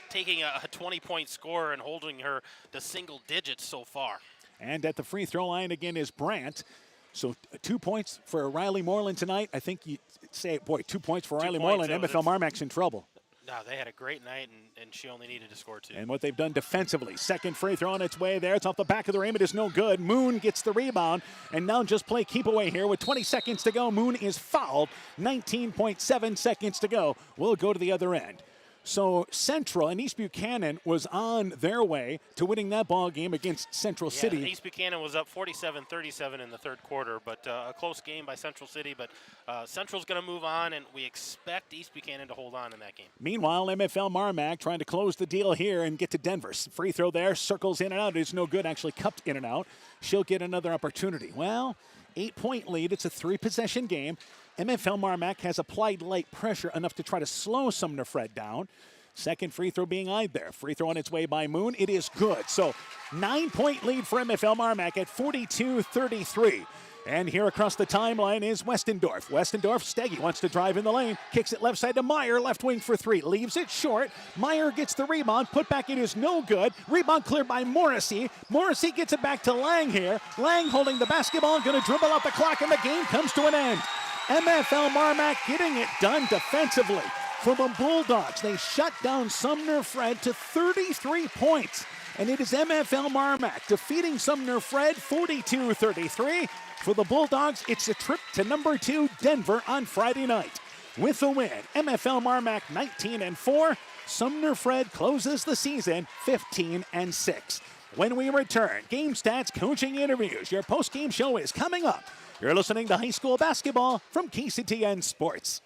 taking a 20-point score and holding her to single digits so far. And at the free throw line again is Brandt. So 2 points for Riley Moreland tonight. I think you say, 2 points for Riley Moreland. MFL MarMac's in trouble. No, they had a great night, and she only needed to score 2. And what they've done defensively. Second free throw on its way there. It's off the back of the rim. It is no good. Moon gets the rebound, and now just play keep away here with 20 seconds to go. Moon is fouled. 19.7 seconds to go. We'll go to the other end. So Central and East Buchanan was on their way to winning that ball game against Central City. East Buchanan was up 47-37 in the third quarter, but a close game by Central City. But Central's going to move on, and we expect East Buchanan to hold on in that game. Meanwhile, MFL MarMac trying to close the deal here and get to Denver. Free throw there, circles in and out. It's no good, actually cupped in and out. She'll get another opportunity. Well, 8-point lead. It's a 3-possession game. MFL MarMac has applied light pressure enough to try to slow Sumner-Fred down. Second free throw being eyed there. Free throw on its way by Moon. It is good. So 9-point lead for MFL MarMac at 42-33. And here across the timeline is Westendorf. Steggy wants to drive in the lane. Kicks it left side to Meyer. Left wing for 3. Leaves it short. Meyer gets the rebound. Put back. It is no good. Rebound cleared by Morrissey. Morrissey gets it back to Lang here. Lang holding the basketball. Going to dribble out the clock, and the game comes to an end. MFL MarMac getting it done defensively. For the Bulldogs, they shut down Sumner-Fred to 33 points. And it is MFL MarMac defeating Sumner-Fred 42-33. For the Bulldogs, it's a trip to number 2 Denver on Friday night. With the win, MFL MarMac 19-4. Sumner-Fred closes the season 15-6. When we return, game stats, coaching interviews. Your post-game show is coming up. You're listening to high school basketball from KCTN Sports.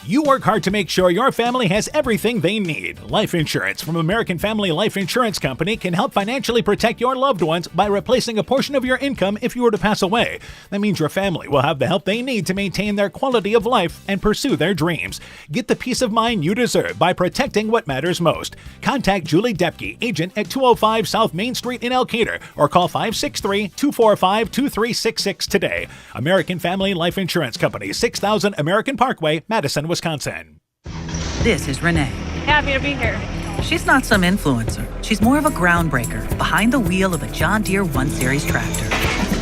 You work hard to make sure your family has everything they need. Life insurance from American Family Life Insurance Company can help financially protect your loved ones by replacing a portion of your income if you were to pass away. That means your family will have the help they need to maintain their quality of life and pursue their dreams. Get the peace of mind you deserve by protecting what matters most. Contact Julie Depke, agent at 205 South Main Street in Elkader, or call 563-245-2366 today. American Family Life Insurance Company, 6000 American Parkway, Madison, Wisconsin. This is Renee. Happy to be here. She's not some influencer. She's more of a groundbreaker behind the wheel of a John Deere 1 Series tractor.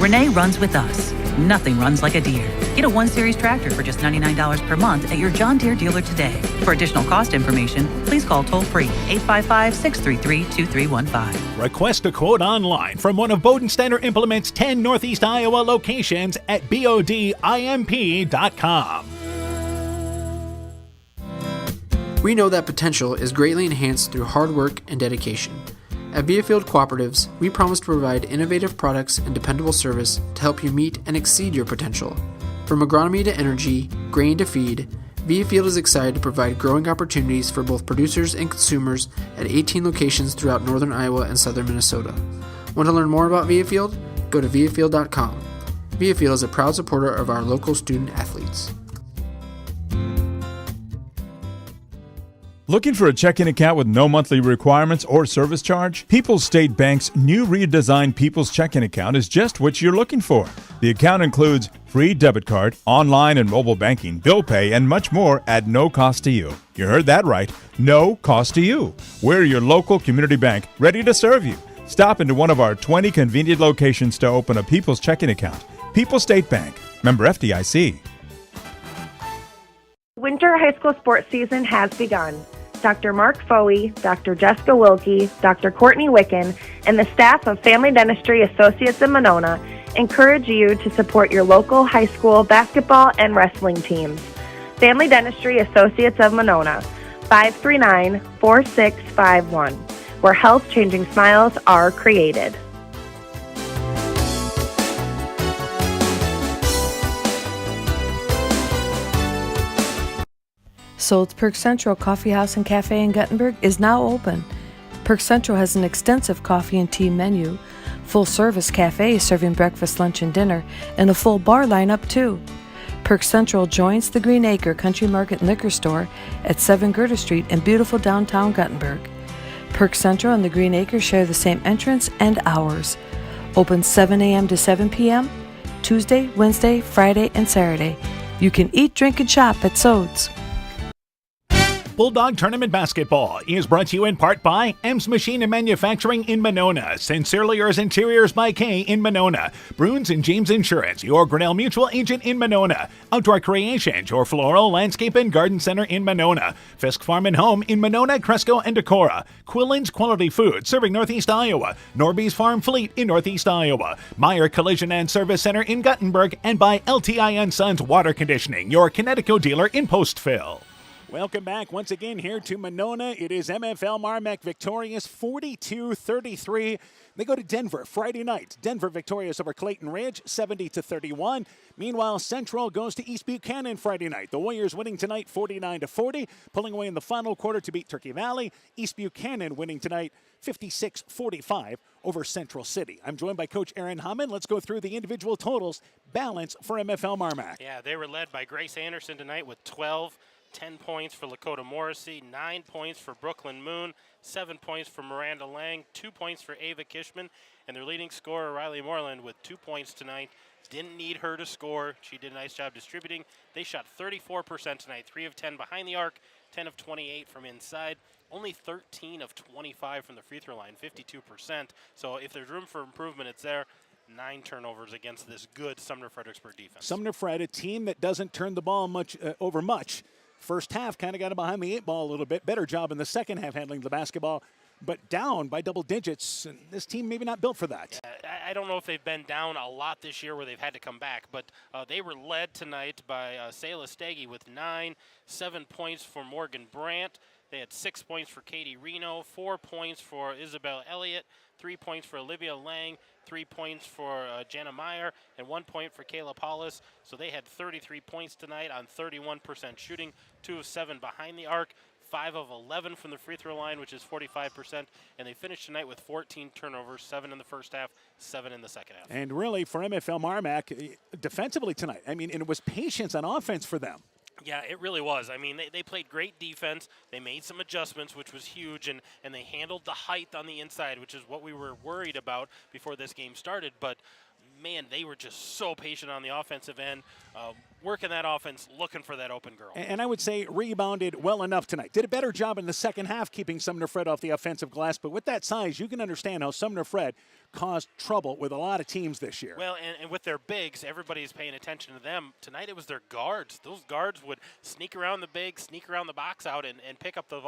Renee runs with us. Nothing runs like a Deere. Get a 1 Series tractor for just $99 per month at your John Deere dealer today. For additional cost information, please call toll-free 855-633-2315. Request a quote online from one of Bodensteiner Implement's 10 Northeast Iowa locations at bodimp.com. We know that potential is greatly enhanced through hard work and dedication. At Viafield Cooperatives, we promise to provide innovative products and dependable service to help you meet and exceed your potential. From agronomy to energy, grain to feed, Viafield is excited to provide growing opportunities for both producers and consumers at 18 locations throughout northern Iowa and southern Minnesota. Want to learn more about Viafield? Go to viafield.com. Viafield is a proud supporter of our local student athletes. Looking for a checking account with no monthly requirements or service charge? People's State Bank's new redesigned People's Checking Account is just what you're looking for. The account includes free debit card, online and mobile banking, bill pay, and much more at no cost to you. You heard that right. No cost to you. We're your local community bank, ready to serve you. Stop into one of our 20 convenient locations to open a People's Checking Account. People's State Bank. Member FDIC. Winter high school sports season has begun. Dr. Mark Foey, Dr. Jessica Wilkie, Dr. Courtney Wicken, and the staff of Family Dentistry Associates in Monona encourage you to support your local high school basketball and wrestling teams. Family Dentistry Associates of Monona, 539-4651, where health-changing smiles are created. Solzburg Central Coffee House and Cafe in Guttenberg is now open. Perk Central has an extensive coffee and tea menu, full-service cafe serving breakfast, lunch, and dinner, and a full bar lineup too. Perk Central joins the Green Acre Country Market and Liquor Store at 7 Gerda Street in beautiful downtown Guttenberg. Perk Central and the Green Acre share the same entrance and hours. Open 7 a.m. to 7 p.m., Tuesday, Wednesday, Friday, and Saturday. You can eat, drink, and shop at Sode's. Bulldog Tournament Basketball is brought to you in part by M's Machine and Manufacturing in Monona, Sincerely Yours Interiors by Kay in Monona, Bruins and James Insurance, your Grinnell Mutual agent in Monona, Outdoor Creations, your Floral, Landscape, and Garden Center in Monona, Fisk Farm and Home in Monona, Cresco, and Decorah, Quillen's Quality Food serving Northeast Iowa, Norby's Farm Fleet in Northeast Iowa, Meyer Collision and Service Center in Guttenberg, and by LTI & Sons Water Conditioning, your Connecticut dealer in Postville. Welcome back once again here to Monona. It is MFL MarMac victorious 42-33. They go to Denver Friday night. Denver victorious over Clayton Ridge 70-31. Meanwhile, Central goes to East Buchanan Friday night. The Warriors winning tonight 49-40, pulling away in the final quarter to beat Turkey Valley. East Buchanan winning tonight 56-45 over Central City. I'm joined by Coach Aaron Hammond. Let's go through the individual totals. Balance for MFL MarMac. Yeah, they were led by Grace Anderson tonight with 12. 10 points for Lakota Morrissey, 9 points for Brooklyn Moon, 7 points for Miranda Lang, 2 points for Ava Kishman, and their leading scorer, Riley Moreland, with 2 points tonight. Didn't need her to score. She did a nice job distributing. They shot 34% tonight, 3 of 10 behind the arc, 10 of 28 from inside. Only 13 of 25 from the free throw line, 52%. So if there's room for improvement, it's there. 9 turnovers against this good Sumner-Fredericksburg defense. Sumner-Fred, a team that doesn't turn the ball much. First half kind of got it behind the 8 ball a little bit. Better job in the second half handling the basketball, but down by double digits. And this team maybe not built for that. I don't know if they've been down a lot this year where they've had to come back, but they were led tonight by Sayla Staggy with 9, 7 points for Morgan Brandt. They had 6 points for Katie Reno, 4 points for Isabel Elliott, 3 points for Olivia Lang, 3 points for Jana Meyer, and 1 point for Kayla Paulus. So they had 33 points tonight on 31% shooting, 2 of 7 behind the arc, 5 of 11 from the free throw line, which is 45%. And they finished tonight with 14 turnovers, 7 in the first half, 7 in the second half. And really, for MFL MarMac, defensively tonight, and it was patience on offense for them. Yeah, it really was. I mean, they played great defense. They made some adjustments, which was huge, and they handled the height on the inside, which is what we were worried about before this game started. But, man, they were just so patient on the offensive end, working that offense, looking for that open girl. And I would say rebounded well enough tonight. Did a better job in the second half keeping Sumner-Fred off the offensive glass. But with that size, you can understand how Sumner-Fred caused trouble with a lot of teams this year. Well, and with their bigs, everybody's paying attention to them. Tonight it was their guards. Those guards would sneak around the big, sneak around the box out, and pick up the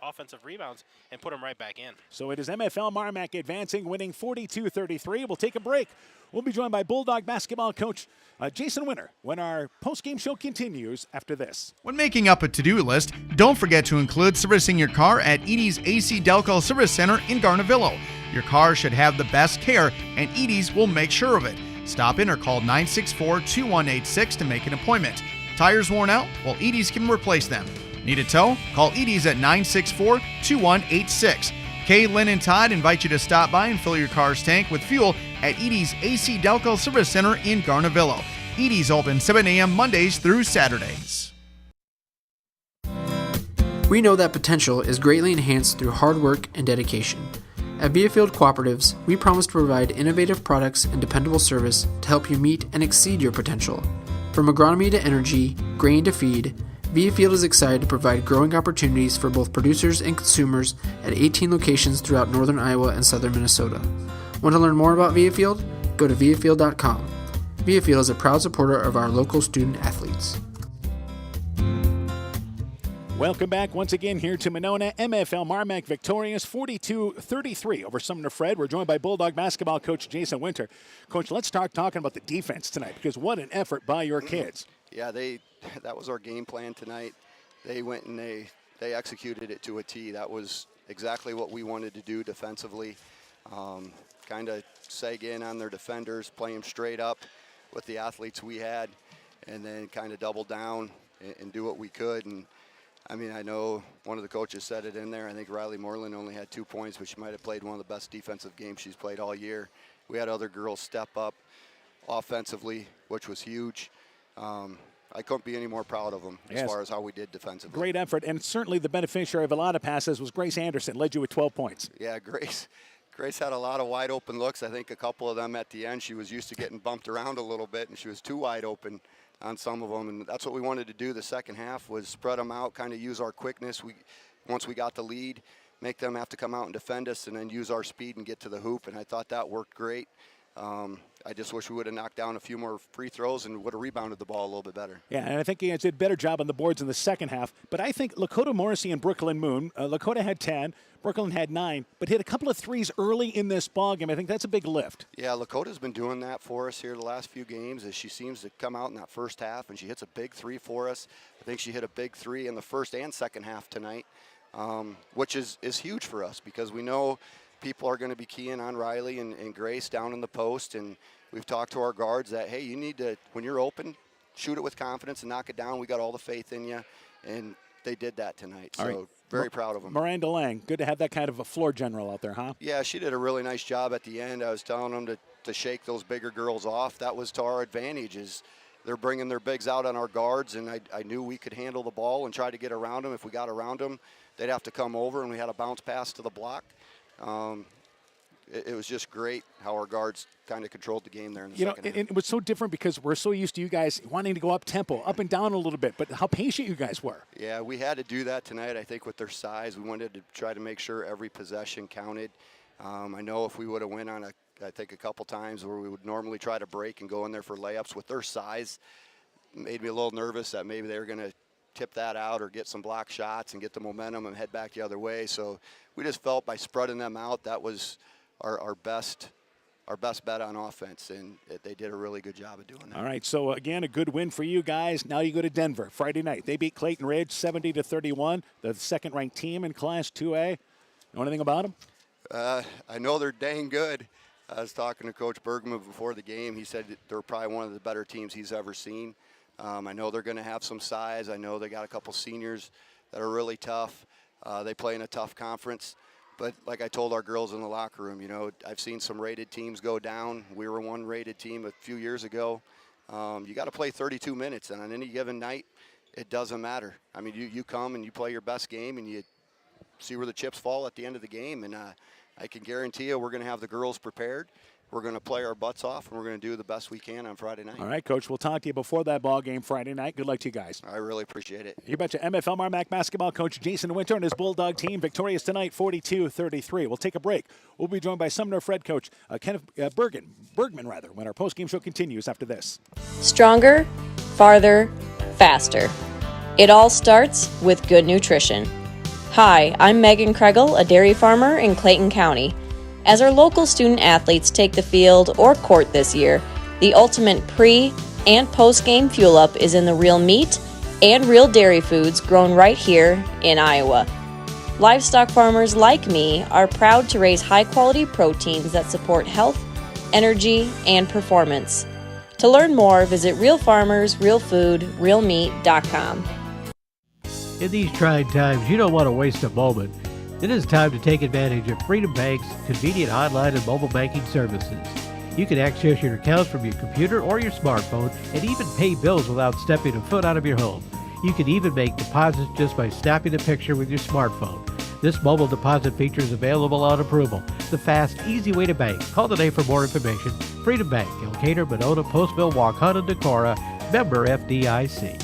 offensive rebounds and put them right back in. So it is MFL MarMac advancing, winning 42-33. We'll take a break. We'll be joined by Bulldog basketball coach Jason Winter when our post-game show continues after this. When making up a to-do list, don't forget to include servicing your car at Edie's AC Delco Service Center in Garnavillo. Your car should have the best care, and Edie's will make sure of it. Stop in or call 964-2186 to make an appointment. Tires worn out? Well, Edie's can replace them. Need a tow? Call Edie's at 964-2186. Kay, Lynn, and Todd invite you to stop by and fill your car's tank with fuel at Edie's AC Delco Service Center in Garnavillo. Edie's open 7 a.m. Mondays through Saturdays. We know that potential is greatly enhanced through hard work and dedication. At Viafield Cooperatives, we promise to provide innovative products and dependable service to help you meet and exceed your potential. From agronomy to energy, grain to feed, Viafield is excited to provide growing opportunities for both producers and consumers at 18 locations throughout northern Iowa and southern Minnesota. Want to learn more about Viafield? Go to viafield.com. Viafield is a proud supporter of our local student athletes. Welcome back once again here to Monona. MFL MarMac victorious 42-33 over Sumner-Fred. We're joined by Bulldog basketball coach Jason Winter. Coach, let's start talking about the defense tonight, because what an effort by your kids. Yeah, that was our game plan tonight. They went and they executed it to a T. That was exactly what we wanted to do defensively. Kind of sag in on their defenders, play them straight up with the athletes we had, and then kind of double down and do what we could. And I mean, I know one of the coaches said it in there. I think Riley Moreland only had 2 points, but she might have played one of the best defensive games she's played all year. We had other girls step up offensively, which was huge. I couldn't be any more proud of them as far as how we did defensively. Great effort, and certainly the beneficiary of a lot of passes was Grace Anderson, led you with 12 points. Yeah, Grace had a lot of wide open looks. I think a couple of them at the end, she was used to getting bumped around a little bit, and she was too wide open on some of them, and that's what we wanted to do the second half, was spread them out, kind of use our quickness. Once we got the lead, make them have to come out and defend us, and then use our speed and get to the hoop, and I thought that worked great. I just wish we would have knocked down a few more free throws and would have rebounded the ball a little bit better. Yeah, and I think you guys did a better job on the boards in the second half. But I think Lakota Morrissey and Brooklyn Moon, Lakota had 10, Brooklyn had 9, but hit a couple of threes early in this ballgame. I think that's a big lift. Yeah, Lakota's been doing that for us here the last few games, as she seems to come out in that first half, and she hits a big three for us. I think she hit a big three in the first and second half tonight, which is huge for us, because we know people are going to be keying on Riley and Grace down in the post, and we've talked to our guards that, hey, you need to, when you're open, shoot it with confidence and knock it down. We got all the faith in you, and they did that tonight. All So right. very proud of them. Miranda Lang, good to have that kind of a floor general out there, huh? Yeah, she did a really nice job at the end. I was telling them to shake those bigger girls off. That was to our advantage, is they're bringing their bigs out on our guards, and I knew we could handle the ball and try to get around them. If we got around them, they'd have to come over, and we had a bounce pass to the block. It was just great how our guards kind of controlled the game there in the second half. And it was so different because we're so used to you guys wanting to go up tempo, up and down a little bit, but how patient you guys were. Yeah, we had to do that tonight, I think, with their size. We wanted to try to make sure every possession counted. I know if we would have went on I think a couple times where we would normally try to break and go in there for layups, with their size, made me a little nervous that maybe they were going to tip that out or get some block shots and get the momentum and head back the other way. So we just felt by spreading them out, that was our best bet on offense, and they did a really good job of doing that. All right, so again, a good win for you guys. Now you go to Denver Friday night. They beat Clayton Ridge 70-31, the second-ranked team in Class 2A. Know anything about them? I know they're dang good. I was talking to Coach Bergman before the game. He said they're probably one of the better teams he's ever seen. I know they're going to have some size. I know they got a couple seniors that are really tough. They play in a tough conference. But like I told our girls in the locker room, I've seen some rated teams go down. We were one rated team a few years ago. You got to play 32 minutes, and on any given night, it doesn't matter. I mean, you come and you play your best game, and you see where the chips fall at the end of the game. And I can guarantee you we're going to have the girls prepared. We're going to play our butts off, and we're going to do the best we can on Friday night. All right, Coach, we'll talk to you before that ball game Friday night. Good luck to you guys. I really appreciate it. You betcha. MFL Marmac basketball coach Jason Winter and his Bulldog team victorious tonight 42-33. We'll take a break. We'll be joined by Sumner-Fred coach Kenneth Bergman, when our postgame show continues after this. Stronger, farther, faster. It all starts with good nutrition. Hi, I'm Megan Kregel, a dairy farmer in Clayton County. As our local student athletes take the field or court this year, the ultimate pre- and post-game fuel-up is in the real meat and real dairy foods grown right here in Iowa. Livestock farmers like me are proud to raise high-quality proteins that support health, energy, and performance. To learn more, visit realfarmersrealfoodrealmeat.com. In these trying times, you don't want to waste a moment. It is time to take advantage of Freedom Bank's convenient online and mobile banking services. You can access your accounts from your computer or your smartphone and even pay bills without stepping a foot out of your home. You can even make deposits just by snapping a picture with your smartphone. This mobile deposit feature is available on approval. The fast, easy way to bank. Call today for more information. Freedom Bank, Elkader, Monona, Postville, Waukegan, and Decorah. Member FDIC.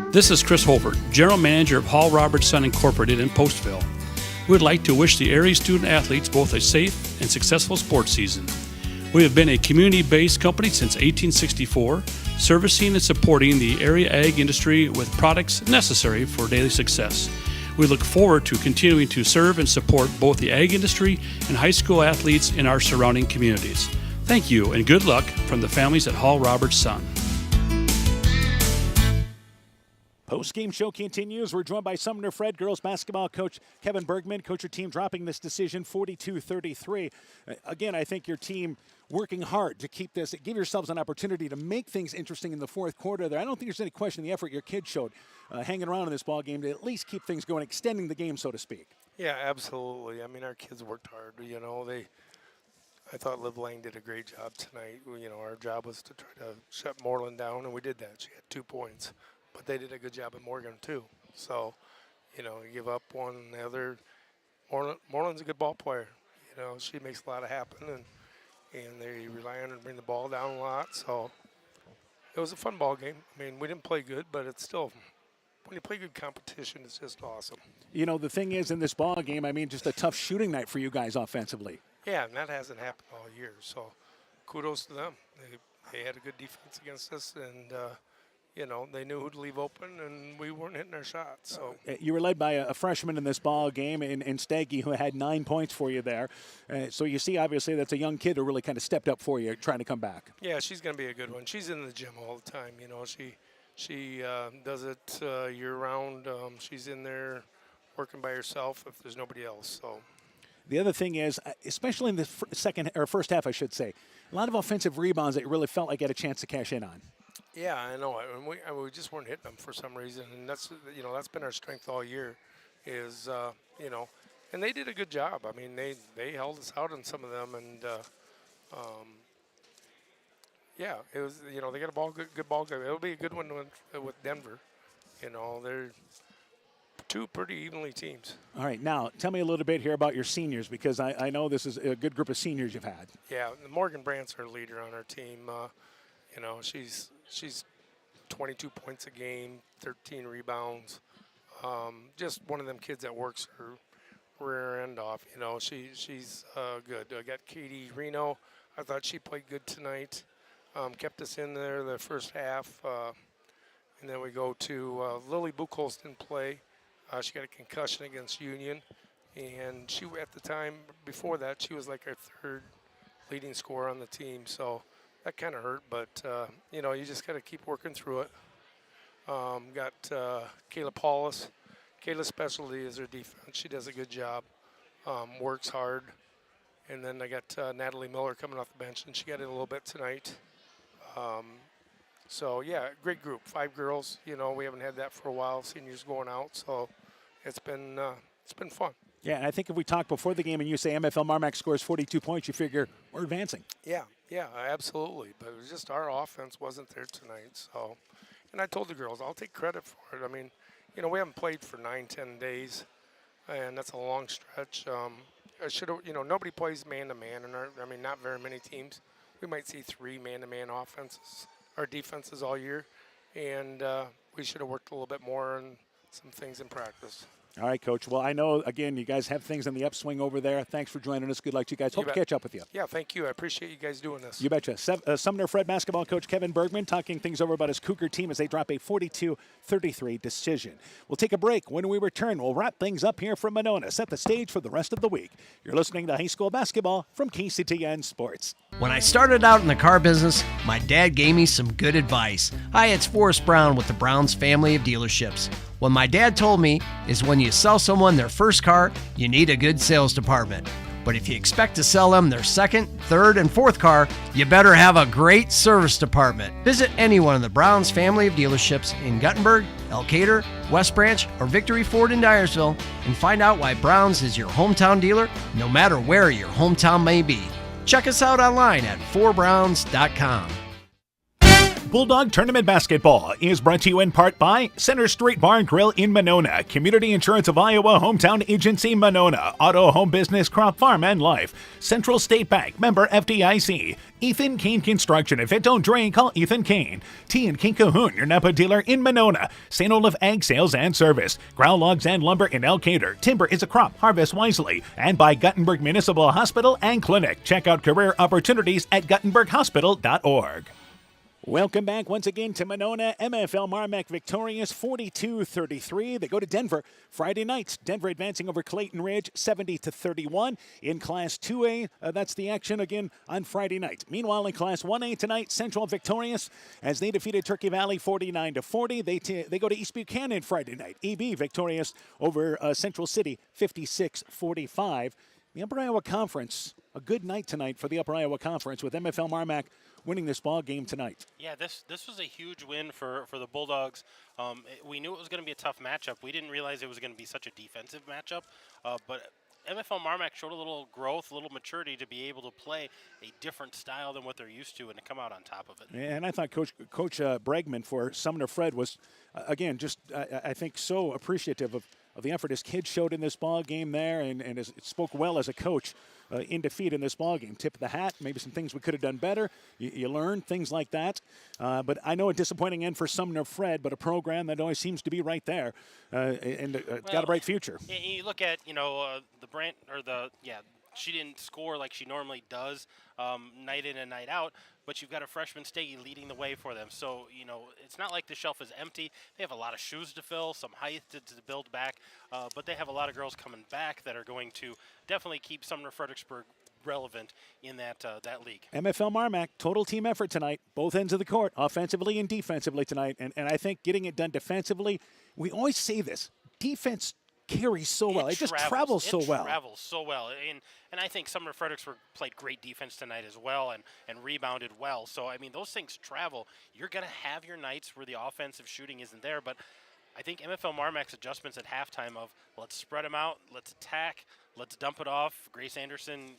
This is Chris Holbert, General Manager of Hall Roberts Son Incorporated in Postville. We would like to wish the area student athletes both a safe and successful sports season. We have been a community-based company since 1864, servicing and supporting the area ag industry with products necessary for daily success. We look forward to continuing to serve and support both the ag industry and high school athletes in our surrounding communities. Thank you and good luck from the families at Hall Roberts Son. Post-game show continues. We're joined by Sumner-Fred girls basketball coach Kevin Bergman. Coach, your team dropping this decision 42-33. Again, I think your team working hard to keep this, give yourselves an opportunity to make things interesting in the fourth quarter there. I don't think there's any question the effort your kids showed hanging around in this ball game to at least keep things going, extending the game, so to speak. Yeah, absolutely. I mean, our kids worked hard. You know, I thought Liv Lang did a great job tonight. You know, our job was to try to shut Moreland down, and we did that. She had 2 points. But they did a good job at Morgan, too. So, you know, you give up one, the other. Moreland's a good ball player. You know, she makes a lot of happen, and they rely on her to bring the ball down a lot. So it was a fun ball game. I mean, we didn't play good, but it's still, when you play good competition, it's just awesome. You know, the thing is, in this ball game, I mean, just a tough shooting night for you guys offensively. Yeah, and that hasn't happened all year. So kudos to them. They had a good defense against us, and you know, they knew who to leave open, and we weren't hitting our shots. So you were led by a freshman in this ball game, in Steggy, who had 9 points for you there. So you see, obviously, that's a young kid who really kind of stepped up for you, trying to come back. Yeah, she's going to be a good one. She's in the gym all the time. You know, she does it year-round. She's in there working by herself if there's nobody else. So. The other thing is, especially in the first half, I should say, a lot of offensive rebounds that you really felt like you had a chance to cash in on. Yeah, I know. And we just weren't hitting them for some reason, and that's been our strength all year, is you know, and they did a good job. I mean, they held us out on some of them, and yeah, it was, you know, they got a good ball game. It'll be a good one with Denver. You know, they're 2 pretty evenly teams. All right, now tell me a little bit here about your seniors, because I know this is a good group of seniors you've had. Yeah, Morgan Brandt's our leader on our team. You know, she's 22 points a game, 13 rebounds. Just one of them kids that works her rear end off. You know, she's good. I got Katie Reno. I thought she played good tonight. Kept us in there the first half. And then we go to Lily Buchholz didn't play. She got a concussion against Union. And she, at the time before that, she was like our 3rd leading scorer on the team. So that kind of hurt, but, you know, you just got to keep working through it. Got Kayla Paulus. Kayla's specialty is her defense. She does a good job, works hard. And then I got Natalie Miller coming off the bench, and she got in a little bit tonight. So, yeah, great group. 5 girls. You know, we haven't had that for a while. Seniors going out, so it's been fun. Yeah, and I think if we talk before the game and you say MFL MarMac scores 42 points, you figure we're advancing. Yeah, absolutely. But it was just our offense wasn't there tonight. So, and I told the girls, I'll take credit for it. I mean, you know, we haven't played for 9-10 days, and that's a long stretch. I should have, you know, nobody plays man-to-man, and not very many teams. We might see 3 man-to-man offenses or defenses all year, and we should have worked a little bit more on some things in practice. All right, Coach. Well, I know, again, you guys have things on the upswing over there. Thanks for joining us. Good luck to you guys. Hope to catch up with you. Yeah, thank you. I appreciate you guys doing this. You betcha. Sumner-Fred basketball coach Kevin Bergman talking things over about his Cougar team as they drop a 42-33 decision. We'll take a break. When we return, we'll wrap things up here from Monona. Set the stage for the rest of the week. You're listening to High School Basketball from KCTN Sports. When I started out in the car business, my dad gave me some good advice. Hi, it's Forrest Brown with the Browns family of dealerships. What my dad told me is when you sell someone their first car, you need a good sales department. But if you expect to sell them their second, third, and fourth car, you better have a great service department. Visit any one of the Browns family of dealerships in Guttenberg, Elkader, West Branch, or Victory Ford in Dyersville and find out why Browns is your hometown dealer, no matter where your hometown may be. Check us out online at 4browns.com. Bulldog Tournament Basketball is brought to you in part by Center Street Bar and Grill in Monona, Community Insurance of Iowa, Hometown Agency Monona, Auto Home Business, Crop Farm and Life, Central State Bank, member FDIC, Ethan Kane Construction. If it don't drain, call Ethan Kane. T&K Cahoon, your Napa dealer in Monona, St. Olaf Ag Sales and Service, Ground Logs and Lumber in Elkader. Timber is a crop, harvest wisely. And by Guttenberg Municipal Hospital and Clinic. Check out career opportunities at guttenberghospital.org. Welcome back once again to Monona. MFL MarMac victorious 42-33. They go to Denver Friday night. Denver advancing over Clayton Ridge 70-31 in Class 2A. That's the action again on Friday night. Meanwhile, in Class 1A tonight, Central victorious as they defeated Turkey Valley 49-40. They go to East Buchanan Friday night. EB victorious over Central City 56-45. The Upper Iowa Conference, a good night tonight for the Upper Iowa Conference with MFL MarMac winning this ball game tonight. Yeah, this was a huge win for the Bulldogs. We knew it was going to be a tough matchup. We didn't realize it was going to be such a defensive matchup, but MFL MarMac showed a little growth, a little maturity to be able to play a different style than what they're used to and to come out on top of it. And I thought Coach Bregman for Sumner-Fred was, again, just I think so appreciative of the effort his kids showed in this ball game there, and it spoke well as a coach in defeat in this ball game. Tip of the hat, maybe some things we could have done better. You learn things like that. But I know a disappointing end for Sumner-Fred, but a program that always seems to be right there and got a bright future. You look at she didn't score like she normally does night in and night out, but you've got a freshman Steggy leading the way for them. So, it's not like the shelf is empty. They have a lot of shoes to fill, some height to build back, but they have a lot of girls coming back that are going to definitely keep Sumner-Fredericksburg relevant in that league. MFL MarMac, total team effort tonight, both ends of the court, offensively and defensively tonight. And I think getting it done defensively, we always say this, defense carries so well. It just travels so well. It travels so well. And I think Sumner-Fredericksburg played great defense tonight as well and rebounded well. So, those things travel. You're going to have your nights where the offensive shooting isn't there, but I think MFL MarMac's adjustments at halftime of let's spread them out, let's attack, let's dump it off. Grace Anderson,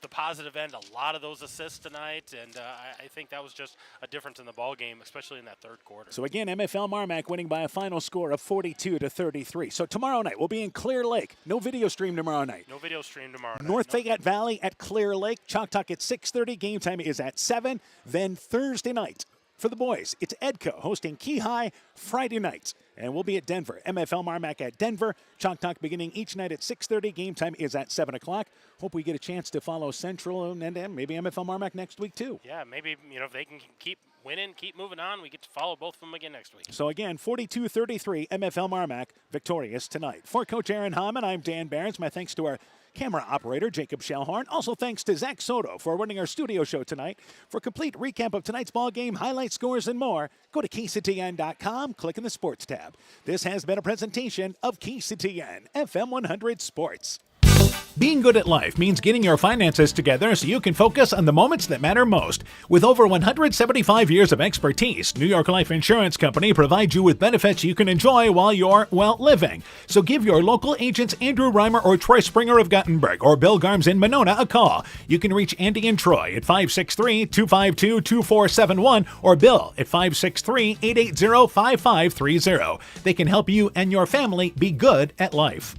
the positive end, a lot of those assists tonight, and I think that was just a difference in the ball game, especially in that third quarter. So again, MFL MarMac winning by a final score of 42-33. So tomorrow night we'll be in Clear Lake. No video stream tomorrow night. No video stream tomorrow night. North Fayette Valley at Clear Lake. Chalk Talk at 6:30. Game time is at 7. Then Thursday night, for the boys, it's Edco hosting Key High Friday nights. And we'll be at Denver. MFL MarMac at Denver. Chalk Talk beginning each night at 6:30. Game time is at 7 o'clock. Hope we get a chance to follow Central and maybe MFL MarMac next week too. Yeah, maybe, if they can keep winning, keep moving on, we get to follow both of them again next week. So again, 42-33, MFL MarMac victorious tonight. For Coach Aaron Hamann, I'm Dan Behrens. My thanks to our camera operator, Jacob Schellhorn. Also thanks to Zach Soto for running our studio show tonight. For a complete recap of tonight's ball game, highlights, scores, and more, go to KCTN.com, click in the Sports tab. This has been a presentation of KCTN FM 100 Sports. Being good at life means getting your finances together so you can focus on the moments that matter most. With over 175 years of expertise, New York Life Insurance Company provides you with benefits you can enjoy while you're, living. So give your local agents Andrew Reimer or Troy Springer of Guttenberg or Bill Garms in Monona a call. You can reach Andy and Troy at 563-252-2471 or Bill at 563-880-5530. They can help you and your family be good at life.